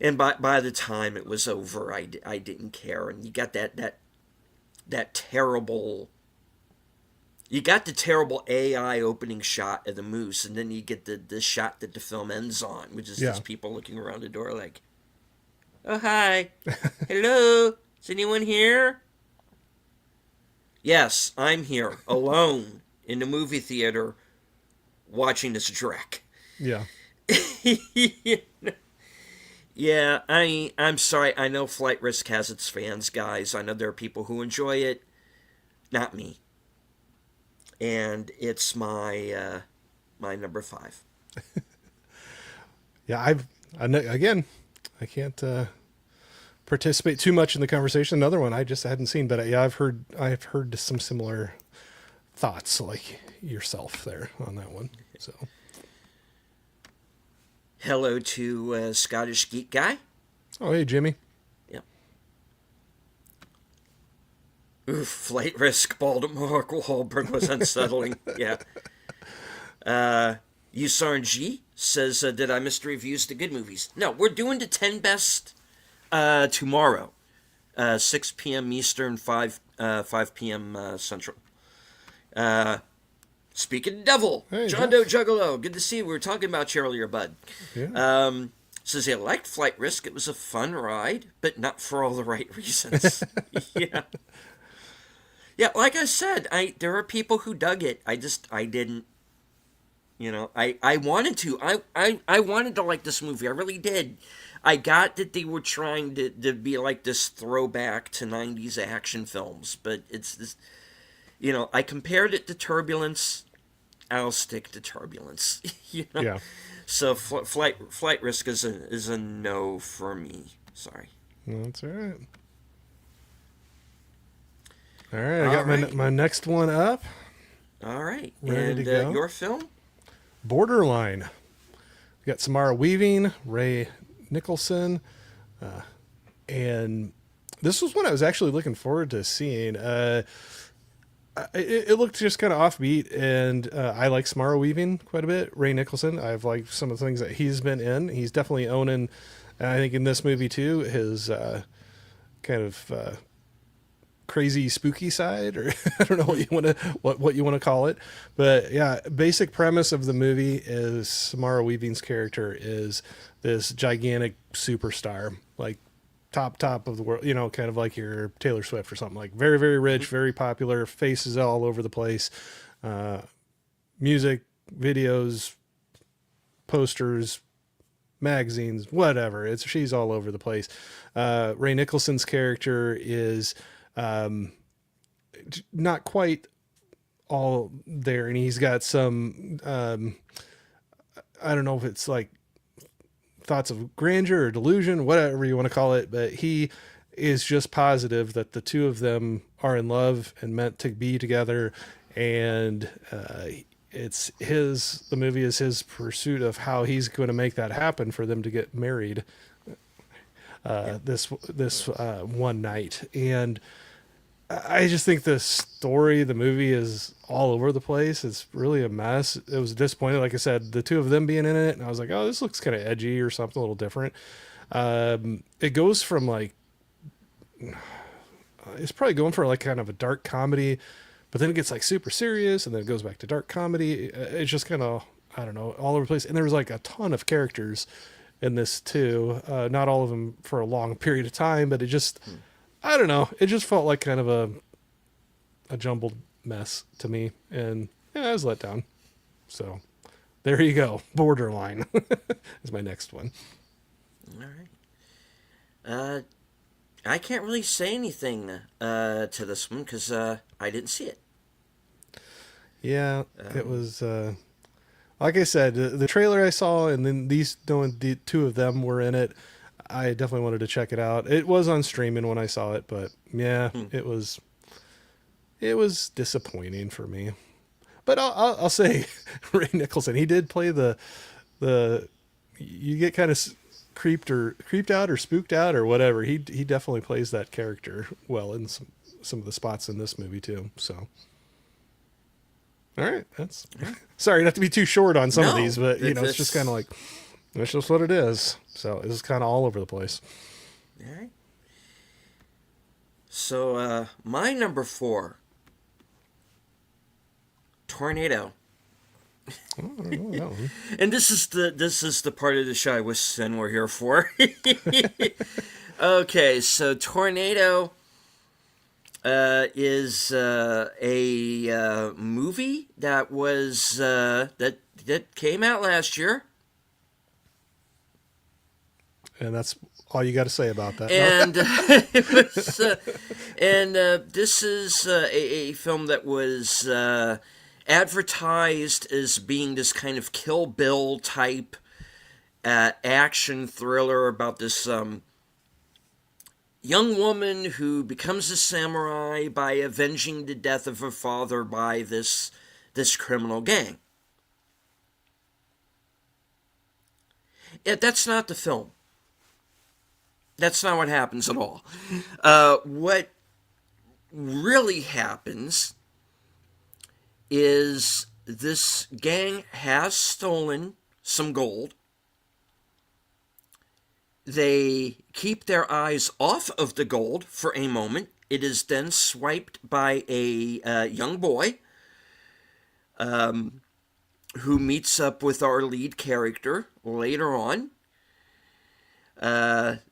And by the time it was over, I didn't care. And you got that terrible... You got the terrible AI opening shot of the moose, and then you get the shot that the film ends on, which is these people looking around the door like, "Oh, hi. Hello. Is anyone here?" Yes, I'm here, alone, in the movie theater, watching this dreck. Yeah. Yeah, I'm sorry. I know Flight Risk has its fans, guys. I know there are people who enjoy it. Not me. And it's my number 5. Yeah, again, I can't participate too much in the conversation. Another one I just hadn't seen, but I've heard some similar thoughts like yourself there on that one. So, hello to Scottish Geek Guy. Oh, hey, Jimmy. Oof, Flight Risk, Baltimore, Mark Wahlberg was unsettling. Yeah. Yusarn G says, did I miss the reviews to good movies? No, we're doing the 10 best tomorrow. 6 p.m. Eastern, 5 p.m. Central. Speaking of the devil, hey, John Doe Juggalo, good to see you. We were talking about you earlier, bud. Yeah. Says, I liked Flight Risk. It was a fun ride, but not for all the right reasons. Yeah. Yeah, like I said, there are people who dug it. I didn't. I wanted to. I wanted to like this movie. I really did. I got that they were trying to be like this throwback to 90s action films, but it's this. I compared it to Turbulence. I'll stick to Turbulence. Yeah. So Flight Risk is a no for me. Sorry. That's all right. All right, I got my next one up. All right. Ready to go. Your film? Borderline. We got Samara Weaving, Ray Nicholson, and this was one I was actually looking forward to seeing. It looked just kind of offbeat, and I like Samara Weaving quite a bit. Ray Nicholson, I've liked some of the things that he's been in. He's definitely owning, I think in this movie too, his kind of crazy spooky side, or I don't know what you want to call it, but yeah, basic premise of the movie is Samara Weaving's character is this gigantic superstar, like top of the world, kind of like your Taylor Swift or something, like very, very rich, very popular, faces all over the place, music, videos, posters, magazines, whatever. She's all over the place. Ray Nicholson's character is not quite all there, and he's got some I don't know if it's like thoughts of grandeur or delusion, whatever you want to call it, but he is just positive that the two of them are in love and meant to be together, and the movie is his pursuit of how he's going to make that happen for them to get married this one night. And I just think the movie is all over the place. It's really a mess. It was disappointing. Like I said, the two of them being in it, and I was like, oh, this looks kind of edgy or something a little different. It goes from like, it's probably going for like kind of a dark comedy, but then it gets like super serious, and then it goes back to dark comedy. It's just kind of, I don't know, all over the place. And there was like a ton of characters in this too. Not all of them for a long period of time, but it just, I don't know. It just felt like kind of a jumbled mess to me, and yeah, I was let down. So there you go. Borderline is my next one. All right. I can't really say anything to this one because I didn't see it. Yeah, it was like I said, the trailer I saw, and then knowing the two of them were in it, I definitely wanted to check it out. It was on streaming when I saw it, but yeah, it was disappointing for me. But I'll say Ray Nicholson, he did play the you get kind of creeped out or spooked out or whatever. He definitely plays that character well in some of the spots in this movie too. So all right, that's sorry not to be too short on some of these, but it's just kind of like, that's just what it is. So it's kind of all over the place. All right. So my number 4, Tornado. Oh, I don't know. And this is the part of the show I wish Sen were here for. Okay, so Tornado is a movie that was that came out last year. And that's all you got to say about that. And it was, this is a film that was advertised as being this kind of Kill Bill type action thriller about this young woman who becomes a samurai by avenging the death of her father by this criminal gang. Yeah, that's not the film. That's not what happens at all. What really happens is this gang has stolen some gold. They keep their eyes off of the gold for a moment. It is then swiped by a young boy who meets up with our lead character later on.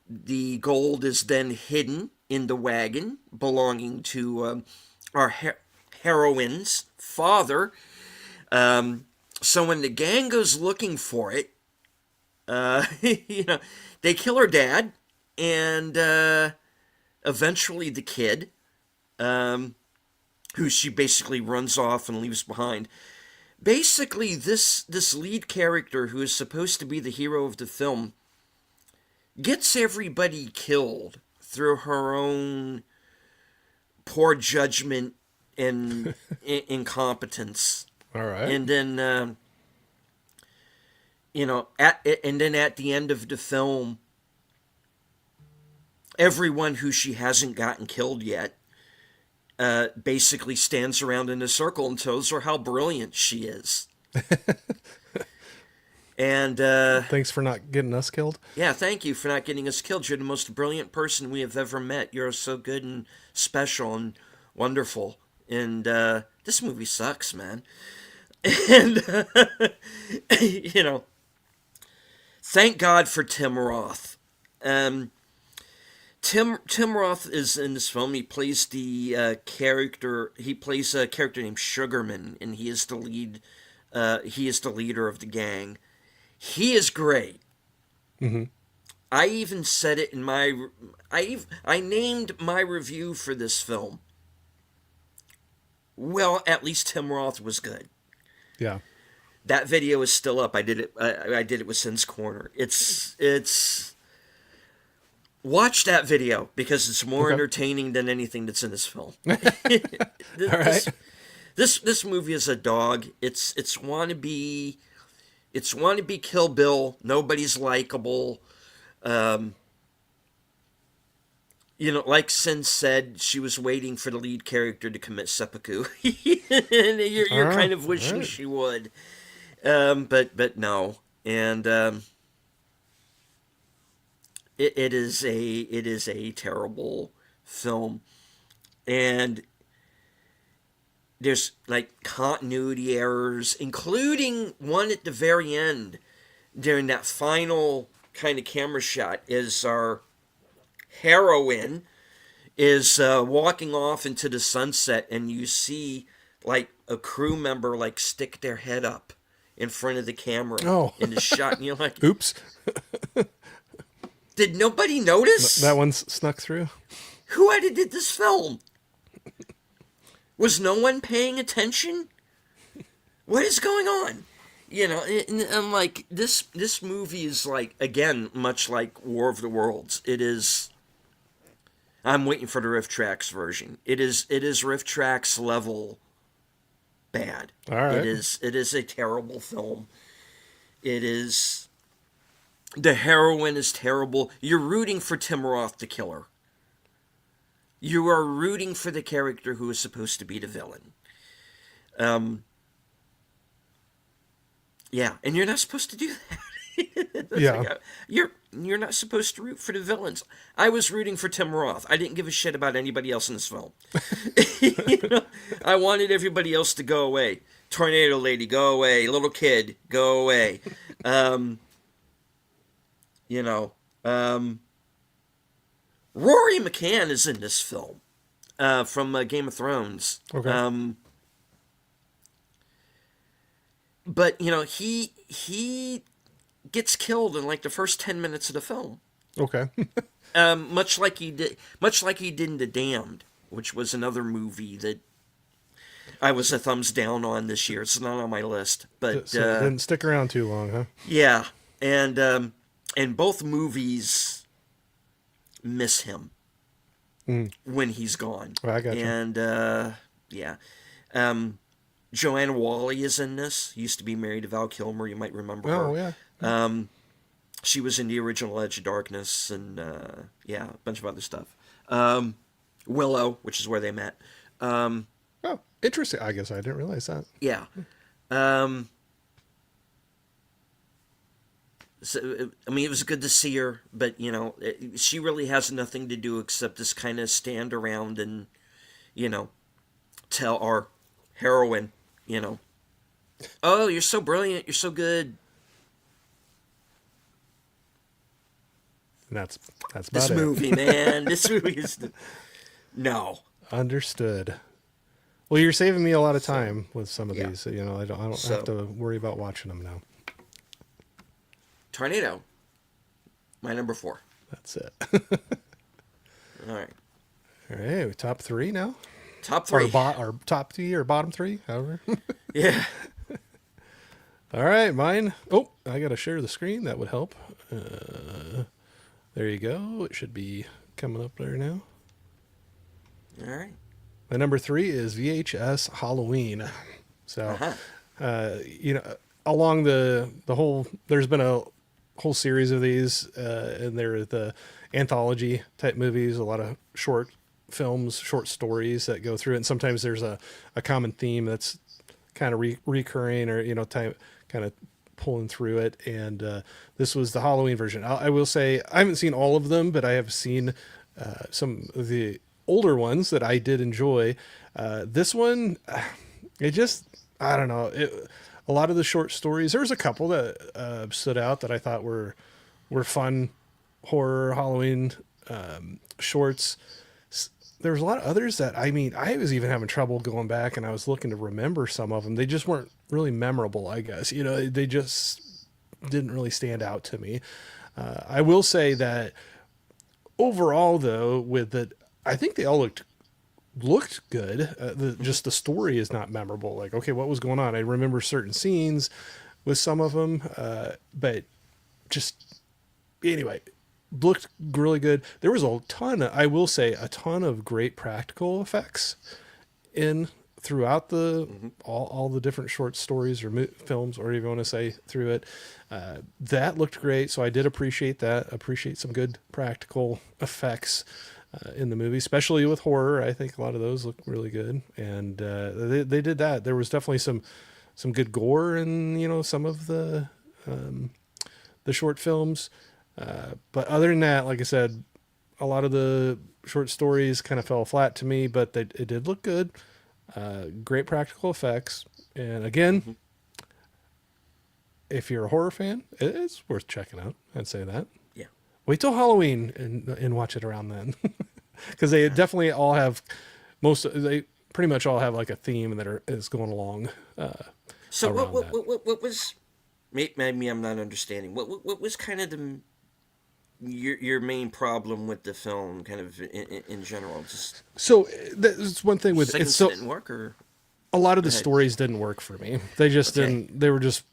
The gold is then hidden in the wagon belonging to our heroine's father. So when the gang goes looking for it, they kill her dad and eventually the kid, who she basically runs off and leaves behind. Basically, this lead character, who is supposed to be the hero of the film, gets everybody killed through her own poor judgment and incompetence. All right. And then, at the end of the film, everyone who she hasn't gotten killed yet basically stands around in a circle and tells her how brilliant she is. And thanks for not getting us killed. Yeah, thank you for not getting us killed. You're the most brilliant person we have ever met. You're so good and special and wonderful. And this movie sucks, man. And thank God for Tim Roth. Tim Roth is in this film. He plays the character. He plays a character named Sugarman, and he is the lead. He is the leader of the gang. He is great. Mm-hmm. I even said it in my, I named my review for this film. Well, at least Tim Roth was good. Yeah. That video is still up. I did it. I did it with Sin's Corner. It's. Watch that video because it's more entertaining than anything that's in this film. All right. This movie is a dog. It's wannabe. It's wannabe Kill Bill. Nobody's likable. You know, like Sin said, she was waiting for the lead character to commit seppuku. And you're kind of wishing she would. But no. And it is a terrible film. And there's like continuity errors, including one at the very end during that final kind of camera shot is our heroine is walking off into the sunset, and you see like a crew member like stick their head up in front of the camera in the shot, and you're like, oops. Did nobody notice? That one's snuck through. Who edited this film? Was no one paying attention? What is going on? You know, and like this movie is like, again, much like War of the Worlds. It is. I'm waiting for the Riff Tracks version. It is Riff Tracks level bad. All right. It is a terrible film. It is. The heroine is terrible. You're rooting for Tim Roth to kill her. You are rooting for the character who is supposed to be the villain. Yeah, and you're not supposed to do that. Yeah. Like, you're not supposed to root for the villains. I was rooting for Tim Roth. I didn't give a shit about anybody else in this film. You know, I wanted everybody else to go away. Tornado Lady, go away. Little kid, go away. You know, Rory McCann is in this film from Game of Thrones. Okay. But you know, he gets killed in like the first 10 minutes of the film. Okay. Much like he did in The Damned, which was another movie that I was a thumbs down on this year. It's not on my list, but So it didn't stick around too long, huh? yeah, and both movies miss him when he's gone. Well, I got you. And yeah, Joanna Wally is in this. Used to be married to Val Kilmer. You might remember her. Oh, yeah. She was in the original Edge of Darkness, and yeah, a bunch of other stuff. Willow, which is where they met. Oh, interesting. I guess I didn't realize that. Yeah. So, I mean, it was good to see her, but, you know, she really has nothing to do except just kind of stand around and, you know, tell our heroine, you know, oh, you're so brilliant, you're so good. And that's about This it. movie, man, this movie is... No. Understood. Well, you're saving me a lot of time with some of these. You know, I don't have to worry about watching them now. Tornado. My number 4. That's it. All right. All right, top 3 now? Top 3. Or top 3 or bottom 3, however. Yeah. All right, mine. Oh, I got to share the screen. That would help. There you go. It should be coming up there now. All right. My number 3 is VHS Halloween. So, you know, along the whole, there's been a whole series of these, and they're the anthology type movies, a lot of short films, short stories that go through it. And sometimes there's a common theme that's kind of recurring, or, you know, kind of pulling through it. And this was the Halloween version. I will say I haven't seen all of them, but I have seen some of the older ones that I did enjoy. This one, it just, I don't know. A lot of the short stories, there was a couple that stood out that I thought were fun horror Halloween shorts. There was a lot of others that, I mean, I was even having trouble going back, and I was looking to remember some of them. They just weren't really memorable, I guess. You know, they just didn't really stand out to me. I will say that overall, though, with the, I think they all looked good. Just the story is not memorable. Like, okay, what was going on? I remember certain scenes with some of them, but just anyway, looked really good. There was a ton. I will say, a ton of great practical effects in throughout the all the different short stories or films, or you want to say through it. That looked great, so I did appreciate that. Appreciate some good practical effects in the movie, especially with horror. I think a lot of those look really good, and they did that. There was definitely some good gore in some of the short films, but other than that, like I said, a lot of the short stories kind of fell flat to me, but it did look good. Great practical effects, and again, if you're a horror fan, it's worth checking out. I'd say that. Yeah. Wait till Halloween and watch it around then, because they definitely all have they pretty much all have like a theme that is going along. So around what was, maybe I'm not understanding. What was kind of your main problem with the film, kind of in general? Just So that's one thing with segments so didn't work, or a lot of the ahead. stories didn't work for me. They just Okay. didn't. They were just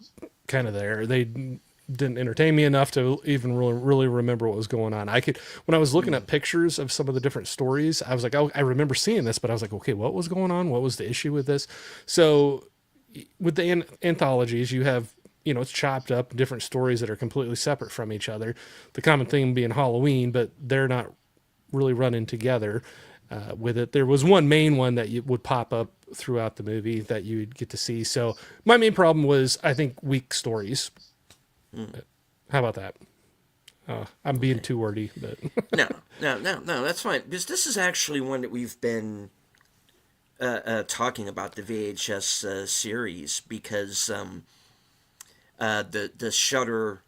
kind of there. They didn't entertain me enough to even really remember what was going on. When I was looking at pictures of some of the different stories, I was like, oh, I remember seeing this, but I was like, okay, what was going on? What was the issue with this? So with the anthologies, you have, it's chopped up different stories that are completely separate from each other. The common theme being Halloween, but they're not really running together with it. There was one main one that would pop up throughout the movie that you'd get to see. So my main problem was, I think, weak stories. How about that? I'm being too wordy, but No, that's fine. Because this is actually one that we've been talking about, the VHS series, because the Shudder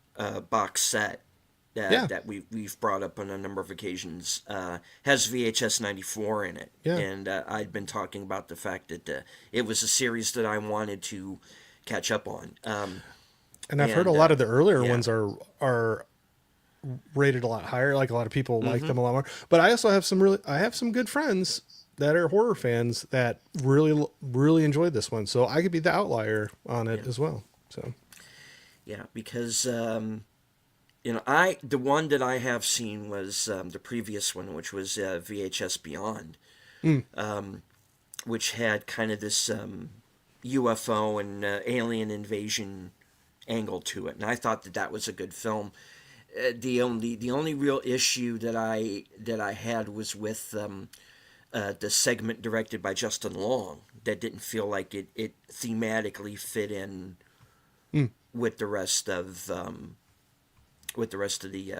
box set that we've brought up on a number of occasions has VHS 94 in it. Yeah. And I'd been talking about the fact that it was a series that I wanted to catch up on. and I've heard a lot of the earlier yeah. ones are rated a lot higher. Like, a lot of people like them a lot more. But I also have some good friends that are horror fans that really enjoyed this one. So I could be the outlier on it as well. So Yeah, because the one that I have seen was the previous one, which was VHS Beyond, which had kind of this UFO and alien invasion angle to it, and I thought that was a good film. The only real issue that I had was with the segment directed by Justin Long, that didn't feel like it thematically fit in with the rest of the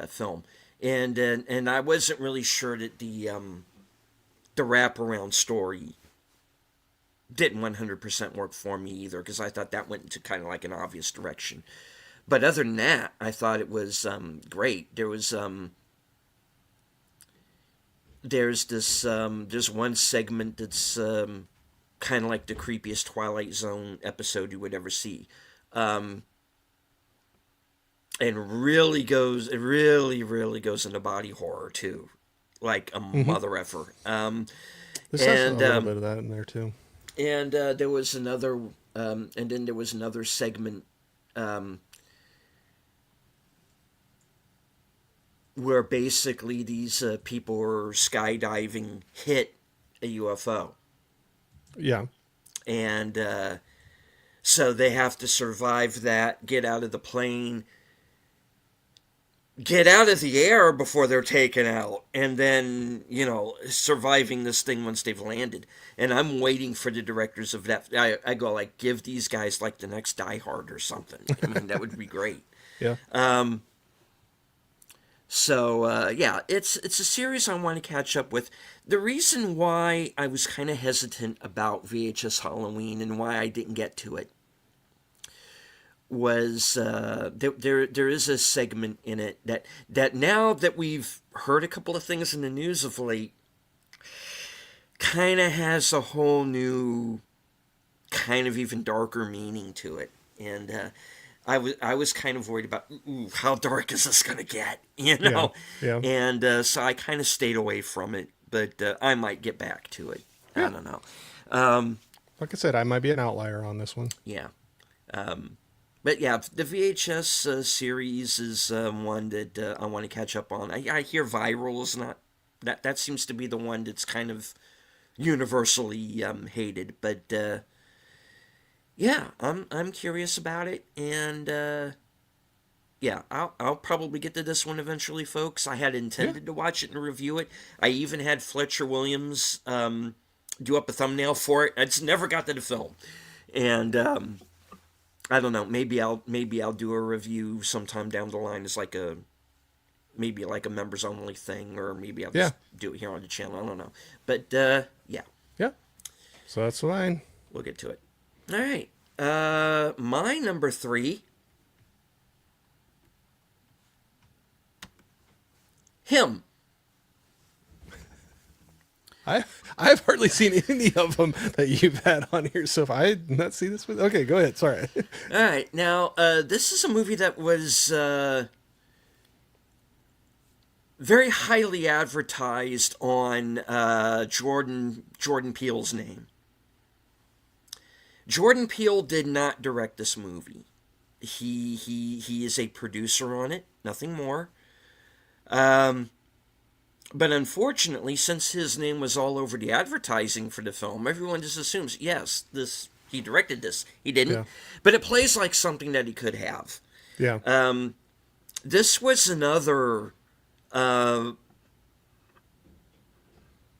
film, and I wasn't really sure that the wraparound story didn't 100% work for me either, because I thought that went into kind of like an obvious direction. But other than that, I thought it was great. There's one segment that's kind of like the creepiest Twilight Zone episode you would ever see. And it really goes into body horror too, like a mother effer. there's a little bit of that in there too. And there was another, and then there was another segment where basically these people were skydiving, hit a UFO. Yeah. And so they have to survive that, get out of the plane, get out of the air before they're taken out, and then, surviving this thing once they've landed. And I'm waiting for the directors of that. I go, like, give these guys, like, the next Die Hard or something. I mean, that would be great. Yeah. So, it's a series I want to catch up with. The reason why I was kind of hesitant about VHS Halloween and why I didn't get to it was there is a segment in it that now that we've heard a couple of things in the news of late, kind of has a whole new, kind of even darker meaning to it. And I was kind of worried about, ooh, how dark is this gonna get, you know? Yeah. And so I kind of stayed away from it, but I might get back to it. Yeah. I don't know. Like I said, I might be an outlier on this one. Yeah. But yeah, the VHS series is one that I want to catch up on. I hear Viral is not that seems to be the one that's kind of universally hated, but yeah, I'm curious about it, and yeah, I'll probably get to this one eventually, folks. I had intended to watch it and review it. I even had Fletcher Williams do up a thumbnail for it. I just never got to the film, and I don't know. Maybe I'll do a review sometime down the line as like a members only thing, or maybe I'll just do it here on the channel. I don't know, but yeah, Yeah. So that's fine. we'll get to it. All right, my number 3. Him. I've hardly seen any of them that you've had on here. So if I did not see this one, okay, go ahead. Sorry. All right, now this is a movie that was very highly advertised on Jordan Peele's name. Jordan Peele did not direct this movie. He is a producer on it, nothing more. But unfortunately, since his name was all over the advertising for the film, everyone just assumes, yes, he directed this. He didn't. Yeah. But it plays like something that he could have. Yeah. This was another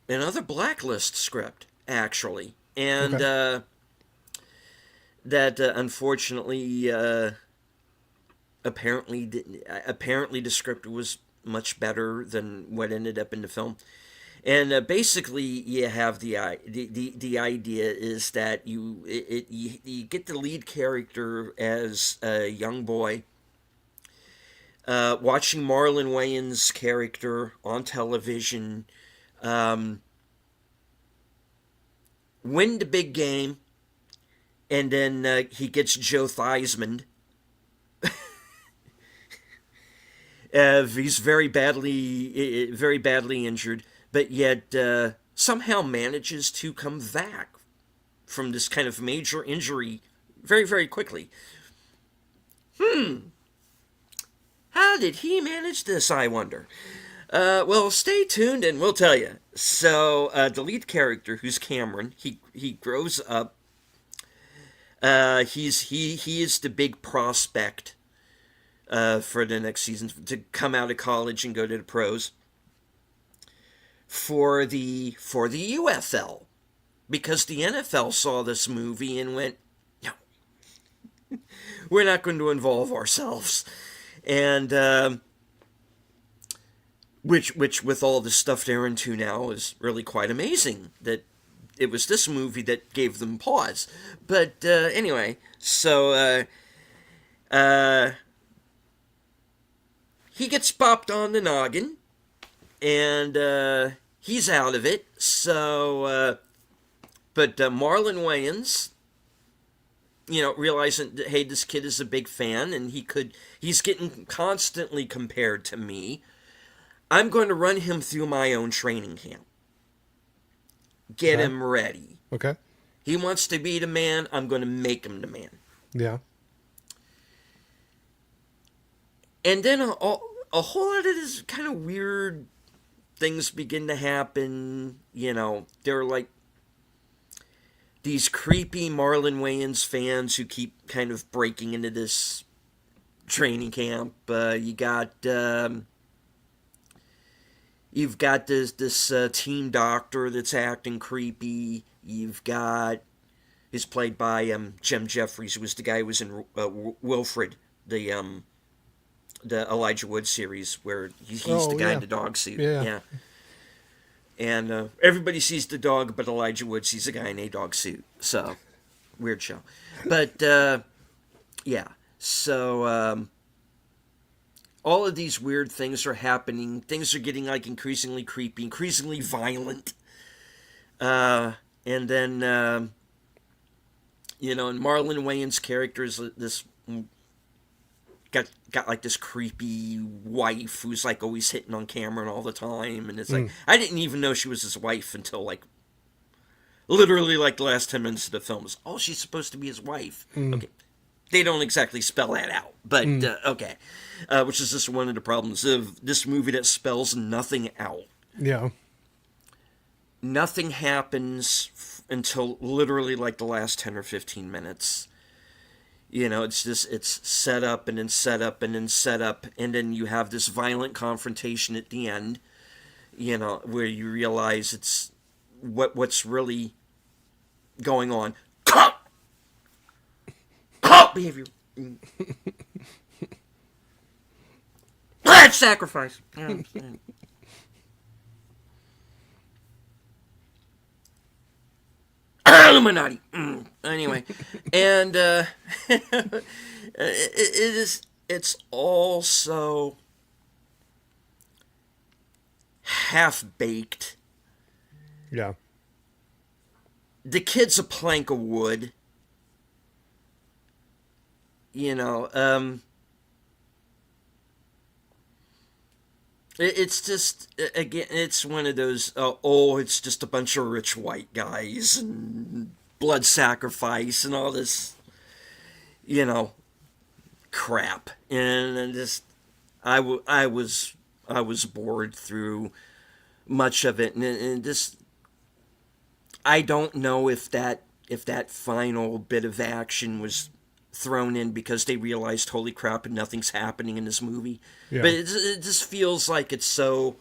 Blacklist script, actually. And Okay. that unfortunately apparently the script was much better than what ended up in the film. And basically, you have the idea is that you get the lead character as a young boy watching Marlon Wayans' character on television win the big game, and then he gets Joe Theismann. He's very badly injured, but yet somehow manages to come back from this kind of major injury very, very quickly. How did he manage this, I wonder? Well, stay tuned and we'll tell you. So, the lead character, who's Cameron, he grows up. He is the big prospect for the next season to come out of college and go to the pros for the UFL, because the NFL saw this movie and went, no, we're not going to involve ourselves, and which with all the stuff they're into now is really quite amazing that it was this movie that gave them pause. But anyway, so he gets popped on the noggin, and he's out of it. So, but Marlon Wayans, realizing that, hey, this kid is a big fan, and he's getting constantly compared to me. I'm going to run him through my own training camp. Get him ready. Okay. He wants to be the man. I'm going to make him the man. Yeah. And then a whole lot of this kind of weird things begin to happen. They're like these creepy Marlon Wayans fans who keep kind of breaking into this training camp. You've got this team doctor that's acting creepy. You've got, is played by Jim Jeffries, who was the guy who was in Wilfred, the Elijah Wood series, where he's the guy in the dog suit. Yeah. And everybody sees the dog, but Elijah Wood sees the guy in a dog suit. So, weird show. But, yeah. So, all of these weird things are happening. Things are getting like increasingly creepy, increasingly violent. And then, and Marlon Wayans' character is this got like this creepy wife who's like always hitting on Cameron all the time, and it's like I didn't even know she was his wife until like literally like the last 10 minutes of the film. Was, oh, she's supposed to be his wife. Okay, they don't exactly spell that out, but okay, which is just one of the problems of this movie that spells nothing out. Yeah. Nothing happens until literally like the last 10 or 15 minutes. You know, it's just, it's set up and then set up and then set up, and then you have this violent confrontation at the end, you know, where you realize it's what's really going on. Cop behavior. Blood sacrifice. You know what I'm saying? Illuminati. Anyway, and it's all so half baked. Yeah. The kid's a plank of wood. You know, it's just, again, it's one of those, it's just a bunch of rich white guys and blood sacrifice and all this, you know, crap. And just, I was bored through much of it. And just, I don't know if that final bit of action was thrown in because they realized, holy crap, and nothing's happening in this movie. Yeah. But it just feels like it's so...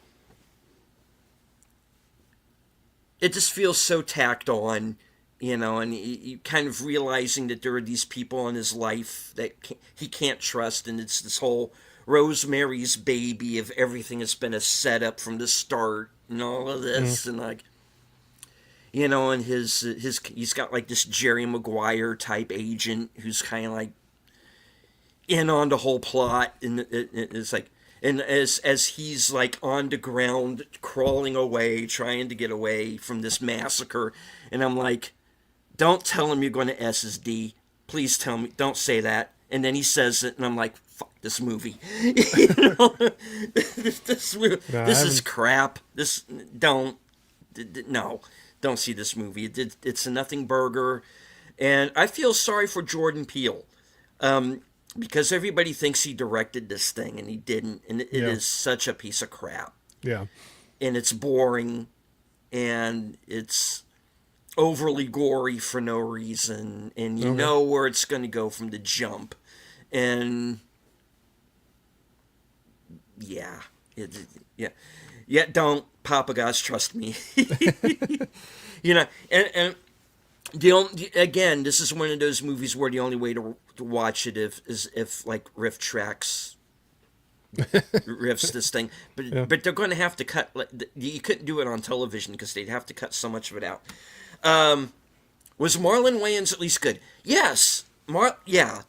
It just feels so tacked on, you know, and you kind of realizing that there are these people in his life that he can't trust, and it's this whole Rosemary's Baby of everything has been a setup from the start and all of this, and like... You know, and he's got like this Jerry Maguire type agent who's kind of like in on the whole plot, and it's like, and as he's like on the ground crawling away, trying to get away from this massacre, and I'm like, don't tell him you're going to S his D, please tell me, don't say that, and then he says it, and I'm like, fuck this movie, you know, this is crap, no. Don't see this movie. It's a nothing burger. And I feel sorry for Jordan Peele. Because everybody thinks he directed this thing, and he didn't. And it is such a piece of crap. Yeah. And it's boring. And it's overly gory for no reason. And you know where it's going to go from the jump. And... yeah. Yeah, don't, Papa Gosh, trust me. You know, and again, this is one of those movies where the only way to watch it is if like riffs this thing, but they're going to have to cut. You couldn't do it on television because they'd have to cut so much of it out. Was Marlon Wayans at least good? Yes,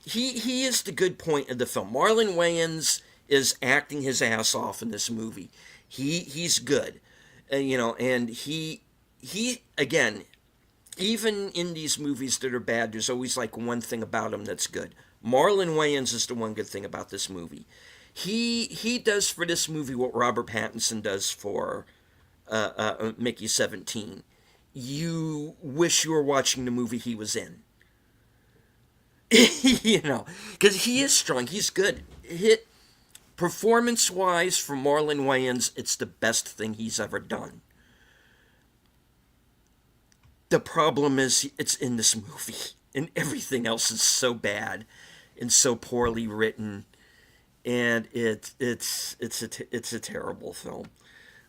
he is the good point of the film. Marlon Wayans is acting his ass off in this movie. He's good, you know, and he again, even in these movies that are bad, there's always like one thing about him that's good. Marlon Wayans is the one good thing about this movie. He does for this movie what Robert Pattinson does for Mickey 17. You wish you were watching the movie he was in. You know, because he is strong. He's good. Performance-wise, for Marlon Wayans, it's the best thing he's ever done. The problem is, it's in this movie, and everything else is so bad and so poorly written, and it's a terrible film.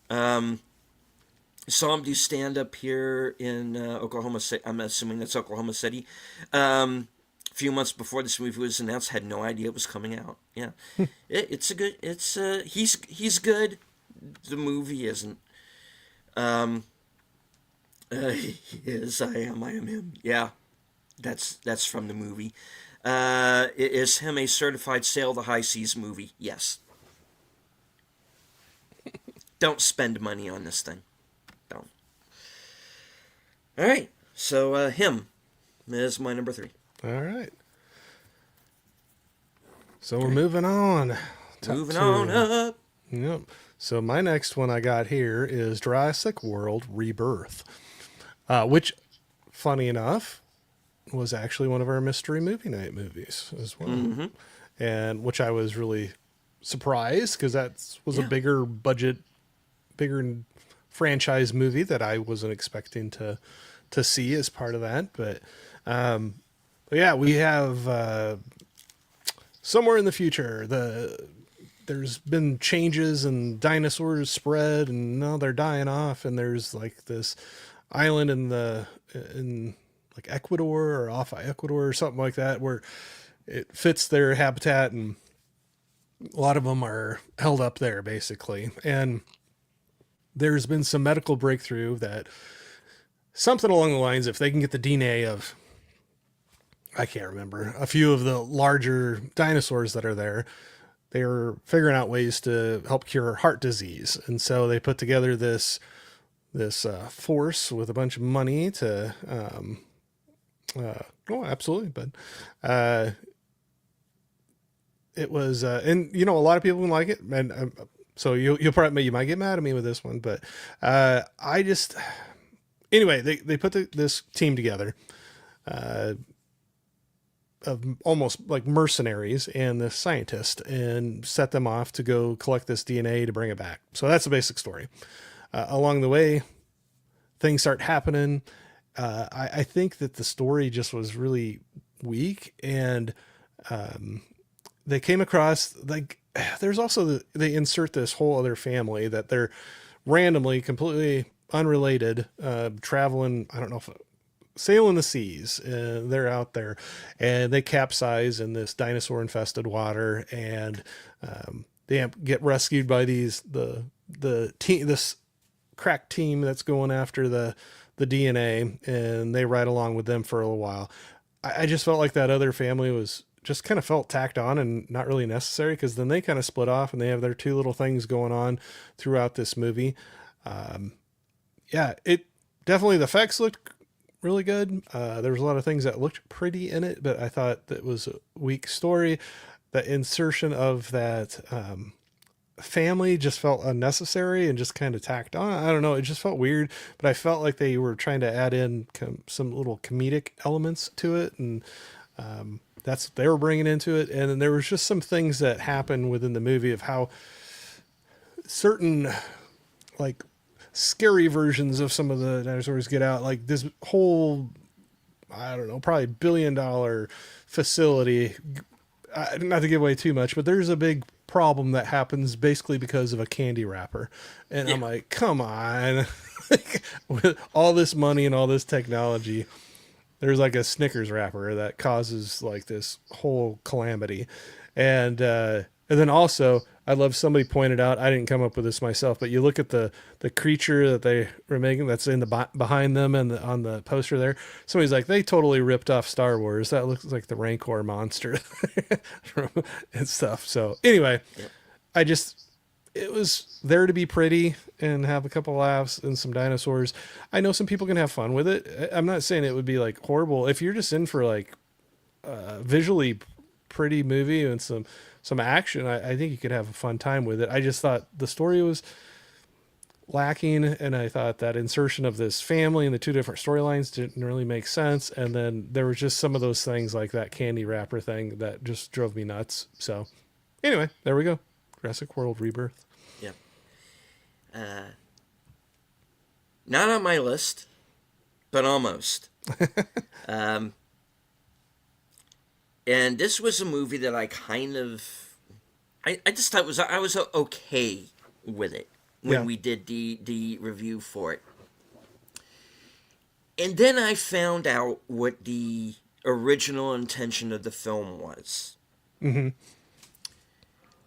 Saw him do stand-up here in Oklahoma City. I'm assuming that's Oklahoma City. Few months before this movie was announced, had no idea it was coming out. Yeah, he's good. The movie isn't. He is. I am him. Yeah, that's from the movie. Is him a certified sail the high seas movie? Yes. Don't spend money on this thing. Don't. All right. So him is my number 3. All right. So we're moving on. Moving on up. Yep. So my next one I got here is Jurassic World Rebirth, which, funny enough, was actually one of our mystery movie night movies as well, and which I was really surprised because that was a bigger budget, bigger franchise movie that I wasn't expecting to see as part of that. But yeah, we have somewhere in the future there's been changes and dinosaurs spread and now they're dying off, and there's like this island in like Ecuador or off Ecuador or something like that where it fits their habitat, and a lot of them are held up there basically. And there's been some medical breakthrough that something along the lines, if they can get the DNA of, I can't remember, a few of the larger dinosaurs that are there, they were figuring out ways to help cure heart disease. And so they put together this force with a bunch of money to, oh, absolutely. But, it was, and you know, a lot of people like it, and so you might get mad at me with this one, but, anyway, they put this team together, of almost like mercenaries and this scientist, and set them off to go collect this DNA to bring it back. So that's the basic story. Along the way, things start happening. I think that the story just was really weak, and they came across, like, there's also they insert this whole other family that they're randomly, completely unrelated, traveling, I don't know if sailing the seas. They're out there and they capsize in this dinosaur infested water, and they get rescued by this crack team that's going after the DNA, and they ride along with them for a little while. I just felt like that other family was just kind of felt tacked on and not really necessary, because then they kind of split off and they have their two little things going on throughout this movie. Yeah, it definitely, the effects looked really good. There was a lot of things that looked pretty in it, but I thought that was a weak story. The insertion of that family just felt unnecessary and just kind of tacked on. I don't know. It just felt weird, but I felt like they were trying to add in some little comedic elements to it. And that's what they were bringing into it. And then there was just some things that happened within the movie of how certain, like, scary versions of some of the dinosaurs get out. Like this whole, I don't know, probably $1 billion facility, not to give away too much, but there's a big problem that happens basically because of a candy wrapper. And I'm like, come on, with all this money and all this technology, there's like a Snickers wrapper that causes like this whole calamity. And then also, I love, somebody pointed out, I didn't come up with this myself, but you look at the creature that they were making that's in the behind them and on the poster there. Somebody's like, they totally ripped off Star Wars. That looks like the Rancor monster and stuff. So anyway, it was there to be pretty and have a couple laughs and some dinosaurs. I know some people can have fun with it. I'm not saying it would be like horrible. If you're just in for like visually pretty movie and some action, I think you could have a fun time with it. I just thought the story was lacking, and I thought that insertion of this family and the two different storylines didn't really make sense. And then there was just some of those things like that candy wrapper thing that just drove me nuts. So anyway, there we go. Jurassic World Rebirth. Yeah. Not on my list, but almost. And this was a movie that I kind of, I just thought I was okay with it when we did the review for it. And then I found out what the original intention of the film was. Mm-hmm.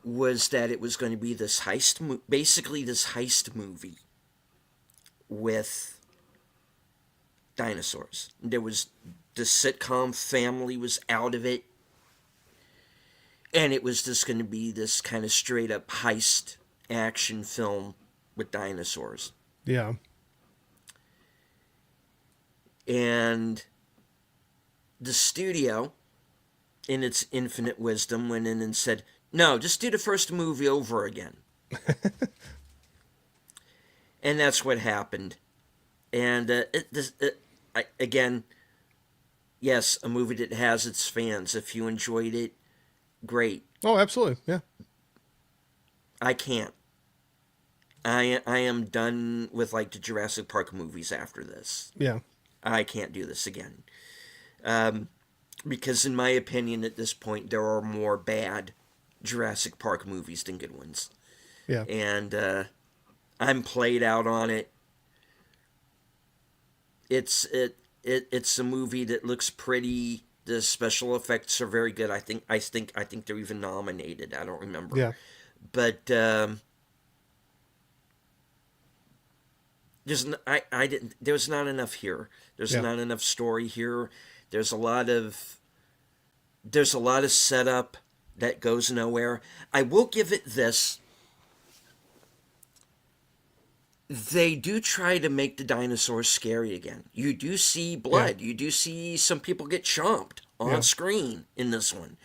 Was that it was going to be this basically this heist movie with dinosaurs. There was, the sitcom family was out of it. And it was just going to be this kind of straight up heist action film with dinosaurs. Yeah. And the studio in its infinite wisdom, went in and said, no, just do the first movie over again. And that's what happened. And again, yes, a movie that has its fans. If you enjoyed it, great. Oh, absolutely. Yeah. I can't. I am done with like the Jurassic Park movies after this. Yeah. I can't do this again. Because in my opinion, at this point, there are more bad Jurassic Park movies than good ones. Yeah. And I'm played out on it. It's a movie that looks pretty. The special effects are very good. I think they're even nominated. I don't remember. Yeah. But there was not enough here. There's not enough story here. There's a lot of setup that goes nowhere. I will give it this. They do try to make the dinosaurs scary again. You do see blood. Yeah. You do see some people get chomped on screen in this one.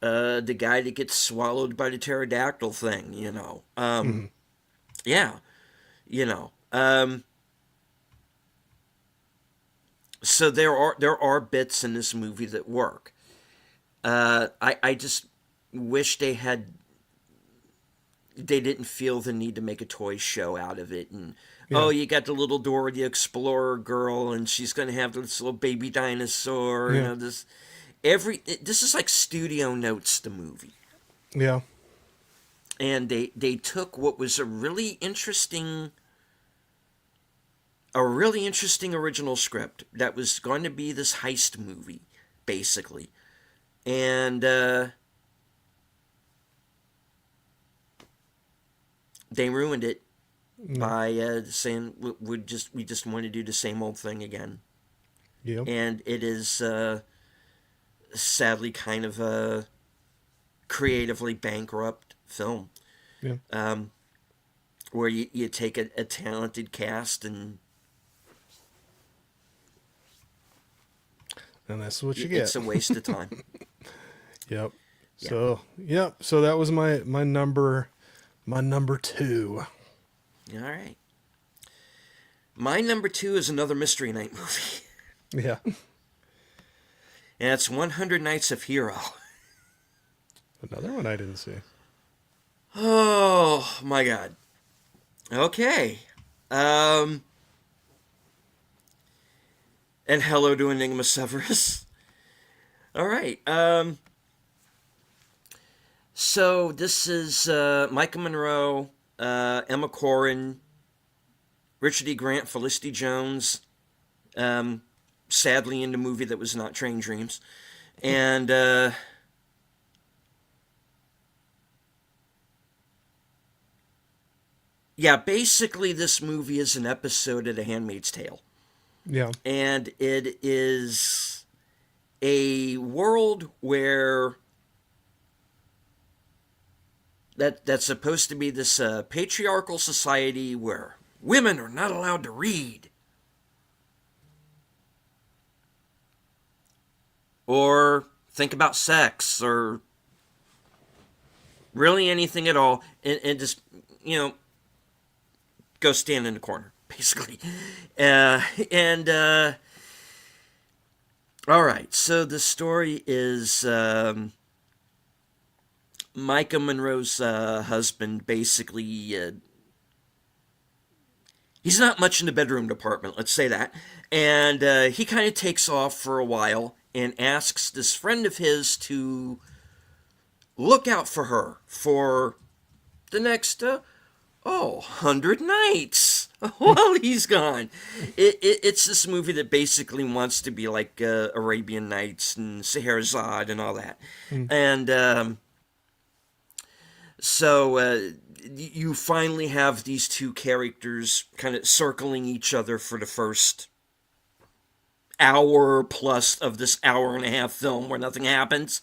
The guy that gets swallowed by the pterodactyl thing, you know. Yeah, you know. So there are bits in this movie that work. I just wish they didn't feel the need to make a toy show out of it. And you got the little Dora the Explorer girl, and she's going to have this little baby dinosaur. You know, this is like Studio Notes, the movie. Yeah. And they took what was a really interesting original script that was going to be this heist movie, basically. And they ruined it by saying we just want to do the same old thing again. Yeah. And it is sadly kind of a creatively bankrupt film. Yeah. Where you take a talented cast and that's what you get. It's a waste of time. Yep. So so that was my number 2. All right. My number 2 is another Mystery Night movie. Yeah. And it's 100 Nights of Hero. Another one I didn't see. Oh my God. Okay. And hello to Enigma Severus. All right. So this is Micah Monroe, Emma Corrin, Richard E. Grant, Felicity Jones, sadly in the movie that was not Train Dreams, and basically this movie is an episode of The Handmaid's Tale. Yeah. And it is a world where that's supposed to be this patriarchal society where women are not allowed to read or think about sex or really anything at all, and just, go stand in the corner, basically. All right, so the story is Micah Monroe's husband basically, he's not much in the bedroom department, let's say that, and he kind of takes off for a while and asks this friend of his to look out for her for the next 100 nights while he's gone. It's this movie that basically wants to be like Arabian Nights and Scheherazade and all that. And so you finally have these two characters kind of circling each other for the first hour plus of this hour and a half film where nothing happens.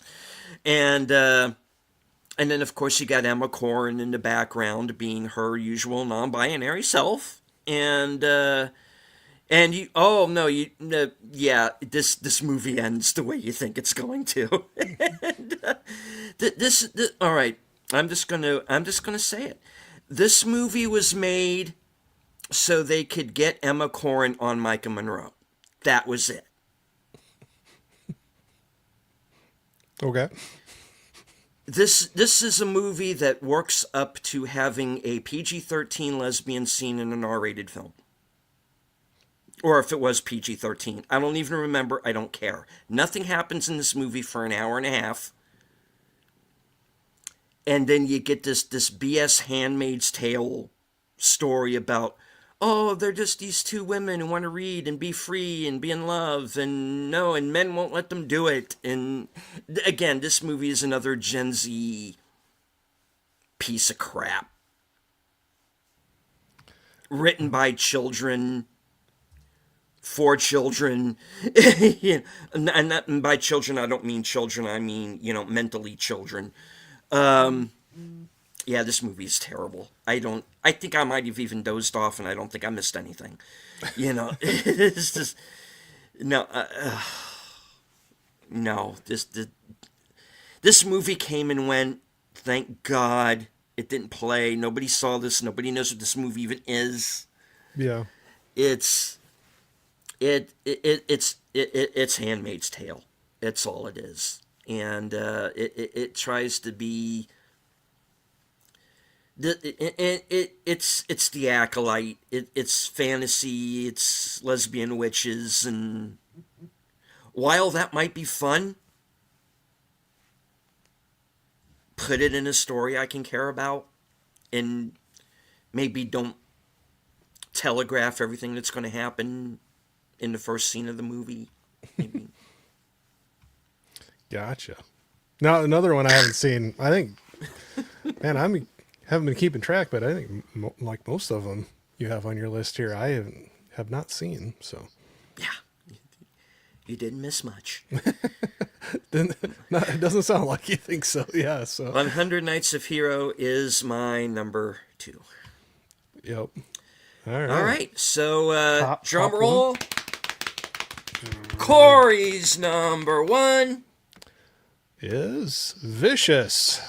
And then, of course, you got Emma Corrin in the background being her usual non-binary self. And And you, oh no, you, no, yeah, this movie ends the way you think it's going to. And, all right, I'm just gonna say it. This movie was made so they could get Emma Corrin on Micah Monroe. That was it. Okay. This is a movie that works up to having a PG-13 lesbian scene in an R-rated film. Or if it was PG-13. I don't even remember. I don't care. Nothing happens in this movie for an hour and a half. And then you get this BS Handmaid's Tale story about, oh, they're just these two women who want to read and be free and be in love, and no, and men won't let them do it. And again, this movie is another Gen Z piece of crap. Written by children, for children. And by children, I don't mean children, I mean, mentally children. Yeah, this movie is terrible. I think I might have even dozed off, and I don't think I missed anything. It's just, no, no, this movie came and went. Thank God it didn't play. Nobody saw this. Nobody knows what this movie even is. Yeah. It's Handmaid's Tale. That's all it is. And it tries to be it's the Acolyte. It's fantasy. It's lesbian witches, and while that might be fun, put it in a story I can care about, and maybe don't telegraph everything that's going to happen in the first scene of the movie. Maybe. Gotcha. Now, another one I haven't seen. I think, man, haven't been keeping track, but I think like most of them you have on your list here, I have not seen. So, Yeah, you didn't miss much. It doesn't sound like you think so. Yeah. So, 100 Nights of Hero is my number 2. Yep. All right. All right. So, drum top roll. Corey's number 1 is Vicious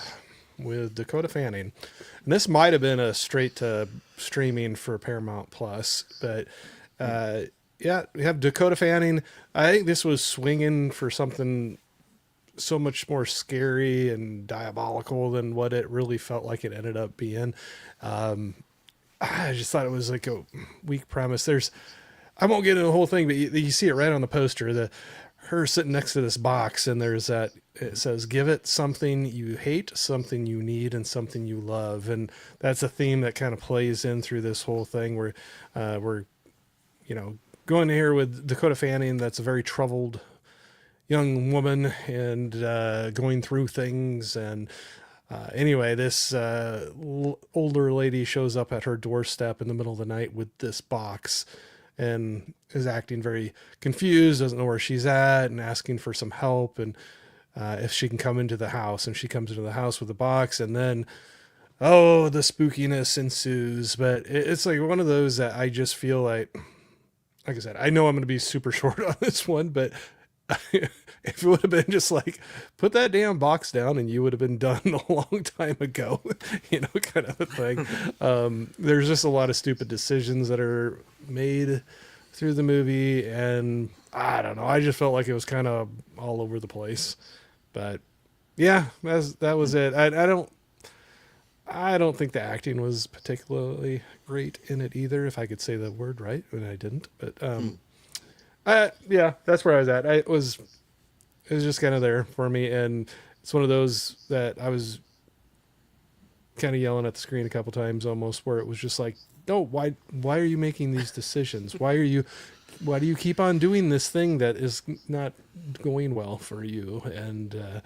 with Dakota Fanning. And this might have been a straight to streaming for Paramount Plus, but yeah, we have Dakota Fanning. I think this was swinging for something so much more scary and diabolical than what it really felt like it ended up being. I just thought it was like a weak premise. I won't get into the whole thing, but you see it right on the poster, her sitting next to this box, and there's that, it says, give it something you hate, something you need, and something you love. And that's a theme that kind of plays in through this whole thing where we're, going here with Dakota Fanning. That's a very troubled young woman and going through things. And anyway, this older lady shows up at her doorstep in the middle of the night with this box and is acting very confused, doesn't know where she's at, and asking for some help and if she can come into the house. And she comes into the house with the box, and then, the spookiness ensues. But it's like one of those that I just feel like I said, I know I'm going to be super short on this one, but if it would have been just like, put that damn box down and you would have been done a long time ago, kind of a thing. There's just a lot of stupid decisions that are made through the movie, and I don't know. I just felt like it was kind of all over the place. But yeah, that was it. I don't think the acting was particularly great in it either, if I could say the word right, and I didn't. But yeah, that's where I was at. It was just kind of there for me, and it's one of those that I was kind of yelling at the screen a couple times almost, where it was just like, no, why are you making these decisions? Why do you keep on doing this thing that is not going well for you? And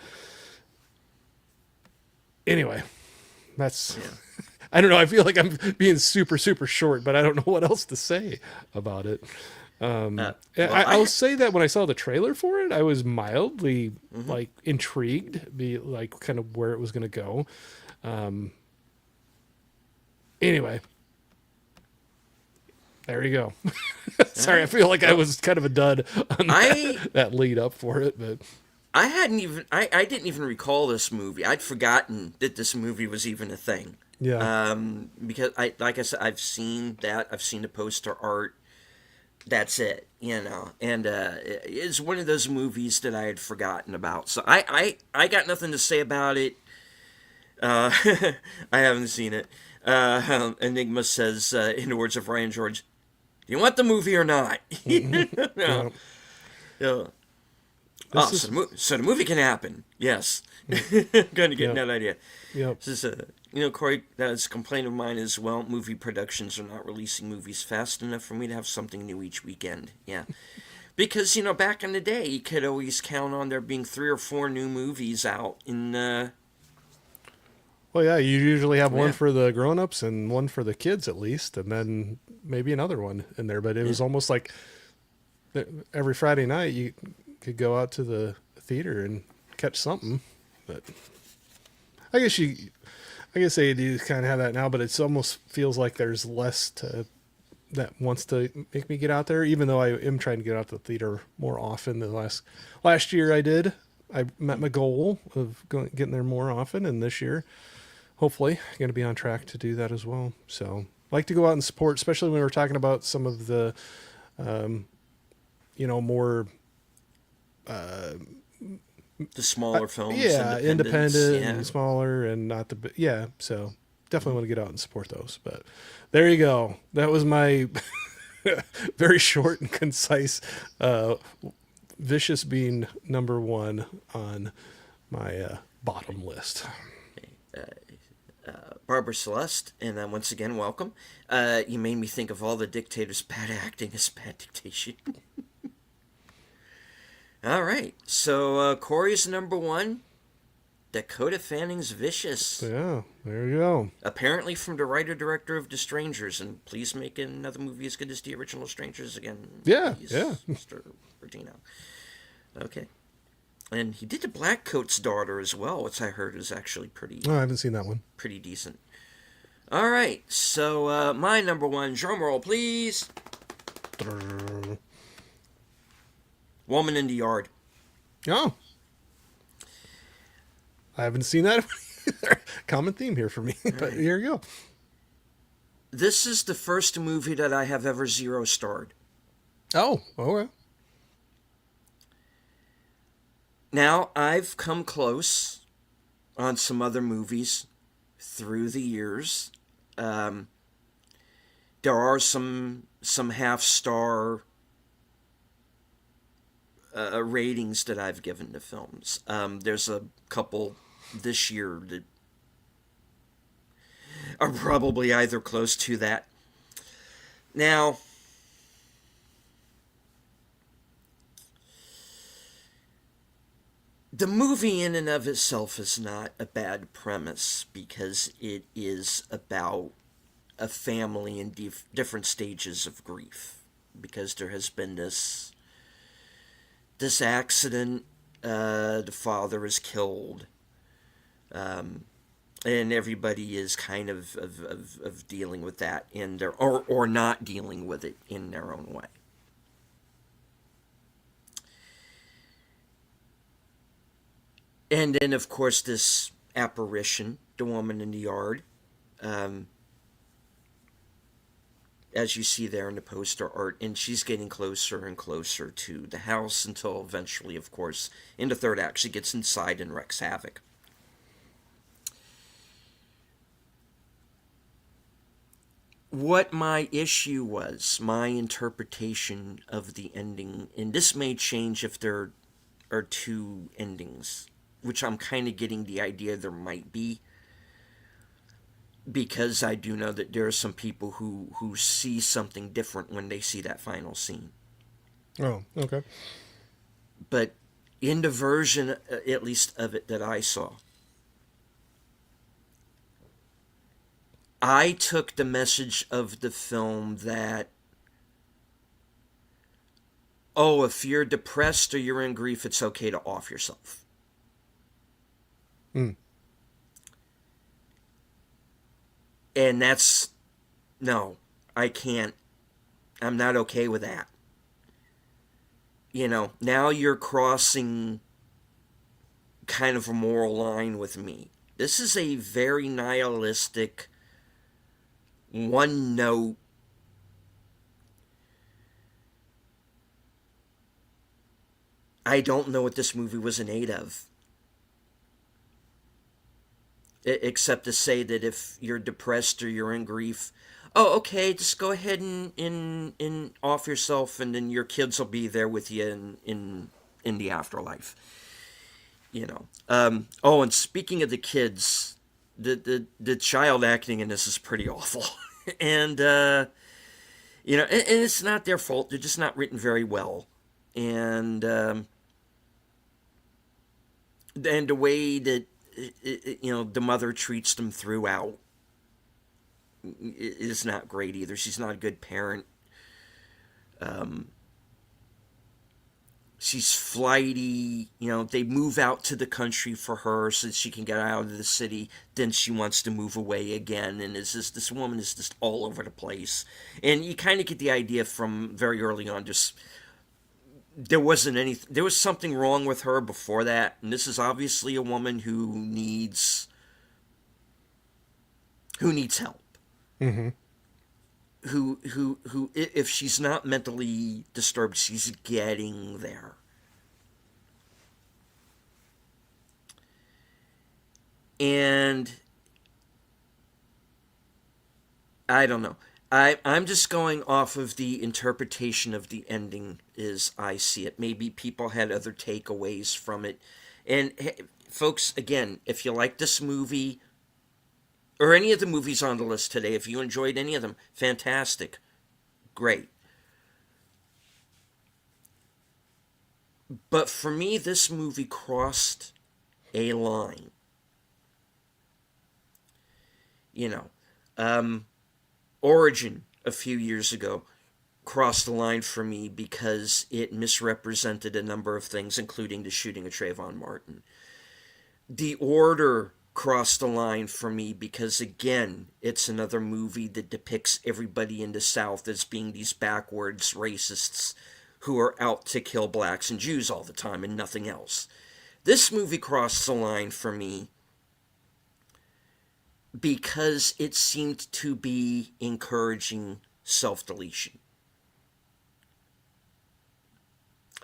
anyway, that's, I don't know. I feel like I'm being super, super short, but I don't know what else to say about it. I'll say that when I saw the trailer for it, I was mildly like intrigued, be like kind of where it was going to go. Anyway, There you go. Sorry, I feel like I was kind of a dud on that lead up for it, but I didn't even recall this movie. I'd forgotten that this movie was even a thing. yeah. Because like I said, I've seen the poster art. That's it, and it's one of those movies that I had forgotten about. So I got nothing to say about it. I haven't seen it. Enigma says, in the words of Ryan George, "Do you want the movie or not?" Yeah. Yeah. This So the movie can happen. Yes. Kind of getting that idea. Yep. This is Corey, that's a complaint of mine as well. Movie productions are not releasing movies fast enough for me to have something new each weekend. Yeah. Because, back in the day, you could always count on there being 3 or 4 new movies out in, Well, yeah, you usually have one Yeah. for the grown-ups and one for the kids at least, and then maybe another one in there. But it was almost like every Friday night you could go out to the theater and catch something. But I guess they do kind of have that now, but it almost feels like there's less that wants to make me get out there, even though I am trying to get out to the theater more often than last year I did. I met my goal of getting there more often, and this year, hopefully, I'm going to be on track to do that as well. So, like to go out and support, especially when we're talking about some of the, more the smaller films. yeah, independent Yeah. and smaller, and not the yeah. So definitely want to get out and support those. But there you go. That was my very short and concise. Vicious being number 1 on my bottom list. Barbara Celeste, and once again, welcome. You made me think of all the dictators' bad acting as bad dictation. All right, so Corey's number 1, Dakota Fanning's Vicious. Yeah, there you go. Apparently from the writer-director of The Strangers, and please make another movie as good as the original Strangers again. Yeah, please, yeah. Mr. Regino. Okay. And he did The Black Coat's Daughter as well, which I heard is actually pretty Oh, I haven't seen that one. pretty decent. All right, so my number 1, drum roll, please. Woman in the Yard. Oh, I haven't seen that either. Common theme here for me, but here you go. This is the first movie that I have ever 0-starred. Oh, okay. Now, I've come close on some other movies through the years. There are some half-star ratings that I've given to films. There's a couple this year that are probably either close to that. Now, the movie in and of itself is not a bad premise because it is about a family in different stages of grief. Because there has been this accident, the father is killed, and everybody is kind of dealing with that in their or not dealing with it in their own way. And then, of course, this apparition, the woman in the yard, as you see there in the poster art, and she's getting closer and closer to the house until eventually, of course, in the third act, she gets inside and wreaks havoc. What my issue was, my interpretation of the ending, and this may change if there are 2 endings, which I'm kind of getting the idea there might be, because I do know that there are some people who see something different when they see that final scene. Oh, okay. But in the version, at least of it that I saw, I took the message of the film that, oh, if you're depressed or you're in grief, it's okay to off yourself. Mm. And that's, no, I can't I'm not okay with that. You know, now you're crossing kind of a moral line with me. This is a very nihilistic, one note, I don't know what this movie was in aid of. Except to say that if you're depressed or you're in grief, oh, okay, just go ahead and off yourself, and then your kids will be there with you in the afterlife. You know. Oh, and speaking of the kids, the child acting in this is pretty awful, and you know, and it's not their fault. They're just not written very well, and the way that you know the mother treats them throughout is not great either. She's not a good parent. She's flighty. You know, they move out to the country for her so that she can get out of the city. Then she wants to move away again, and it's just, this woman is just all over the place. And you kind of get the idea from very early on, just there was something wrong with her before that, and this is obviously a woman who needs help. Mm-hmm. Who, if she's not mentally disturbed, she's getting there. And I don't know. I'm just going off of the interpretation of the ending as I see it. Maybe people had other takeaways from it. And hey, folks, again, if you like this movie, or any of the movies on the list today, if you enjoyed any of them, fantastic. Great. But for me, this movie crossed a line. You know, Origin, a few years ago, crossed the line for me because it misrepresented a number of things, including the shooting of Trayvon Martin. The Order crossed the line for me because, again, it's another movie that depicts everybody in the South as being these backwards racists who are out to kill blacks and Jews all the time and nothing else. This movie crossed the line for me because it seemed to be encouraging self-deletion.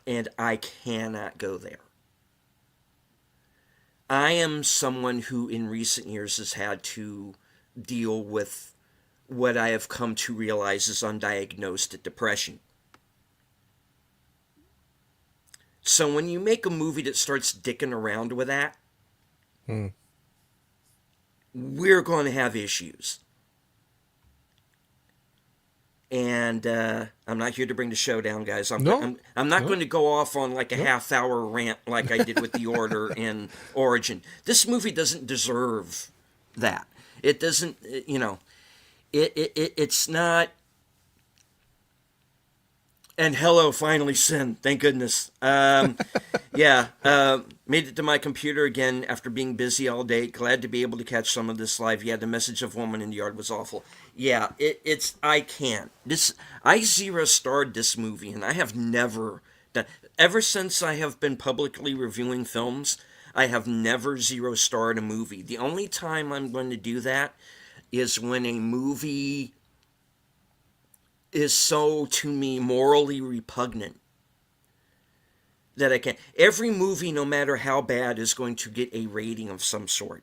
And I cannot go there. I am someone who in recent years has had to deal with what I have come to realize is undiagnosed depression. So when you make a movie that starts dicking around with that, we're going to have issues. And I'm not here to bring the show down, guys. I'm not going to go off on like a half-hour rant like I did with The Order and Origin. This movie doesn't deserve that. It doesn't, you know, it's not. And hello, finally, Sin. Thank goodness. Yeah, made it to my computer again after being busy all day. Glad to be able to catch some of this live. Yeah, the message of Woman in the Yard was awful. Yeah, it's I can't. I 0-starred this movie, and I have never done. Ever since I have been publicly reviewing films, I have never 0-starred a movie. The only time I'm going to do that is when a movie is so, to me, morally repugnant that I can't. Every movie, no matter how bad, is going to get a rating of some sort.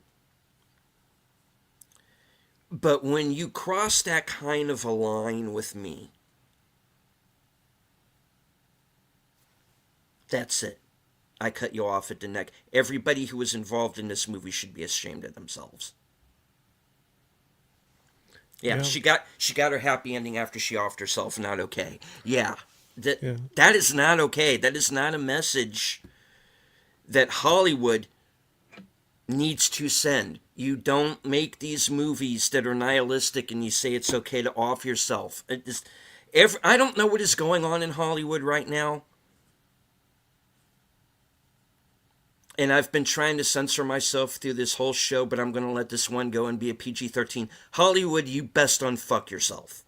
But when you cross that kind of a line with me, that's it. I cut you off at the neck. Everybody who was involved in this movie should be ashamed of themselves. Yeah, she got her happy ending after she offed herself. Not okay. Yeah, that is not okay. That is not a message that Hollywood needs to send. You don't make these movies that are nihilistic and you say it's okay to off yourself. I don't know what is going on in Hollywood right now. And I've been trying to censor myself through this whole show, but I'm going to let this one go and be a PG-13. Hollywood, you best unfuck yourself.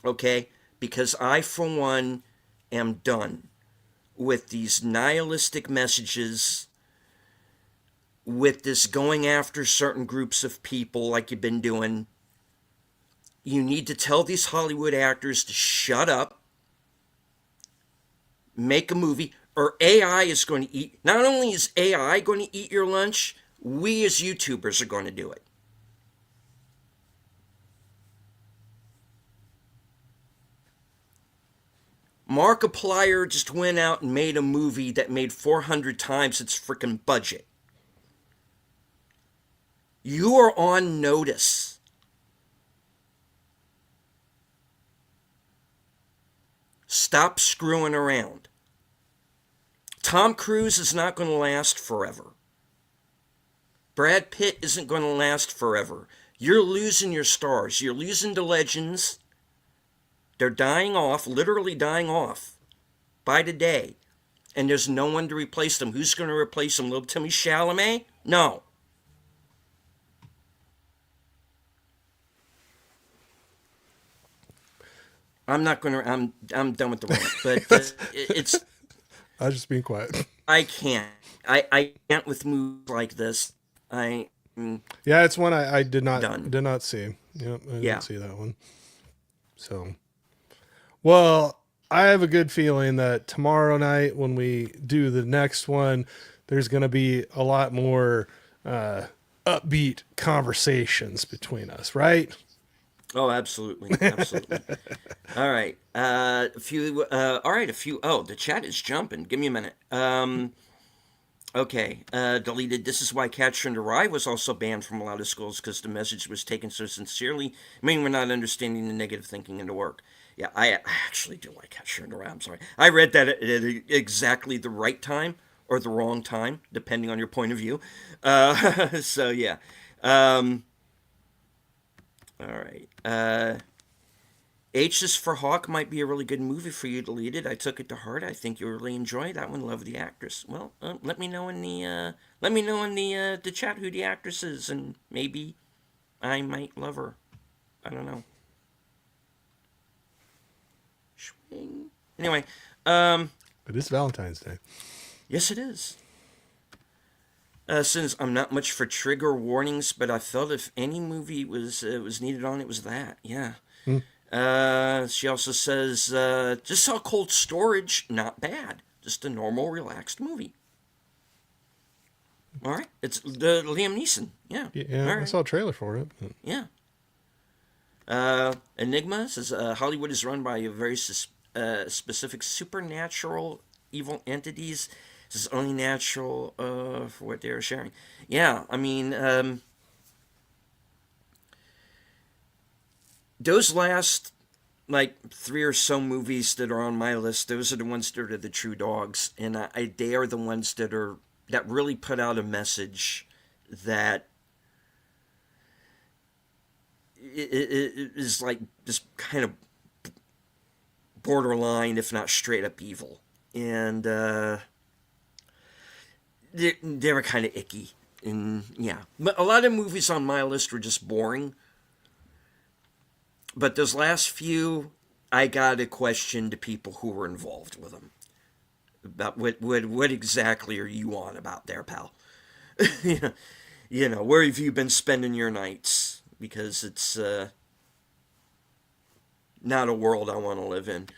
Okay? Because I, for one, am done with these nihilistic messages, with this going after certain groups of people like you've been doing. You need to tell these Hollywood actors to shut up, make a movie, or AI is going to eat. Not only is AI going to eat your lunch, we as YouTubers are going to do it. Markiplier just went out and made a movie that made 400 times its freaking budget. You are on notice. Stop screwing around. Tom Cruise is not going to last forever. Brad Pitt isn't going to last forever. You're losing your stars. You're losing the legends. They're dying off, literally dying off by the day. And there's no one to replace them. Who's going to replace them? Little Timmy Chalamet? No. I'm not going to, I'm done with the rant, but it's, I was just being quiet. I can't. I can't with movies like this. Yeah, it's one I did not see. Yep, I Yeah. didn't see that one. So, well, I have a good feeling that tomorrow night when we do the next one, there's going to be a lot more upbeat conversations between us, right? Oh, absolutely, absolutely. All right, a few. Oh, the chat is jumping. Give me a minute. Okay, deleted. This is why Catcher in the Rye was also banned from a lot of schools, because the message was taken so sincerely. I mean, we're not understanding the negative thinking into work. Yeah, I actually do like Catcher in the Rye. I'm sorry. I read that at exactly the right time or the wrong time, depending on your point of view. So yeah. All right. H is for Hawk might be a really good movie for you. Deleted. I took it to heart. I think you'll really enjoy that one. Love the actress. Well, let me know in the chat who the actress is, and maybe I might love her. I don't know. Swing. Anyway, It is Valentine's Day. yes, it is. Since I'm not much for trigger warnings, but I felt if any movie was needed on, it was that. Yeah. She also says, just saw Cold Storage, not bad. Just a normal, relaxed movie. All right. It's the Liam Neeson. Yeah. Yeah, All right. I saw a trailer for it. Yeah. Enigma says, Hollywood is run by a very specific supernatural evil entities. This is only natural for what they're sharing. Yeah, I mean, those last, like, 3 or so movies that are on my list, those are the ones that are the true dogs. And they are the ones that really put out a message that it is like this kind of borderline, if not straight up evil. And they were kind of icky. And yeah, but a lot of movies on my list were just boring. But those last few, I got to question the people who were involved with them. About what exactly are you on about there, pal? You know, where have you been spending your nights? Because it's not a world I want to live in.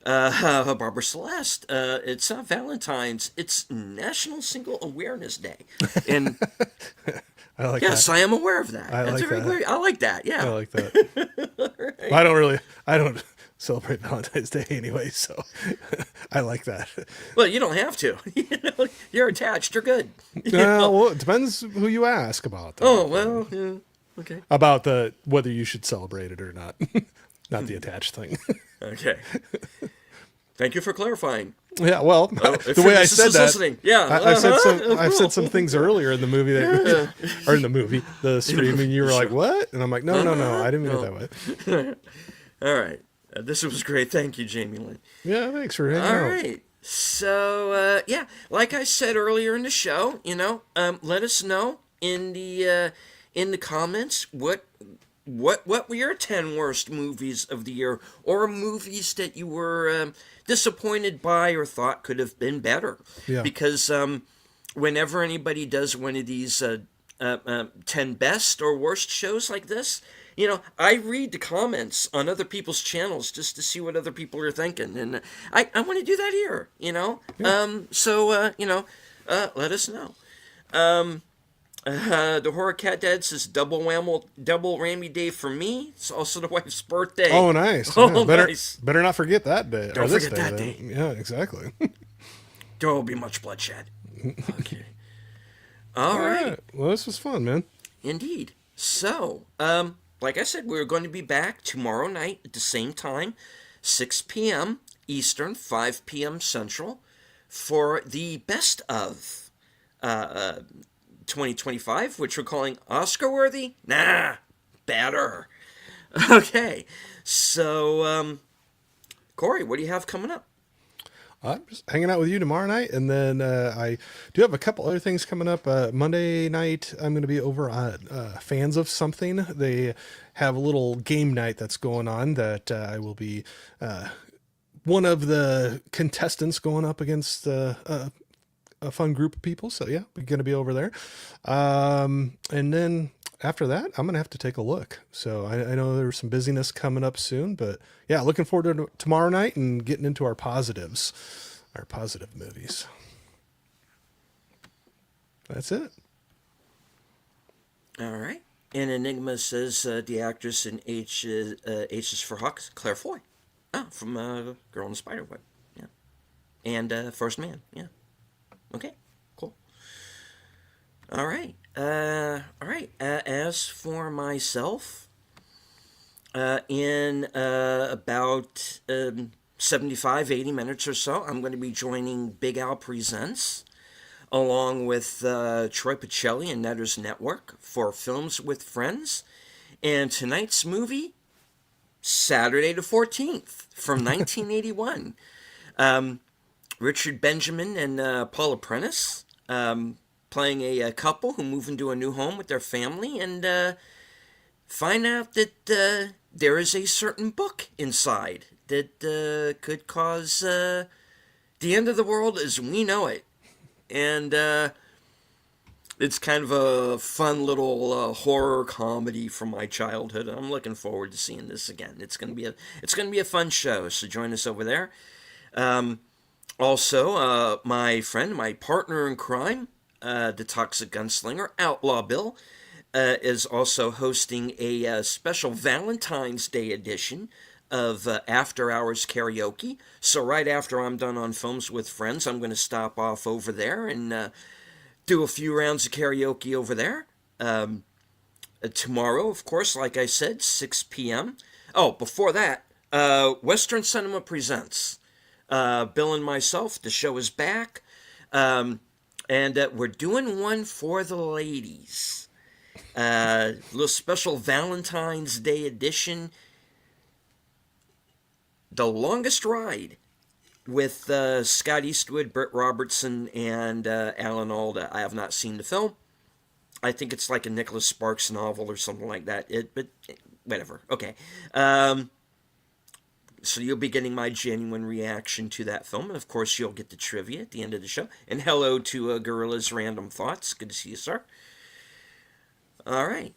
Barbara Celeste, it's not Valentine's, it's National Single Awareness Day. And I like yes, that. I am aware of that. I That's like very that. great. I like that, yeah. I like that. Right. I don't celebrate Valentine's Day anyway, so I like that. Well, you don't have to. You know, you're attached, you're good. You know? Well, it depends who you ask about that. Oh, well, yeah. Okay. About whether you should celebrate it or not. Not the attached thing. Okay. Thank you for clarifying. Yeah, well, If the way your I missus said is that, listening. Yeah. I've said some things earlier in the movie or in the stream, and you were like, "What?" And I'm like, "No, I didn't mean it that way." All right. This was great. Thank you, Jamie Lynn. Yeah, thanks for hanging All out. right. So, yeah, like I said earlier in the show, you know, let us know in the comments what what were your 10 worst movies of the year, or movies that you were disappointed by or thought could have been better? Yeah. Because whenever anybody does one of these 10 best or worst shows like this, I read the comments on other people's channels just to see what other people are thinking, and I want to do that here. Let us know. The Horror Cat Dad says double whammy day for me. It's also the wife's birthday. Oh, nice. Oh, Yeah, better, nice. better not forget that day. Don't this forget that then. day. Yeah, exactly. There will be much bloodshed. Okay. All right. Well, this was fun, man. Indeed. So, like I said, we're going to be back tomorrow night at the same time, 6 p.m. Eastern, 5 p.m. Central, for the best of 2025, which we're calling Oscar worthy? Nah, better. Okay. So, Corey, what do you have coming up? I'm just hanging out with you tomorrow night, and then I do have a couple other things coming up. Monday night, I'm going to be over at Fans of Something. They have a little game night that's going on that I will be one of the contestants going up against a fun group of people. So yeah, we're going to be over there. And then after that, I'm going to have to take a look. So I know there's some busyness coming up soon, but yeah, looking forward to tomorrow night and getting into our positive movies. That's it. All right. And Enigma says the actress in H is for Hawks, Claire Foy. Oh, from Girl in the Spiderweb. Yeah. And First Man. Yeah. Okay. Cool. All right. As for myself, in about 75, 80 minutes or so, I'm going to be joining Big Al Presents, along with Troy Pacelli and Netters Network for Films with Friends. And tonight's movie, Saturday the 14th, from 1981. Richard Benjamin and Paula Prentice playing a couple who move into a new home with their family and find out that there is a certain book inside that could cause the end of the world as we know it. And it's kind of a fun little horror comedy from my childhood. I'm looking forward to seeing this again. It's gonna be a fun show. So join us over there. Also, my friend, my partner in crime, the Toxic Gunslinger, Outlaw Bill, is also hosting a special Valentine's Day edition of After Hours Karaoke. So right after I'm done on Films with Friends, I'm going to stop off over there and do a few rounds of karaoke over there. Tomorrow, of course, like I said, 6 p.m. Oh, before that, Western Cinema Presents. Bill and myself, the show is back. And we're doing one for the ladies. Little special Valentine's Day edition. The Longest Ride with Scott Eastwood, Britt Robertson, and Alan Alda. I have not seen the film. I think it's like a Nicholas Sparks novel or something like that. But whatever. Okay. So you'll be getting my genuine reaction to that film. And, of course, you'll get the trivia at the end of the show. And hello to Gorilla's Random Thoughts. Good to see you, sir. All right.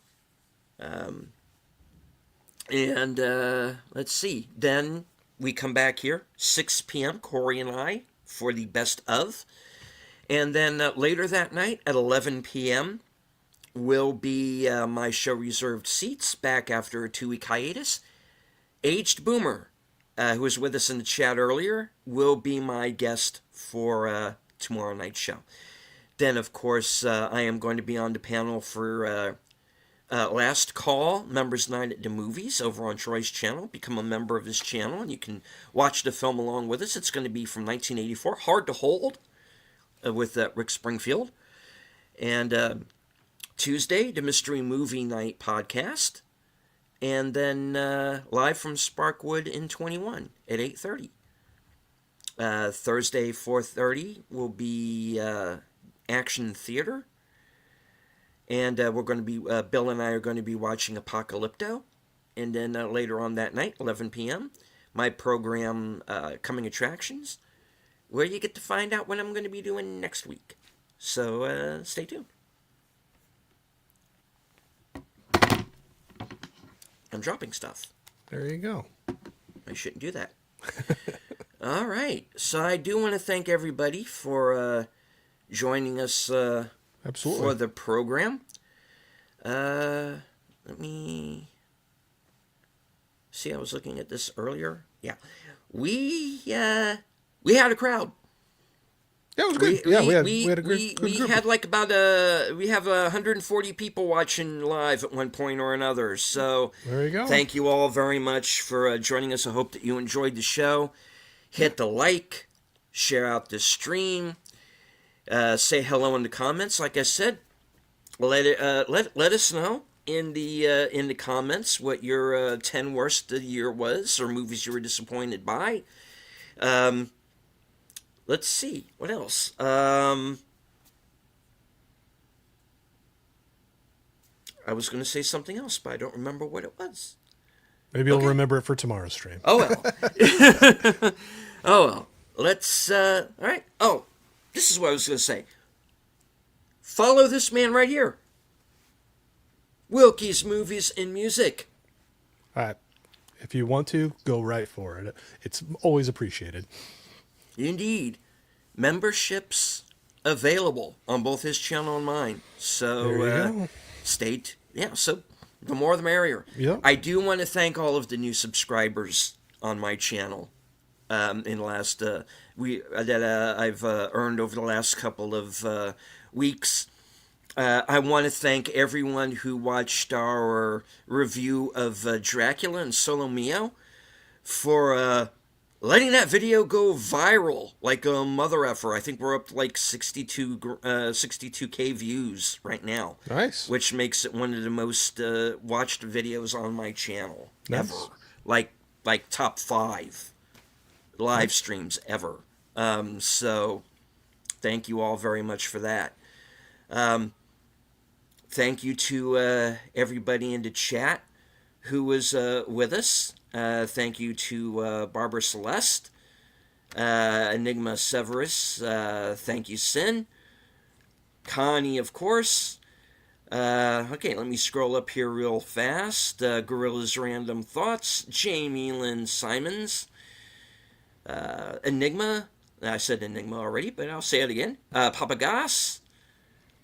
Let's see. Then we come back here, 6 p.m., Corey and I, for the best of. And then later that night at 11 p.m. will be my show Reserved Seats, back after a 2-week hiatus. Aged Boomer, who was with us in the chat earlier, will be my guest for tomorrow night's show. Then, of course, I am going to be on the panel for Last Call, Members Night at the Movies, over on Troy's channel. Become a member of his channel, and you can watch the film along with us. It's going to be from 1984, Hard to Hold, with Rick Springfield. And Tuesday, the Mystery Movie Night podcast. And then live from Sparkwood in 21 at 8:30. Thursday, 4:30 will be Action Theater. And we're going to be, Bill and I are going to be watching Apocalypto. And then later on that night, 11 p.m., my program, Coming Attractions, where you get to find out what I'm going to be doing next week. So stay tuned. I'm dropping stuff. There you go. I shouldn't do that. All right. So I do want to thank everybody for joining us Absolutely. for the program. Let me see. I was looking at this earlier. Yeah. We had a crowd. Yeah, it was good. We had a good we group. had like about we have 140 people watching live at one point or another. So There you go. thank you all very much for joining us. I hope that you enjoyed the show. Hit the like, share out the stream, say hello in the comments. Like I said, let us know in the comments what your 10 worst of the year was, or movies you were disappointed by. Let's see. What else? I was going to say something else, but I don't remember what it was. Maybe you'll remember it for tomorrow's stream. Oh, well. Oh, well. Let's, all right. Oh, this is what I was going to say. Follow this man right here. Wilkie's Movies and Music. All right. If you want to, go right for it. It's always appreciated. Indeed. Memberships available on both his channel and mine. So There you go. Yeah, so the more the merrier. Yep. I do want to thank all of the new subscribers on my channel in the last I've earned over the last couple of weeks. I want to thank everyone who watched our review of Dracula and Solo Mio for letting that video go viral like a mother effer. I think we're up to like 62K views right now. Nice. Which makes it one of the most watched videos on my channel Nice. ever. Like top 5 live streams ever. So thank you all very much for that. Thank you to everybody in the chat who was with us. Thank you to Barbara Celeste, Enigma Severus, thank you, Sin, Connie, of course. Okay, let me scroll up here real fast. Gorilla's Random Thoughts, Jamie Lynn Simons, Enigma, I said Enigma already, but I'll say it again. Papa Goss,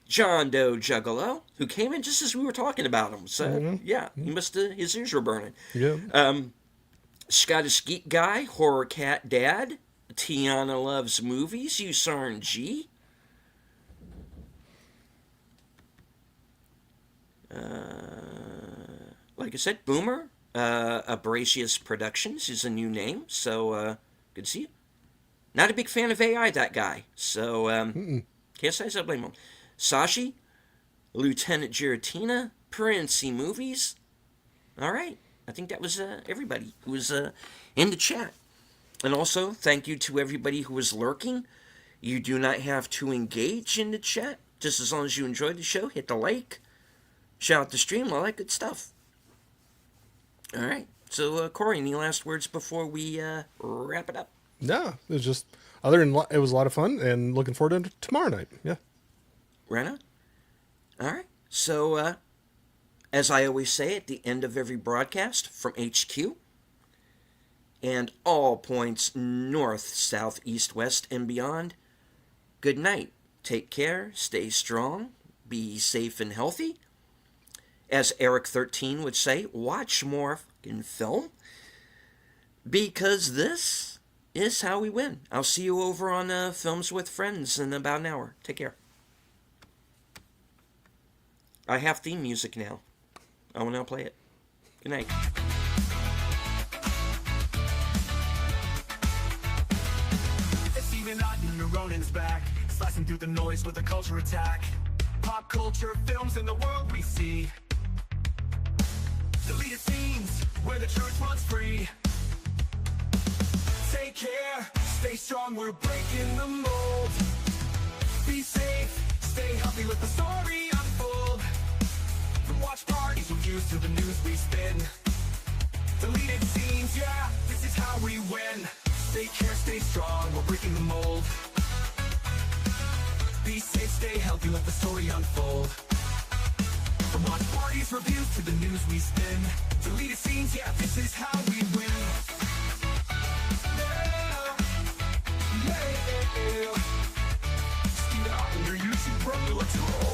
John Doe Juggalo, who came in just as we were talking about him. So, yeah, he must have, his ears were burning. Yeah. Scottish Geek Guy, Horror Cat Dad, Tiana Loves Movies, Usarn G. Like I said, Boomer, Abracius Productions is a new name, so good to see you. Not a big fan of AI, that guy, so can't say I blame him. Sashi, Lieutenant Giratina, Princey Movies. All right. I think that was everybody who was in the chat. And also, thank you to everybody who was lurking. You do not have to engage in the chat. Just as long as you enjoyed the show, hit the like, shout out the stream, all that good stuff. All right. So, Corey, any last words before we wrap it up? No, it was just, other than it was a lot of fun, and looking forward to tomorrow night. Yeah. Right on. All right. So, as I always say at the end of every broadcast from HQ and all points north, south, east, west, and beyond, good night. Take care, stay strong, be safe and healthy. As Eric13 would say, watch more fucking film, because this is how we win. I'll see you over on Films with Friends in about an hour. Take care. I have theme music now. I will now play it. Good night. It's even odd when Ronin's back, slicing through the noise with a culture attack. Pop culture, films, and the world we see. Deleted scenes where the truth runs free. Take care, stay strong, we're breaking the mold. Be safe, stay healthy, let the story unfold. parties, reviews to the news we spin. Deleted scenes, yeah, this is how we win. Stay care, stay strong, we're breaking the mold. Be safe, stay healthy, let the story unfold. From watch parties, reviews to the news we spin. Deleted scenes, yeah, this is how we win. Yeah, yeah. Just get out on your YouTube, bro, let's roll.